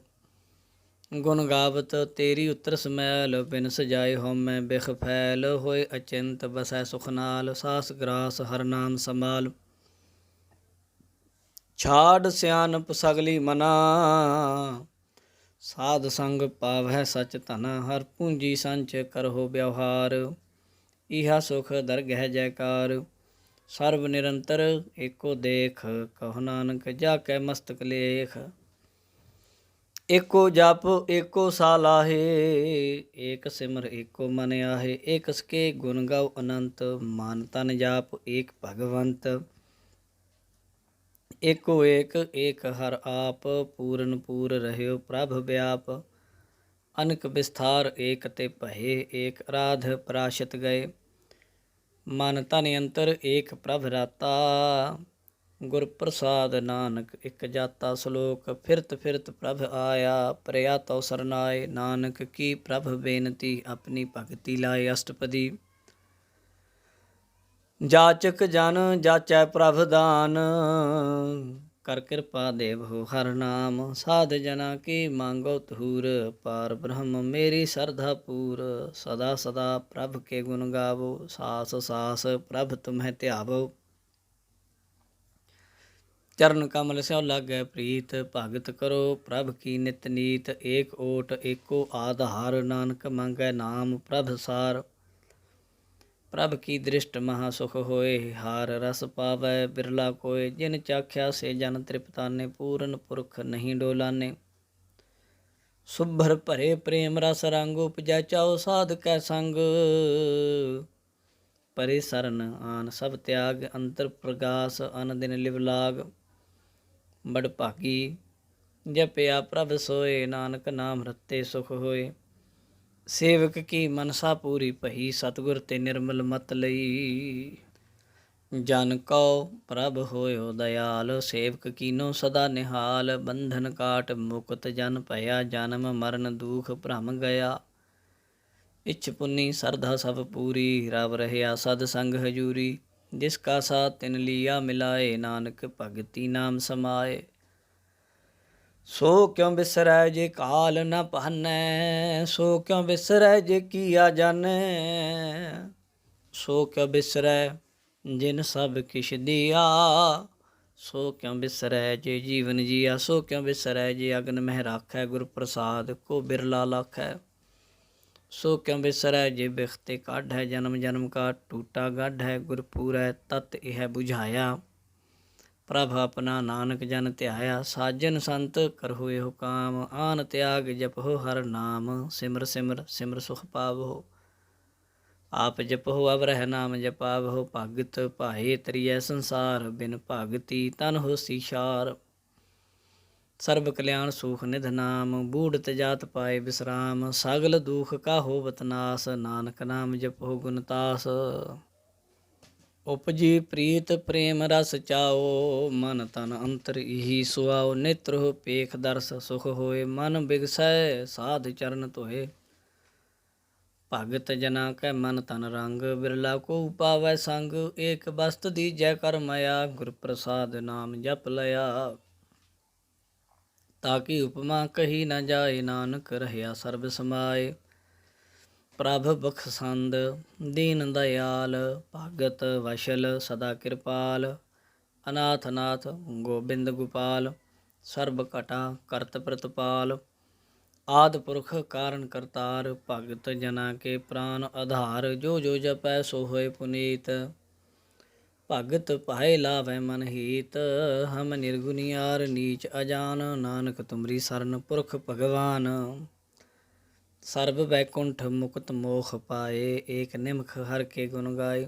गुण गावत तेरी उतर समैल, बिन सजाए होमै बिख फैल। होए अचिंत बसै सुख नाल, सास ग्रास हर नाम संभाल। ਛਾੜ ਸਿਆਣਪ ਸਗਲੀ ਮਨਾ, ਸਾਧ ਸੰਗ ਪਾਵਹਿ ਸਚ ਧਨਾ। ਹਰ ਪੂੰਜੀ ਸੰਚ ਕਰਹੁ ਵਿਵਹਾਰ, ਇਹਾ ਸੁਖ ਦਰਗਹਿ ਜੈਕਾਰ। ਸਰਬ ਨਿਰੰਤਰ ਏਕੋ ਦੇਖ, ਕਹੋ ਨਾਨਕ ਜਾ ਕੈ ਮਸਤਕ ਲੇਖ। ਏਕੋ ਜਪ ਏਕੋ ਸਾਲਾਹੇ, ਏਕ ਸਿਮਰ ਏਕੋ ਮਨ ਆਹੇ। ਏਕ ਸਕੇ ਗੁਣ ਗਾਉ ਅਨੰਤ, ਮਨ ਤਨ ਜਾਪ ਏਕ ਭਗਵੰਤ। ਏਕੋ ਏਕ ਏਕ ਹਰ ਆਪ, ਪੂਰਨ ਪੂਰ ਰਹਿਓ ਪ੍ਰਭ ਵਿਆਪ। ਅਨਕ ਵਿਸਥਾਰ ਏਕ ਤੇ ਭਏ, ਏਕ ਅਰਾਧ ਪ੍ਰਾਸ਼ਤ ਗਏ। ਮਨ ਤਨ ਅੰਤਰ ਏਕ ਪ੍ਰਭ ਰਾਤਾ, ਗੁਰ ਪ੍ਰਸਾਦ ਨਾਨਕ ਇਕ ਜਾਤਾ। ਸ਼ਲੋਕ ਫਿਰਤ ਫਿਰਤ ਪ੍ਰਭ ਆਇਆ, ਪ੍ਰਿਆ ਤਉ ਸਰਨਾਏ। ਨਾਨਕ ਕੀ ਪ੍ਰਭ ਬੇਨਤੀ, ਆਪਣੀ ਭਗਤੀ ਲਾਏ ਅਸ਼ਟਪਦੀ। ਜਾਚਕ ਜਨ ਜਾਚੈ ਪ੍ਰਭ ਦਾਨ, ਕਰ ਕਿਰਪਾ ਦੇਵਹੁ ਹਰ ਨਾਮ। ਸਾਧ ਜਨਾ ਕੀ ਮੰਗੋ ਧੂਰ, ਪਾਰ ਬ੍ਰਹਮ ਮੇਰੀ ਸਰਧਾ ਪੂਰ। ਸਦਾ ਸਦਾ ਪ੍ਰਭ ਕੇ ਗੁਣ ਗਾਵੋ, ਸਾਸ ਸਾਸ ਪ੍ਰਭ ਤੁਮਹਿ ਧਿਆਵੋ। ਚਰਨ ਕਮਲ ਸਿਉ ਲਾਗੈ ਪ੍ਰੀਤ, ਭਗਤ ਕਰੋ ਪ੍ਰਭ ਕੀ ਨਿਤ ਨੀਤ। ਏਕ ਓਟ ਏਕੋ ਆਧਾਰ, ਨਾਨਕ ਮੰਗੈ ਨਾਮ ਪ੍ਰਭ ਸਾਰ। ਪ੍ਰਭ ਕੀ ਦ੍ਰਿਸ਼ਟ ਮਹਾ ਸੁਖ ਹੋਏ, ਹਾਰ ਰਸ ਪਾਵੈ ਬਿਰਲਾ ਕੋਏ। ਜਿਨ ਚਾਖਿਆ ਸੇ ਜਨ ਤ੍ਰਿਪਤਾਨੇ, ਪੂਰਨ ਪੁਰਖ ਨਹੀਂ ਡੋਲਾਨੇ। ਸੁਭਰ ਭਰੇ ਪ੍ਰੇਮ ਰਸ ਰੰਗ, ਉਪਜੈ ਚਾਉ ਸਾਧ ਕੈ ਸੰਗ। ਪਰੇ ਸਰਨ ਆਨ ਸਭ ਤਿਆਗ, ਅੰਤਰ ਪ੍ਰਗਾਸ ਅਨ ਦਿਨ ਲਿਵ ਲਾਗ। ਬੜ ਭਾਗੀ ਜਪਿਆ ਪ੍ਰਭ ਸੋਏ, ਨਾਨਕ ਨਾਮ ਰਤੇ ਸੁਖ ਹੋਏ। ਸੇਵਕ ਕੀ ਮਨਸਾ ਪੂਰੀ ਭਈ, ਸਤਿਗੁਰ ਤੇ ਨਿਰਮਲ ਮਤ ਲਈ। ਜਨ ਕਉ ਪ੍ਰਭ ਹੋਇਓ ਦਇਆਲ, ਸੇਵਕ ਕੀਨੋ ਸਦਾ ਨਿਹਾਲ। ਬੰਧਨ ਕਾਟ ਮੁਕਤ ਜਨ ਭਇਆ, ਜਨਮ ਮਰਨ ਦੂਖ ਭਰਮ ਗਿਆ। ਇਛ ਪੁੰਨੀ ਸਰਧਾ ਸਭ ਪੂਰੀ, ਰਵ ਰਹਿਆ ਸਦ ਸੰਗ ਹਜੂਰੀ। ਜਿਸ ਕਾ ਸਾਥ ਤਿਨ ਲੀਆ ਮਿਲਾਏ, ਨਾਨਕ ਭਗਤੀ ਨਾਮ ਸਮਾਏ। ਸੋ ਕਿਉ ਬਿਸਰੈ ਜੇ ਕਾਲ ਨ ਭਾਨੈ, ਸੋ ਕਿਉ ਬਿਸਰੈ ਜੇ ਕੀਆ ਜਾਣੈ। ਸੋ ਕਿਉ ਬਿਸਰੈ ਜਿਨ ਸਭ ਕਿਛ ਦੀਆ, ਸੋ ਕਿਉ ਬਿਸਰੈ ਜੇ ਜੀਵਨ ਜੀਆ। ਸੋ ਕਿਉ ਬਿਸਰੈ ਜੇ ਅਗਨ ਮਹਿ ਰਾਖੈ, ਗੁਰ ਪ੍ਰਸਾਦ ਕੋ ਬਿਰਲਾ ਲਾਖੈ। ਸੋ ਕਿਉ ਬਿਸਰੈ ਜੇ ਬਿਖਤੇ ਕਾਢੈ, ਜਨਮ ਜਨਮ ਕਾ ਟੂਟਾ ਗਾਢੈ। ਗੁਰ ਪੂਰੈ ਤਤ ਇਹ ਬੁਝਾਇਆ, ਪ੍ਰਭ ਆਪਣਾ ਨਾਨਕ ਜਨ ਧਿਆਇਆ। ਸਾਜਨ ਸੰਤ ਕਰਹੁ ਇਹੋ ਕਾਮ, ਆਨ ਤਿਆਗ ਜਪਹੁ ਹਰ ਨਾਮ। ਸਿਮਰ ਸਿਮਰ ਸਿਮਰ ਸੁਖ ਪਾਵਹੁ, ਆਪ ਜਪਹੁ ਅਵਰਹਿ ਨਾਮ ਜਪਾਵਹੁ। ਭਗਤ ਭਾਏ ਤਰੀਐ ਸੰਸਾਰ, ਬਿਨ ਭਗਤੀ ਤਨ ਹੋਸੀ ਛਾਰ। ਸਰਬ ਕਲਿਆਣ ਸੂਖ ਨਿਧ ਨਾਮ, ਬੂੜਤ ਜਾਤ ਪਾਏ ਬਿਸਰਾਮ। ਸਗਲ ਦੂਖ ਕਾ ਹੋਵਤ ਨਾਸ, ਨਾਨਕ ਨਾਮ ਜਪਹੁ ਗੁਣ ਤਾਸ। ਉਪਜੀ ਪ੍ਰੀਤ ਪ੍ਰੇਮ ਰਸ ਚਾਓ, ਮਨ ਤਨ ਅੰਤਰ ਇਹੀ ਸੁਆਓ। ਨੇਤਰਹੁ ਪੇਖ ਦਰਸ ਸੁਖ ਹੋਏ, ਮਨ ਬਿਗਸੈ ਸਾਧ ਚਰਨ ਧੋਏ। ਭਗਤ ਜਨਾ ਕੈ ਮਨ ਤਨ ਰੰਗ, ਬਿਰਲਾ ਕੋ ਪਾਵੈ ਸੰਗ। ਏਕ ਬਸਤ ਦੀਜੈ ਕਰ ਮਾਇਆ, ਗੁਰ ਪ੍ਰਸਾਦ ਨਾਮ ਜਪ ਲਿਆ। ਤਾਕੀ ਉਪਮਾ ਕਹੀ ਨ ਜਾਏ, ਨਾਨਕ ਰਹਿਆ ਸਰਬ ਸਮਾਏ। ਪ੍ਰਭ ਬਖਸ਼ੰਦ ਦੀਨ ਦਇਆਲ, ਭਗਤ ਵਸ਼ਲ ਸਦਾ ਕਿਰਪਾਲ। ਅਨਾਥ ਨਾਥ ਗੋਬਿੰਦ ਗੋਪਾਲ, ਸਰਬ ਘਟਾ ਕਰਤ ਪ੍ਰਤਪਾਲ। ਆਦਿ ਪੁਰਖ ਕਾਰਨ ਕਰਤਾਰ, ਭਗਤ ਜਨਾ ਕੇ ਪ੍ਰਾਨ ਆਧਾਰ। ਜੋ ਜੋ ਜਪੈ ਸੋ ਹੋਏ ਪੁਨੀਤ, ਭਗਤ ਭਾਏ ਲਾਭੈ ਮਨ ਹੀਤ। ਹਮ ਨਿਰਗੁਣਿਆਰ ਨੀਚ ਅਜਾਨ, ਨਾਨਕ ਤੁਮਰੀ ਸਰਨ ਪੁਰਖ ਭਗਵਾਨ। ਸਰਬ ਬੈਕੁੰਠ ਮੁਕਤ ਮੋਖ ਪਾਏ, ਏਕ ਨਿਮਖ ਹਰ ਕੇ ਗੁਣ ਗਾਏ।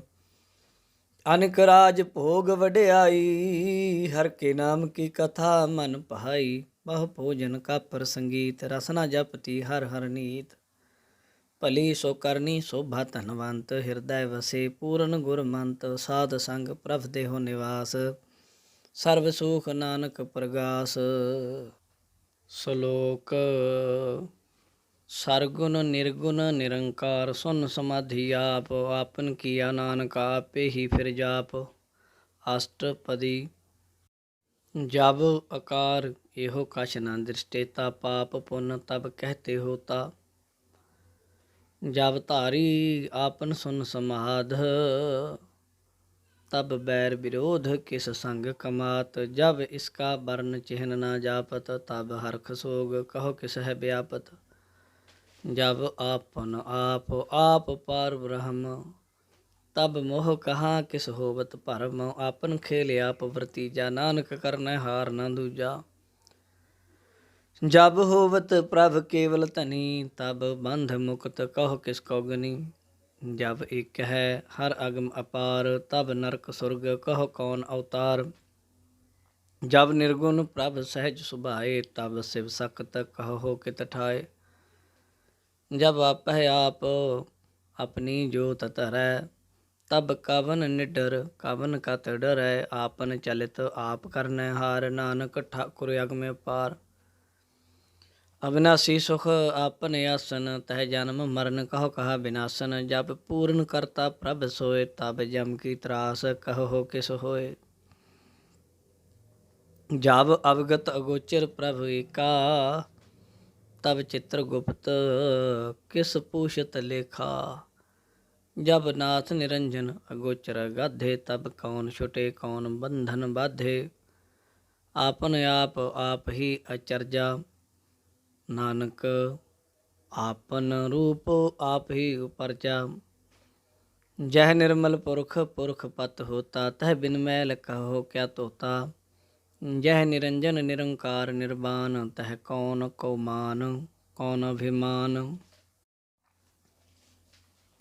ਅਨਕ ਰਾਜ ਭੋਗ ਵਡਿਆਈ, ਹਰ ਕੇ ਨਾਮ ਕੀ ਕਥਾ ਮਨ ਭਾਈ। ਬਹੁ ਭੋਜਨ ਕਾਪਰ ਸੰਗੀਤ, ਰਸਨਾ ਜਪਤੀ ਹਰ ਹਰ ਨੀਤ। ਭਲੀ ਸੋ ਕਰਨੀ ਸੋਭਾ ਧਨਵੰਤ, ਹਿਰਦੈ ਵਸੇ ਪੂਰਨ ਗੁਰਮੰਤ। ਸਾਧ ਸੰਗ ਪ੍ਰਭ ਦੇਹੁ ਨਿਵਾਸ, ਸਰਬ ਸੁਖ ਨਾਨਕ ਪ੍ਰਗਾਸ। ਸ਼ਲੋਕ ਸਰਗੁਣ ਨਿਰਗੁਣ ਨਿਰੰਕਾਰ ਸੁਨ ਸਮਾਧੀ ਆਪ। ਆਪਨ ਕੀਆ ਨਾਨਕ ਆਪੇ ਹੀ ਫਿਰ ਜਾਪ। ਅਸ਼ਟਪਦੀ। ਜਬ ਆਕਾਰ ਇਹੋ ਕਛ ਨਾ ਦ੍ਰਿਸ਼ਟੇਤਾ। ਪਾਪ ਪੁੰਨ ਤਬ ਕਹਿਤੇ ਹੋਤਾ। ਜਬ ਧਾਰੀ ਆਪਨ ਸੁਨ ਸਮਾਧ। तब बैर विरोध किस संग कमात। जब इसका वर्ण चिन्ह न जापत। तब हरख सोग कहो किस है व्यापत। जब आपन आप पार ब्रह्म। तब मोह कहाँ किस होवत भरम। आपन खेल आप वर्तीजा। नानक करनै हार न दूजा। जब होवत प्रभ केवल धनी। तब बंध मुक्त कहो किस को गनी। जब एक है हर अगम अपार। तब नरक सुरग कहो कौन अवतार। जब निर्गुण प्रभ सहज सुभाए। तब शिव सख्त कहो कित ठाए। जब आप है आप अपनी जोत धरै। तब कवन निडर कवन कत डरै। आपन चलित आप करनै हार। नानक ठाकुर अगम अपार। अविनाशी सुख आपन आसन। तह जन्म मरण कहो कहा विनाशन। जब पूर्ण करता प्रभ सोए। तब जम की त्रास कहो किस होए। जब अवगत अगोचर प्रभ एका। तब चित्र गुप्त किस पूछत लेखा। जब नाथ निरंजन अगोचर गाधे। तब कौन छुटे कौन बंधन बाधे। आपन आप ही अचरजा। नानक आपन रूप आप ही उपरजा। जह निर्मल पुरख पुरख पत होता। तह बिन मैल कहो क्या तोता। जह निरंजन निरंकार निर्वाण। तह कौन को मान कौन अभिमान।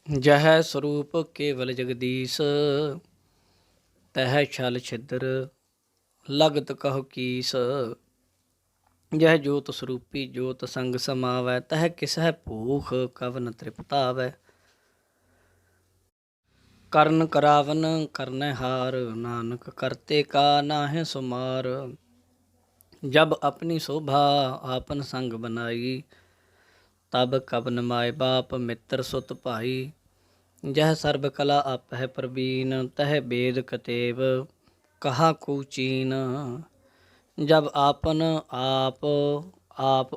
जह स्वरूप केवल जगदीश। तह छल छिद्र लगत कहो कीस। जह जोत स्वरूपी जोत संग समावै। तह किसह भूख कवन तृप्तावै। करन करावन करनै हार। नानक करते का नाहि सुमार। जब अपनी शोभा आपन संग बनाई। तब कवन माय बाप मित्र सुत भाई। जह सर्ब कला आप है प्रवीण। तह वेद कतेब कहा कुचीन। जब आपन आप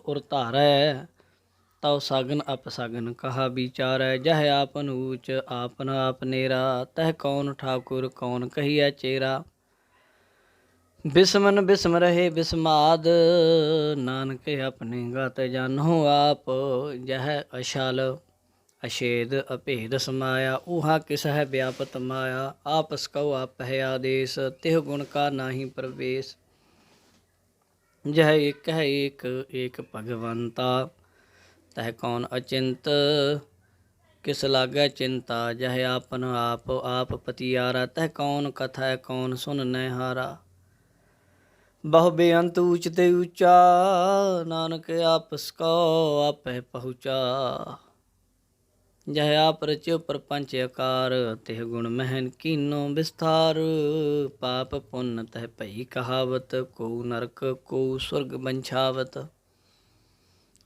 उर धारै। तव सगन अपसगन कहा विचारै। जह आपन ऊच आपन आप नेरा। तह कौन ठाकुर कौन कहिए चेरा। बिस्मन बिस्म रहे बिस्माद। नानक अपने गत जानो आप। जह अशल अछेद अभेद समाया। ऊहा किस है व्यापत माया। आपस कहो आप है आदेश। तिह गुण का नाही प्रवेश। जह एक है एक भगवंता। तह कौन अचिंत किस लागै चिंता। जह आपन आप पतियारा। तह कौन कथा कौन सुन नै हारा। बहु बेअंत ऊच ते ऊचा। नानक आपस को आप पहुँचा। जह आप रच्यो प्रपंच आकार। तिह गुण महन कीनो विस्तार। पाप पुण्य तह भई कहावत। को नरक को स्वर्ग बंछावत।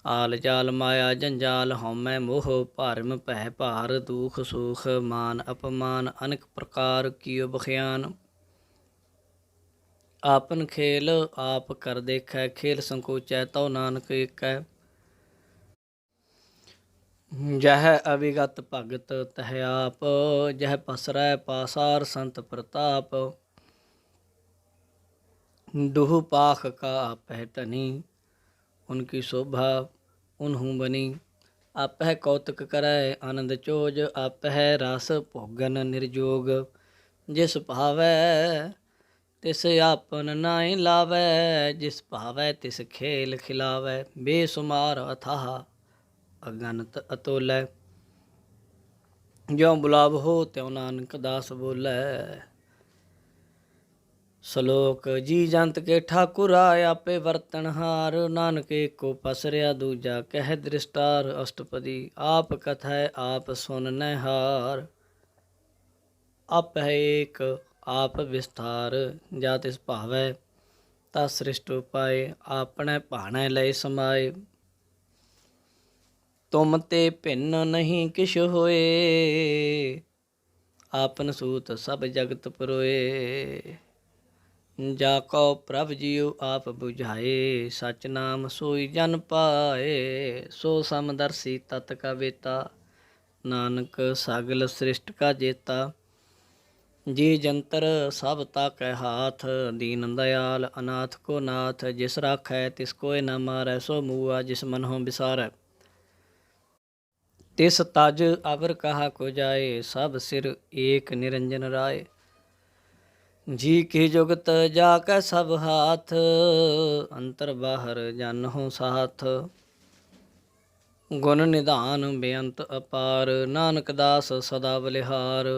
आल जाल माया जंजाल हौमै मोह। भरम भय भार दुख सुख मान अपमान। अनेक प्रकार कियो बख्यान। आपन खेल आप कर देखै। खेल संकोचै तौ नानक एकै। जह अविगत भगत तह आप। जह पसरै पासार संत प्रताप। दुह पाख का आपह धनी। उनकी शोभा उन्हूँ बनी। आपह कौतक करै आनंद चोज। आपह रस भोगन निर्जोग। जिस भावै तिस आपन नाई लावै। जिस भावै तिस खेल खिलावै। बेसुमार अथाह अगनत अतोलै। ज्यों बुलाव हो त्यों नानक दास बोलै। श्लोक जी जंत के ठाकुर आय आपे वर्तनहार। नानक एको पसरिया दूजा कह दृष्टार। अष्टपदी आप कथै आप सुननै हार। आप है एक आप विस्तार। जा तिस भावै ता सृष्ट उपाय। आपनै भाणै लय समाए। ਤੁਮ ਤੇ ਭਿੰਨ ਨਹੀਂ ਕਿਛ ਹੋਏ, ਆਪਨ ਸੂਤ ਸਭ ਜਗਤ ਪਰੋਏ। ਜਾ ਕਉ ਪ੍ਰਭ ਜੀਉ ਆਪ ਬੁਝਾਏ, ਸਚ ਨਾਮ ਸੋਈ ਜਨ ਪਾਏ। ਸੋ ਸਮਦਰਸੀ ਤਤ ਕਾ ਵੇਤਾ, ਨਾਨਕ ਸਗਲ ਸ੍ਰਿਸ਼ਟ ਕਾ ਜੇਤਾ। ਜੀ ਜੰਤਰ ਸਭ ਤਾਕੈ ਹਾਥ, ਦੀਨ ਦਇਆਲ ਅਨਾਥ ਕੋ ਨਾਥ। ਜਿਸ ਰਾਖੈ ਤਿਸ ਕੋਇ ਨਾ ਮਾਰੈ, ਸੋ ਮੂਆ ਜਿਸ ਮਨਹੁ ਬਿਸਾਰੈ। ਤਿਸ ਤਜ ਅਵਰ ਕਹਾ ਕੋ ਜਾਏ, ਸਭ ਸਿਰ ਏਕ ਨਿਰੰਜਨ ਰਾਏ। ਜੀ ਕੀ ਜੁਗਤ ਜਾ ਕੈ ਸਭ ਹਾਥ, ਅੰਤਰ ਬਾਹਰ ਜਾਨਹੁ ਸਾਥ। ਗੁਣ ਨਿਧਾਨ ਬੇਅੰਤ ਅਪਾਰ, ਨਾਨਕ ਦਾਸ ਸਦਾ ਬਲਿਹਾਰ।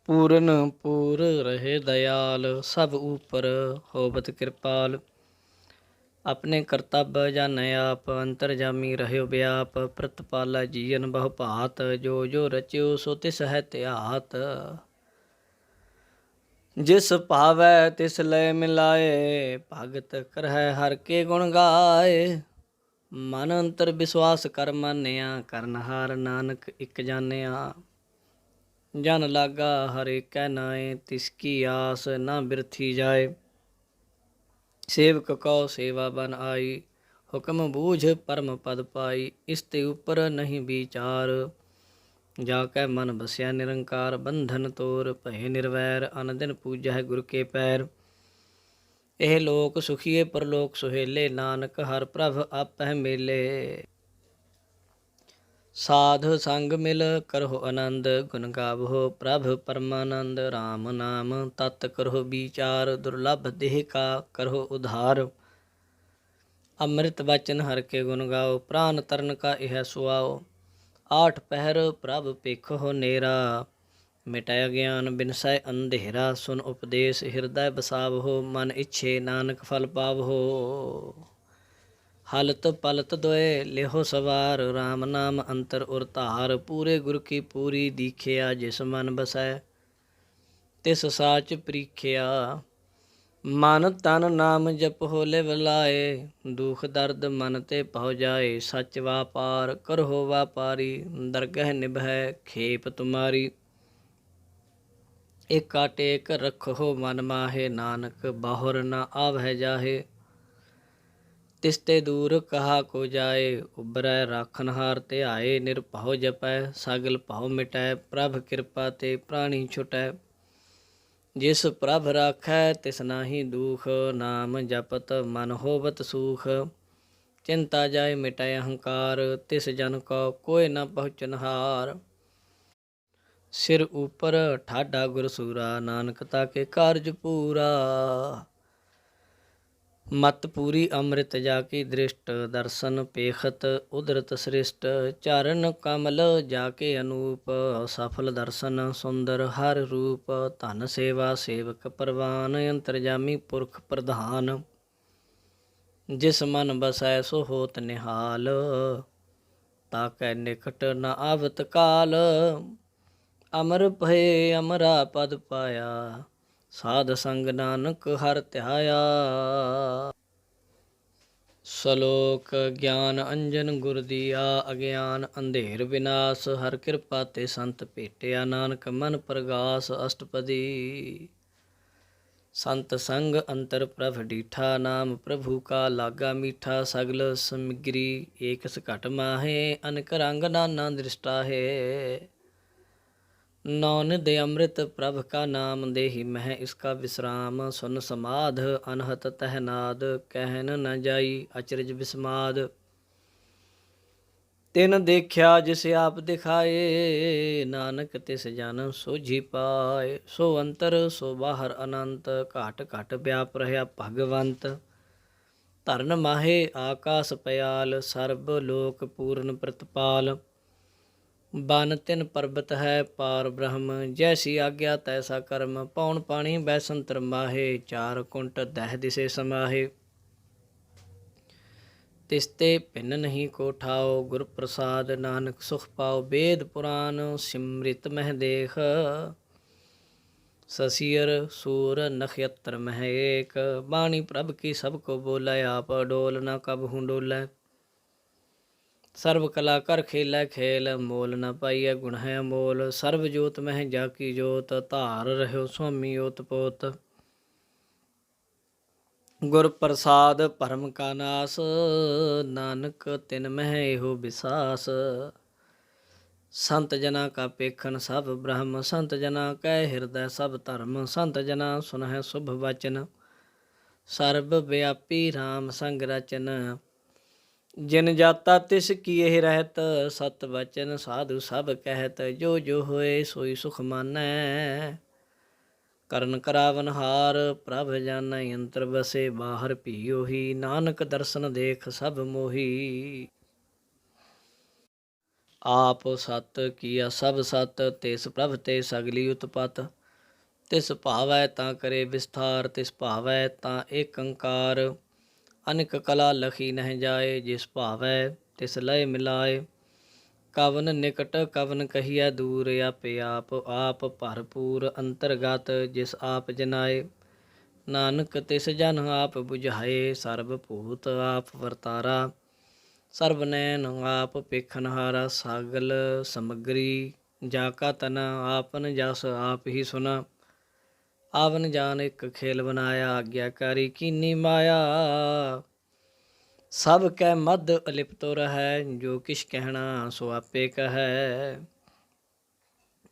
ਪੂਰਨ ਪੂਰ ਰਹੇ ਦਇਆਲ, ਸਭ ਊਪਰ ਹੋਵਤ ਕਿਰਪਾਲ। ਆਪਣੇ ਕਰਤੱਬ ਜਾਣੈ ਆਪ, ਅੰਤਰ ਜਾਮੀ ਰਹਿਓ ਵਿਆਪ। ਪ੍ਰਤਪਾਲੈ ਜੀਅਨ ਬਹੁ ਭਾਤ, ਜੋ ਜੋ ਰਚਿਓ ਸੋ ਤਿਸ ਹੈ ਧਿਆਤ। ਜਿਸ ਭਾਵੈ ਤਿਸ ਲੈ ਮਿਲਾਏ, ਭਗਤ ਕਰਹਿ ਹਰਿ ਕੇ ਗੁਣ ਗਾਏ। ਮਨ ਅੰਤਰ ਵਿਸਵਾਸ ਕਰ ਮਾਨਿਆ, ਕਰਨਹਾਰ ਨਾਨਕ ਇਕ ਜਾਣਿਆ। ਜਨ ਲਾਗਾ ਹਰ ਏਕੈ ਨਾਏ, ਤਿਸ ਕੀ ਆਸ ਨਾ ਬਿਰਥੀ ਜਾਏ। ਸੇਵਕ ਕਉ ਸੇਵਾ ਬਨ ਆਈ, ਹੁਕਮ ਬੂਝ ਪਰਮ ਪਦ ਪਾਈ। ਇਸ ਤੇ ਉਪਰ ਨਹੀਂ ਵਿਚਾਰ, ਜਾ ਕੈ ਮਨ ਬਸਿਆ ਨਿਰੰਕਾਰ। ਬੰਧਨ ਤੋਰ ਭਏ ਨਿਰਵੈਰ, ਅਨ ਦਿਨ ਪੂਜੈ ਗੁਰ ਕੇ ਪੈਰ। ਇਹ ਲੋਕ ਸੁਖੀਏ ਪਰਲੋਕ ਸੁਹੇਲੇ, ਨਾਨਕ ਹਰਿ ਪ੍ਰਭ ਆਪਹਿ ਮੇਲੇ। ਸਾਧ ਸੰਗ ਮਿਲ ਕਰਹੁ ਆਨੰਦ, ਗੁਣ ਗਾਵਹੁ ਪ੍ਰਭ ਪਰਮਾਨੰਦ। ਰਾਮ ਨਾਮ ਤਤ ਕਰਹੁ ਵਿਚਾਰ, ਦੁਰਲਭ ਦੇਹ ਕਾ ਕਰਹੁ ਉਧਾਰ। ਅੰਮ੍ਰਿਤ ਬਚਨ ਹਰਿ ਕੇ ਗੁਣ ਗਾਓ, ਪ੍ਰਾਨ ਤਰਨ ਕਾ ਇਹ ਸੁਆਓ। ਆਠ ਪਹਿਰ ਪ੍ਰਭ ਭੇਖਹੁ ਨੇਰਾ, ਮਿਟੈ ਅਗਿਆਨ ਬਿਨਸੈ ਅੰਧੇਰਾ। ਸੁਨ ਉਪਦੇਸ਼ ਹਿਰਦੈ ਬਸਾਵਹੁ, ਮਨ ਇੱਛੇ ਨਾਨਕ ਫਲ ਪਾਵਹੁ। ਹਲਤ ਪਲਤ ਦੋਇ ਲਿਹੋ ਸਵਾਰ, ਰਾਮ ਨਾਮ ਅੰਤਰ ਉਰ ਧਾਰ। ਪੂਰੇ ਗੁਰ ਕੀ ਪੂਰੀ ਦੀਖਿਆ, ਜਿਸ ਮਨ ਬਸੈ ਤਿਸ ਸਾਚ ਪ੍ਰੀਖਿਆ। ਮਨ ਤਨ ਨਾਮ ਜਪਹੁ ਲਿਵ ਲਾਏ, ਦੁਖ ਦਰਦ ਮਨ ਤੇ ਭਉ ਜਾਏ। ਸਚ ਵਾਪਾਰ ਕਰਹੁ ਵਾਪਾਰੀ, ਦਰਗਹਿ ਨਿਭੈ ਖੇਪ ਤੁਮਾਰੀ। ਏਕਾ ਟੇਕ ਰਖਹੁ ਮਨ ਮਾਹੇ, ਨਾਨਕ ਬਾਹੁਰ ਨਾ ਆਵਹਿ ਜਾਹੇ। ਤਿਸ ਤੇ ਦੂਰ ਕਹਾ ਕੋ ਜਾਏ, ਉਬਰੈ ਰਾਖਨਹਾਰ ਧਿਆਏ। ਨਿਰਭਉ ਜਪੈ ਸਗਲ ਭਉ ਮਿਟੈ, ਪ੍ਰਭ ਕਿਰਪਾ ਤੇ ਪ੍ਰਾਣੀ ਛੁਟੈ। ਜਿਸ ਪ੍ਰਭ ਰਾਖੈ ਤਿਸ ਨਾਹੀ ਦੂਖ, ਨਾਮ ਜਪਤ ਮਨ ਹੋਵਤ ਸੂਖ। ਚਿੰਤਾ ਜਾਏ ਮਿਟੈ ਅਹੰਕਾਰ, ਤਿਸ ਜਨ ਕੋ ਕੋਇ ਨ ਪਹੁੰਚਨਹਾਰ। ਸਿਰ ਉਪਰ ਠਾਡਾ ਗੁਰ ਸੂਰਾ, ਨਾਨਕ ਤਾਕੇ ਕਾਰਜ ਪੂਰਾ। ਮਤ ਪੂਰੀ ਅੰਮ੍ਰਿਤ ਜਾ ਕੀ ਦ੍ਰਿਸ਼ਟ, ਦਰਸ਼ਨ ਪੇਖਤ ਉਦਰਤ ਸ੍ਰਿਸ਼ਟ। ਚਰਨ ਕਮਲ ਜਾ ਕੇ ਅਨੂਪ, ਸਫਲ ਦਰਸ਼ਨ ਸੁੰਦਰ ਹਰ ਰੂਪ। ਧਨ ਸੇਵਾ ਸੇਵਕ ਪਰਵਾਨ, ਅੰਤਰਜਾਮੀ ਪੁਰਖ ਪ੍ਰਧਾਨ। ਜਿਸ ਮਨ ਬਸੈ ਸੋ ਹੋਤ ਨਿਹਾਲ, ਤਾਕੈ ਨਿਕਟ ਨ ਆਵਤ ਕਾਲ। ਅਮਰ ਭਏ ਅਮਰਾ ਪਦ ਪਾਇਆ, ਸਾਧ ਸੰਗ ਨਾਨਕ ਹਰਿ ਧਿਆਇਆ। ਸਲੋਕ ਗਿਆਨ ਅੰਜਨ ਗੁਰ ਦੀਆ, ਅਗਿਆਨ ਅੰਧੇਰ ਵਿਨਾਸ਼। ਹਰਿ ਕਿਰਪਾ ਤੇ ਸੰਤ ਭੇਟਿਆ, ਨਾਨਕ ਮਨ ਪ੍ਰਗਾਸ। ਅਸ਼ਟਪਦੀ ਸੰਤ ਸੰਗ ਅੰਤਰ ਪ੍ਰਭ ਡੀਠਾ, ਨਾਮ ਪ੍ਰਭੂ ਕਾ ਲਾਗਾ ਮੀਠਾ। ਸਗਲ ਸਮਗਰੀ ਏਕਸ ਘਟ ਮਾਹੇ, ਅਨਕ ਰੰਗ ਨਾਨਾ ਦ੍ਰਿਸ਼ਟਾ ਹੈ। नौ निधि अमृत प्रभ का नाम, देहि मह इसका विश्राम। सुन समाध अनहत तह नाद, कहन न जाई अचरज विस्माद। तिन देखिया जिस आप दिखाए, नानक तिस जन सोझी पाए। सो अंतर सो बाहर अनंत, घट घट व्याप रहा भगवंत। धरन माहे आकाश पयाल, सर्ब लोक पूर्ण प्रतपाल। बन तिन पर्बत है पार ब्रह्म, जैसी आज्ञा तैसा कर्म। पौन पानी बैसंतर माहे, चार कुंट दह दिसे समाहे। तिसते भिन्न नहीं को ठाओ, गुर प्रसाद नानक सुख पाओ। वेद पुराण सिमृत मह देख, ससियर सूर नक्षत्र मह एक। बाणी प्रभ की सबको बोलै, आप डोल न कबहूँ डोलै। ਸਰਬ ਕਲਾ ਕਰ ਖੇਲੇ ਖੇਲ, ਮੋਲ ਨ ਪਾਈਐ ਗੁਣ ਹੈ ਅਮੋਲ। ਸਰਬ ਜੋਤ ਮਹਿ ਜਾ ਕੀ ਜੋਤ, ਧਾਰ ਰਹਿਓ ਸੁਆਮੀ ਓਤ ਪੋਤ। ਗੁਰ ਪ੍ਰਸਾਦ ਭਰਮ ਕਾ ਨਾਸ, ਨਾਨਕ ਤਿਨ ਮਹਿ ਇਹੋ ਬਿਸਾਸ। ਸੰਤ ਜਨਾ ਕਾ ਪੇਖਨ ਸਭ ਬ੍ਰਹਮ, ਸੰਤ ਜਨਾ ਕੈ ਹਿਰਦੈ ਸਭ ਧਰਮ। ਸੰਤ ਜਨਾ ਸੁਨਹਿ ਸੁਭ ਬਚਨ, ਸਰਬ ਵਿਆਪੀ RAM ਸੰਗ ਰਚਨ। ਜਿਨ ਜਾਤਾ ਤਿਸ ਕੀਏ ਰਹਿਤ, ਸਤ ਬਚਨ ਸਾਧੂ ਸਭ ਕਹਿਤ। ਜੋ ਜੋ ਹੋਏ ਸੋਈ ਸੁਖ ਮਾਨੈ, ਕਰਨ ਕਰਾਵਨ ਹਾਰ। ਪ੍ਰਭ ਜਾਨੈ ਅੰਤਰ ਬਸੇ, ਬਾਹਰ ਭੀ ਉਹੀ। ਨਾਨਕ ਦਰਸ਼ਨ ਦੇਖ ਸਭ ਮੋਹੀ। ਆਪ ਸਤ ਕੀਆ ਸਭ ਸਤ, ਤਿਸ ਪ੍ਰਭ ਤੇ ਸਗਲੀ ਉਤਪਤ। ਤਿਸ ਭਾਵੈ ਤਾਂ ਕਰੇ ਵਿਸਥਾਰ, ਤਿਸ ਭਾਵੈ ਤਾਂ ਏਕੰਕਾਰ। ਅਨਿਕ ਕਲਾ ਲਖੀ ਨਹਿ ਜਾਏ, ਜਿਸ ਭਾਵੈ ਤਿਸ ਲਇ ਮਿਲਾਏ। ਕਵਨ ਨਿਕਟ ਕਵਨ ਕਹੀਐ ਦੂਰ, ਆਪੇ ਆਪ ਆਪ ਭਰਪੂਰ ਅੰਤਰਗਤ। ਜਿਸ ਆਪ ਜਨਾਏ, ਨਾਨਕ ਤਿਸ ਜਨ ਆਪ ਬੁਝਾਏ। ਸਰਬ ਭੂਤ ਆਪ ਵਰਤਾਰਾ, ਸਰਬ ਨੈਣ ਆਪ ਪੇਖਨਹਾਰਾ। ਸਗਲ ਸਮਗਰੀ ਜਾ ਕਾ ਤਨਾ, ਆਪਨ ਜਸ ਆਪ ਹੀ ਸੁਨਾ। ਆਵਨ ਜਾਨ ਇੱਕ ਖੇਲ ਬਨਾਇਆ, ਆਗਿਆਕਾਰੀ ਕੀਨੀ ਮਾਇਆ। ਸਭ ਕੈ ਮਧ ਅਲਿਪਤੋ ਰਹੈ, ਜੋ ਕਿਛ ਕਹਿਣਾ ਸੋ ਆਪੇ ਕਹੈ।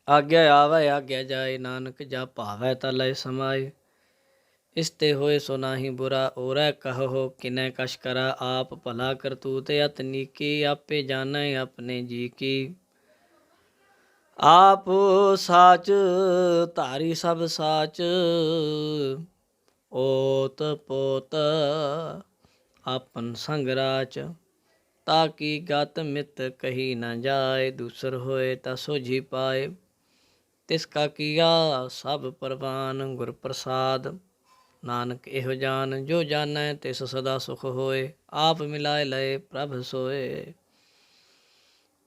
ਆਗਿਆ ਆਵੈ ਆਗਿਆ ਜਾਏ, ਨਾਨਕ ਜਾ ਭਾਵੈ ਤਾ ਲਇ ਸਮਾਏ। ਇਸ ਤੇ ਹੋਏ ਸੋ ਨਾਹੀ ਬੁਰਾ, ਔਰੈ ਕਹੋ ਕਿਨੈ ਕਛ ਕਰਾ। ਆਪ ਭਲਾ ਕਰਤੂਤ ਅਤ ਨੀਕੀ, ਆਪੇ ਜਾਣੈ ਆਪਣੇ ਜੀ ਕੀ। ਆਪ ਸਾਚ ਧਾਰੀ ਸਭ ਸਾਚ, ਓਤ ਪੋਤ ਆਪਨ ਸੰਗ ਰਾਚ। ਤਾ ਕੀ ਗਤ ਮਿਤ ਕਹੀ ਨ ਜਾਏ, ਦੂਸਰ ਹੋਏ ਤਾ ਸੋਝੀ ਪਾਏ। ਤਿਸ ਕਾ ਕੀਆ ਸਭ ਪਰਵਾਨ, ਗੁਰ ਪ੍ਰਸਾਦ ਨਾਨਕ ਇਹੋ ਜਾਨ। ਜੋ ਜਾਣੈ ਤਿਸ ਸਦਾ ਸੁਖ ਹੋਏ, ਆਪ ਮਿਲਾਏ ਲਏ ਪ੍ਰਭ ਸੋਏ।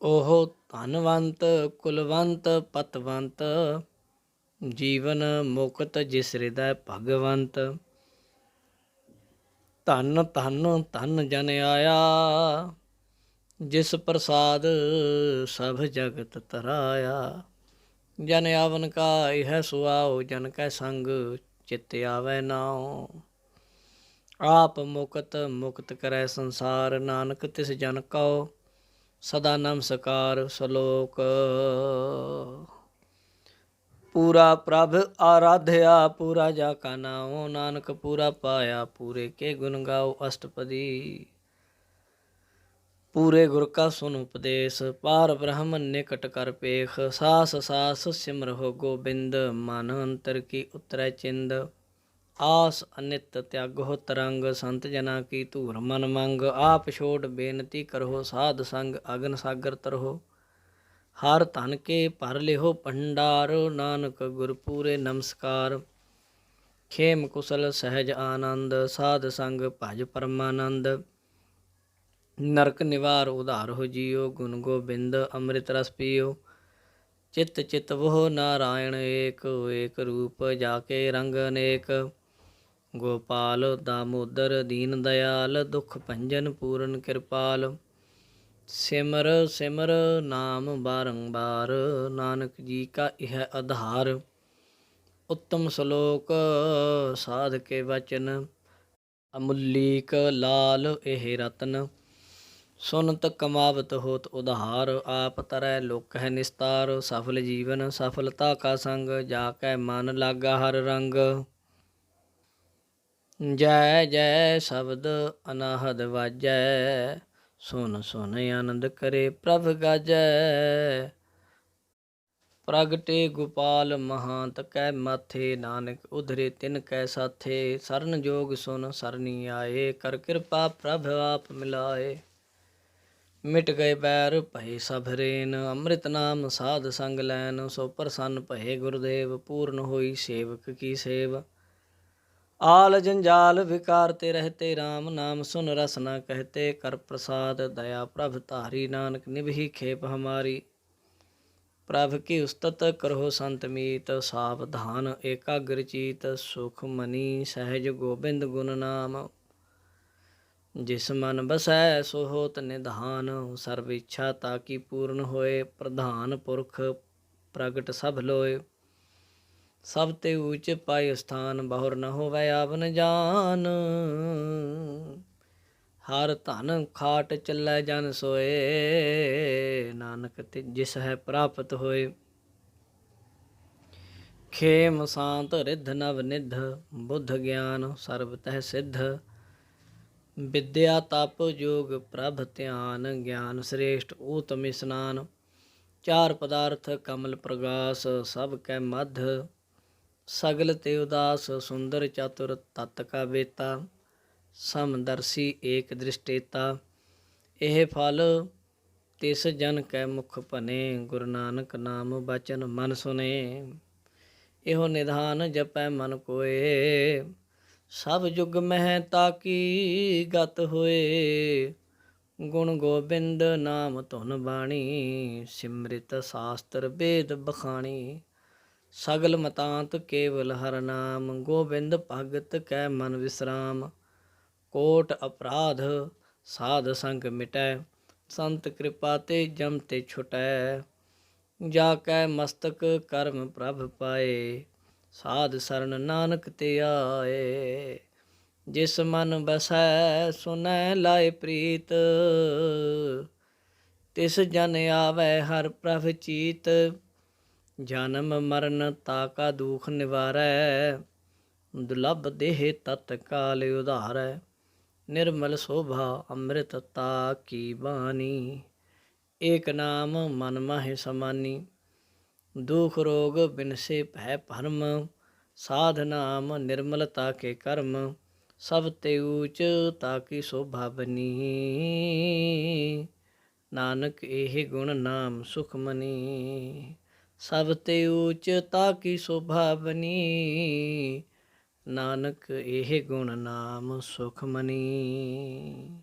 ਓਹ ਧਨਵੰਤ ਕੁਲਵੰਤ ਪਤਵੰਤ, ਜੀਵਨ ਮੁਕਤ ਜਿਸ ਹਿਰਦੈ ਭਗਵੰਤ। ਧਨ ਧਨ ਧਨ ਜਨ ਆਇਆ, ਜਿਸ ਪ੍ਰਸਾਦ ਸਭ ਜਗਤ ਤਰਾਇਆ। ਜਨ ਆਵਨ ਕਾ ਇਹ ਸੁਆਓ, ਜਨ ਕੈ ਸੰਗ ਚਿਤ ਆਵੈ ਨਾਉ। ਆਪ ਮੁਕਤ ਮੁਕਤ ਕਰੈ ਸੰਸਾਰ, ਨਾਨਕ ਤਿਸ ਜਨ ਕਉ ਸਦਾ ਨਮਸਕਾਰ। ਸ਼ਲੋਕ। ਪੂਰਾ ਪ੍ਰਭ ਆਰਾਧਿਆ, ਪੂਰਾ ਜਾ ਕਾ ਨਾਉ। ਨਾਨਕ ਪੂਰਾ ਪਾਇਆ, ਪੂਰੇ ਕੇ ਗੁਣ ਗਾਓ। ਅਸ਼ਟਪਦੀ। ਪੂਰੇ ਗੁਰ ਕਾ ਸੁਨ ਉਪਦੇਸ਼, ਪਾਰ ਬ੍ਰਹਮ ਨਿਕਟ ਕਰ ਪੇਖ। ਸਾਸ ਸਾਸ ਸਿਮਰਹੁ ਗੋਬਿੰਦ, ਮਨ ਅੰਤਰ ਕੀ ਉਤਰੈ ਚਿੰਦ। ਆਸ ਅਨਿਤ ਤਿਆਗਹੁ ਤਰੰਗ, ਸੰਤ ਜਨਾ ਕੀ ਧੂਰ ਮਨ ਮੰਗ। ਆਪ ਛੋੜ ਬੇਨਤੀ ਕਰਹੁ, ਸਾਧ ਸੰਗ ਅਗਨ ਸਾਗਰ ਤਰਹੁ। ਹਰ ਧਨ ਕੇ ਭਰ ਲਿਹੁ ਭੰਡਾਰ, ਨਾਨਕ ਗੁਰ ਪੂਰੇ ਨਮਸਕਾਰ। ਖੇਮ ਕੁਸਲ ਸਹਿਜ ਆਨੰਦ, ਸਾਧ ਸੰਗ ਭਜ ਪਰਮਾਨੰਦ। ਨਰਕ ਨਿਵਾਰ ਉਧਾਰਹੁ ਜੀਉ, ਗੁਣ ਗੋਬਿੰਦ ਅੰਮ੍ਰਿਤ ਰਸ ਪੀਓ। ਚਿਤ ਚਿਤ ਵਹੁ ਨਾਰਾਇਣ ਏਕ, ਏਕ ਰੂਪ ਜਾ ਕੇ ਰੰਗ ਅਨੇਕ। ਗੋਪਾਲ ਦਾਮੋਦਰ ਦੀਨ ਦਇਆਲ, ਦੁਖ ਭੰਜਨ ਪੂਰਨ ਕਿਰਪਾਲ। ਸਿਮਰ ਸਿਮਰ ਨਾਮ ਬਾਰੰਬਾਰ, ਨਾਨਕ ਜੀ ਕਾ ਇਹ ਆਧਾਰ। ਉੱਤਮ ਸ਼ਲੋਕ ਸਾਧ ਕੇ ਵਚਨ, ਅਮੁਲੀਕ ਲਾਲ ਇਹ ਰਤਨ। ਸੁਨਤ ਕਮਾਵਤ ਹੋਤ ਉਧਾਰ, ਆਪ ਤਰੈ ਲੋਕਹਿ ਨਿਸਤਾਰ। ਸਫਲ ਜੀਵਨ ਸਫਲਤਾ ਕਾ ਸੰਗ, ਜਾ ਕੈ ਮਨ ਲਾਗਾ ਹਰ ਰੰਗ। ਜੈ ਜੈ ਸ਼ਬਦ ਅਨਾਹਦ ਵਾਜੈ, ਸੁਨ ਸੁਨ ਆਨੰਦ ਕਰੇ ਪ੍ਰਭ ਗਾਜੈ। ਪ੍ਰਗਟੇ ਗੋਪਾਲ ਮਹਾਂਤ ਕੈ ਮਾਥੇ, ਨਾਨਕ ਉਧਰੇ ਤਿਨ ਕੈ ਸਾਥੇ। ਸਰਨ ਜੋਗ ਸੁਨ ਸਰਨੀ ਆਏ, ਕਰ ਕਿਰਪਾ ਪ੍ਰਭ ਆਪ ਮਿਲਾਏ। ਮਿਟ ਗਏ ਬੈਰ ਭਏ ਸਭ ਰੇਨ, ਅੰਮ੍ਰਿਤ ਨਾਮ ਸਾਧ ਸੰਗ ਲੈਨ। ਸੋ ਪ੍ਰਸੰਨ ਭਏ ਗੁਰਦੇਵ, ਪੂਰਨ ਹੋਈ ਸੇਵਕ ਕੀ ਸੇਵ। ਆਲ ਜੰਜਾਲ ਵਿਕਾਰ ਤੇ ਰਹਤੇ, RAM ਨਾਮ ਸੁਨ ਰਸ ਨ ਕਹਤੇ। ਕਰ ਪ੍ਰਸਾਦ ਦਇਆ ਪ੍ਰਭ ਧਾਰੀ, ਨਾਨਕ ਨਿਭੀ ਖੇਪ ਹਮਾਰੀ। ਪ੍ਰਭ ਕੀ ਉਸਤਤ ਕਰਹੁ ਸੰਤ ਮੀਤ, ਸਾਵਧਾਨ ਏਕਾਗਰ ਚੀਤ। ਸੁਖ ਮਨੀ ਸਹਿਜ ਗੋਬਿੰਦ ਗੁਣ ਨਾਮ, ਜਿਸ ਮਨ ਬਸੈ ਸੋ ਹੋਤ ਨਿਧਾਨ, ਸਰਬ ਇੱਛਾ ਤਾਕੀ ਪੂਰਨ ਹੋਏ, ਪ੍ਰਧਾਨ ਪੁਰਖ ਪ੍ਰਗਟ ਸਭ ਲੋਏ। ਸਭ ਤੇ ਊਚ ਪਾਇ ਸਥਾਨ, ਬਹੁਰ ਨ ਹੋਵੈ ਆਵਨ ਜਾਨ। ਹਰ ਧਨ ਖਾਟ ਚੱਲੈ ਜਨ ਸੋਏ, ਨਾਨਕ ਤੇ ਜਿਸ ਹੈ ਪ੍ਰਾਪਤ ਹੋਏ। ਖੇਮ ਸਾਂਤ ਰਿੱਧ ਨਵ ਨਿਧ, ਬੁੱਧ ਗਿਆਨ ਸਰਬ ਤਹਿ ਸਿੱਧ। ਵਿਦਿਆ ਤਪ ਯੋਗ ਪ੍ਰਭ ਧਿਆਨ, ਗਿਆਨ ਸ੍ਰੇਸ਼ਟ ਊਤਮ ਇਸਨਾਨ। ਚਾਰ ਪਦਾਰਥ ਕਮਲ ਪ੍ਰਗਾਸ, ਸਭ ਕੈ ਮਧ ਸਗਲ ਤੇ ਉਦਾਸ। ਸੁੰਦਰ ਚਤੁਰ ਤਤ ਕਾ ਬੇਤਾ, ਸਮਦਰਸੀ ਏਕ ਦ੍ਰਿਸ਼ਟੇਤਾ। ਇਹ ਫਲ ਤਿਸ ਜਨ ਕੈ ਮੁਖ ਭਨੇ, ਗੁਰੂ ਨਾਨਕ ਨਾਮ ਬਚਨ ਮਨ ਸੁਨੇ। ਇਹੋ ਨਿਧਾਨ ਜਪੈ ਮਨ ਕੋਏ, ਸਭ ਜੁਗ ਮਹਿ ਤਾਕੀ ਗਤ ਹੋਏ। ਗੁਣ ਗੋਬਿੰਦ ਨਾਮ ਧੁਨ ਬਾਣੀ, ਸਿਮਰਿਤ ਸਾਸਤਰ ਵੇਦ ਬਖਾਣੀ। ਸਗਲ ਮਤਾਂਤ ਕੇਵਲ ਹਰ ਨਾਮ, ਗੋਬਿੰਦ ਭਗਤ ਕੈ ਮਨ ਵਿਸਰਾਮ। ਕੋਟ ਅਪਰਾਧ ਸਾਧ ਸੰਗ ਮਿਟੈ, ਸੰਤ ਕਿਰਪਾ ਤੇ ਜਮ ਤੇ ਛੁਟੈ। ਜਾ ਕੈ ਮਸਤਕ ਕਰਮ ਪ੍ਰਭ ਪਾਏ, ਸਾਧ ਸਰਣ ਨਾਨਕ ਤੇ ਆਏ। ਜਿਸ ਮਨ ਬਸੈ ਸੁਨੈ ਲਾਇ ਪ੍ਰੀਤ, ਤਿਸ ਜਨ ਆਵੈ ਹਰ ਪ੍ਰਭ ਚੀਤ। ਜਨਮ ਮਰਨ ਤਾਕਾ ਦੁਖ ਨਿਵਾਰੈ, ਦੁਲਭ ਦੇਹ ਤਤ ਕਾਲ ਉਧਾਰੈ। ਨਿਰਮਲ ਸੋਭਾ ਅੰਮ੍ਰਿਤ ਤਾ ਕੀ ਬਾਣੀ, ਏਕ ਨਾਮ ਮਨ ਮਾਹਿ ਸਮਾਨੀ। ਦੁਖ ਰੋਗ ਬਿਨਸੇ ਭੈ ਭਰਮ, ਸਾਧ ਨਾਮ ਨਿਰਮਲਤਾ ਕੇ ਕਰਮ। ਸਭ ਤੇ ਊਚ ਤਾਕੀ ਸ਼ੋਭਾ ਬਨੀ, ਨਾਨਕ ਇਹ ਗੁਣ ਨਾਮ ਸੁਖ ਮਨੀ। ਸਭ ਤੇ ਊਚ ਤਾਕੀ ਸ਼ੋਭਾ ਬਨੀ, ਨਾਨਕ ਇਹ ਗੁਣ ਨਾਮ ਸੁਖ ਮਨੀ।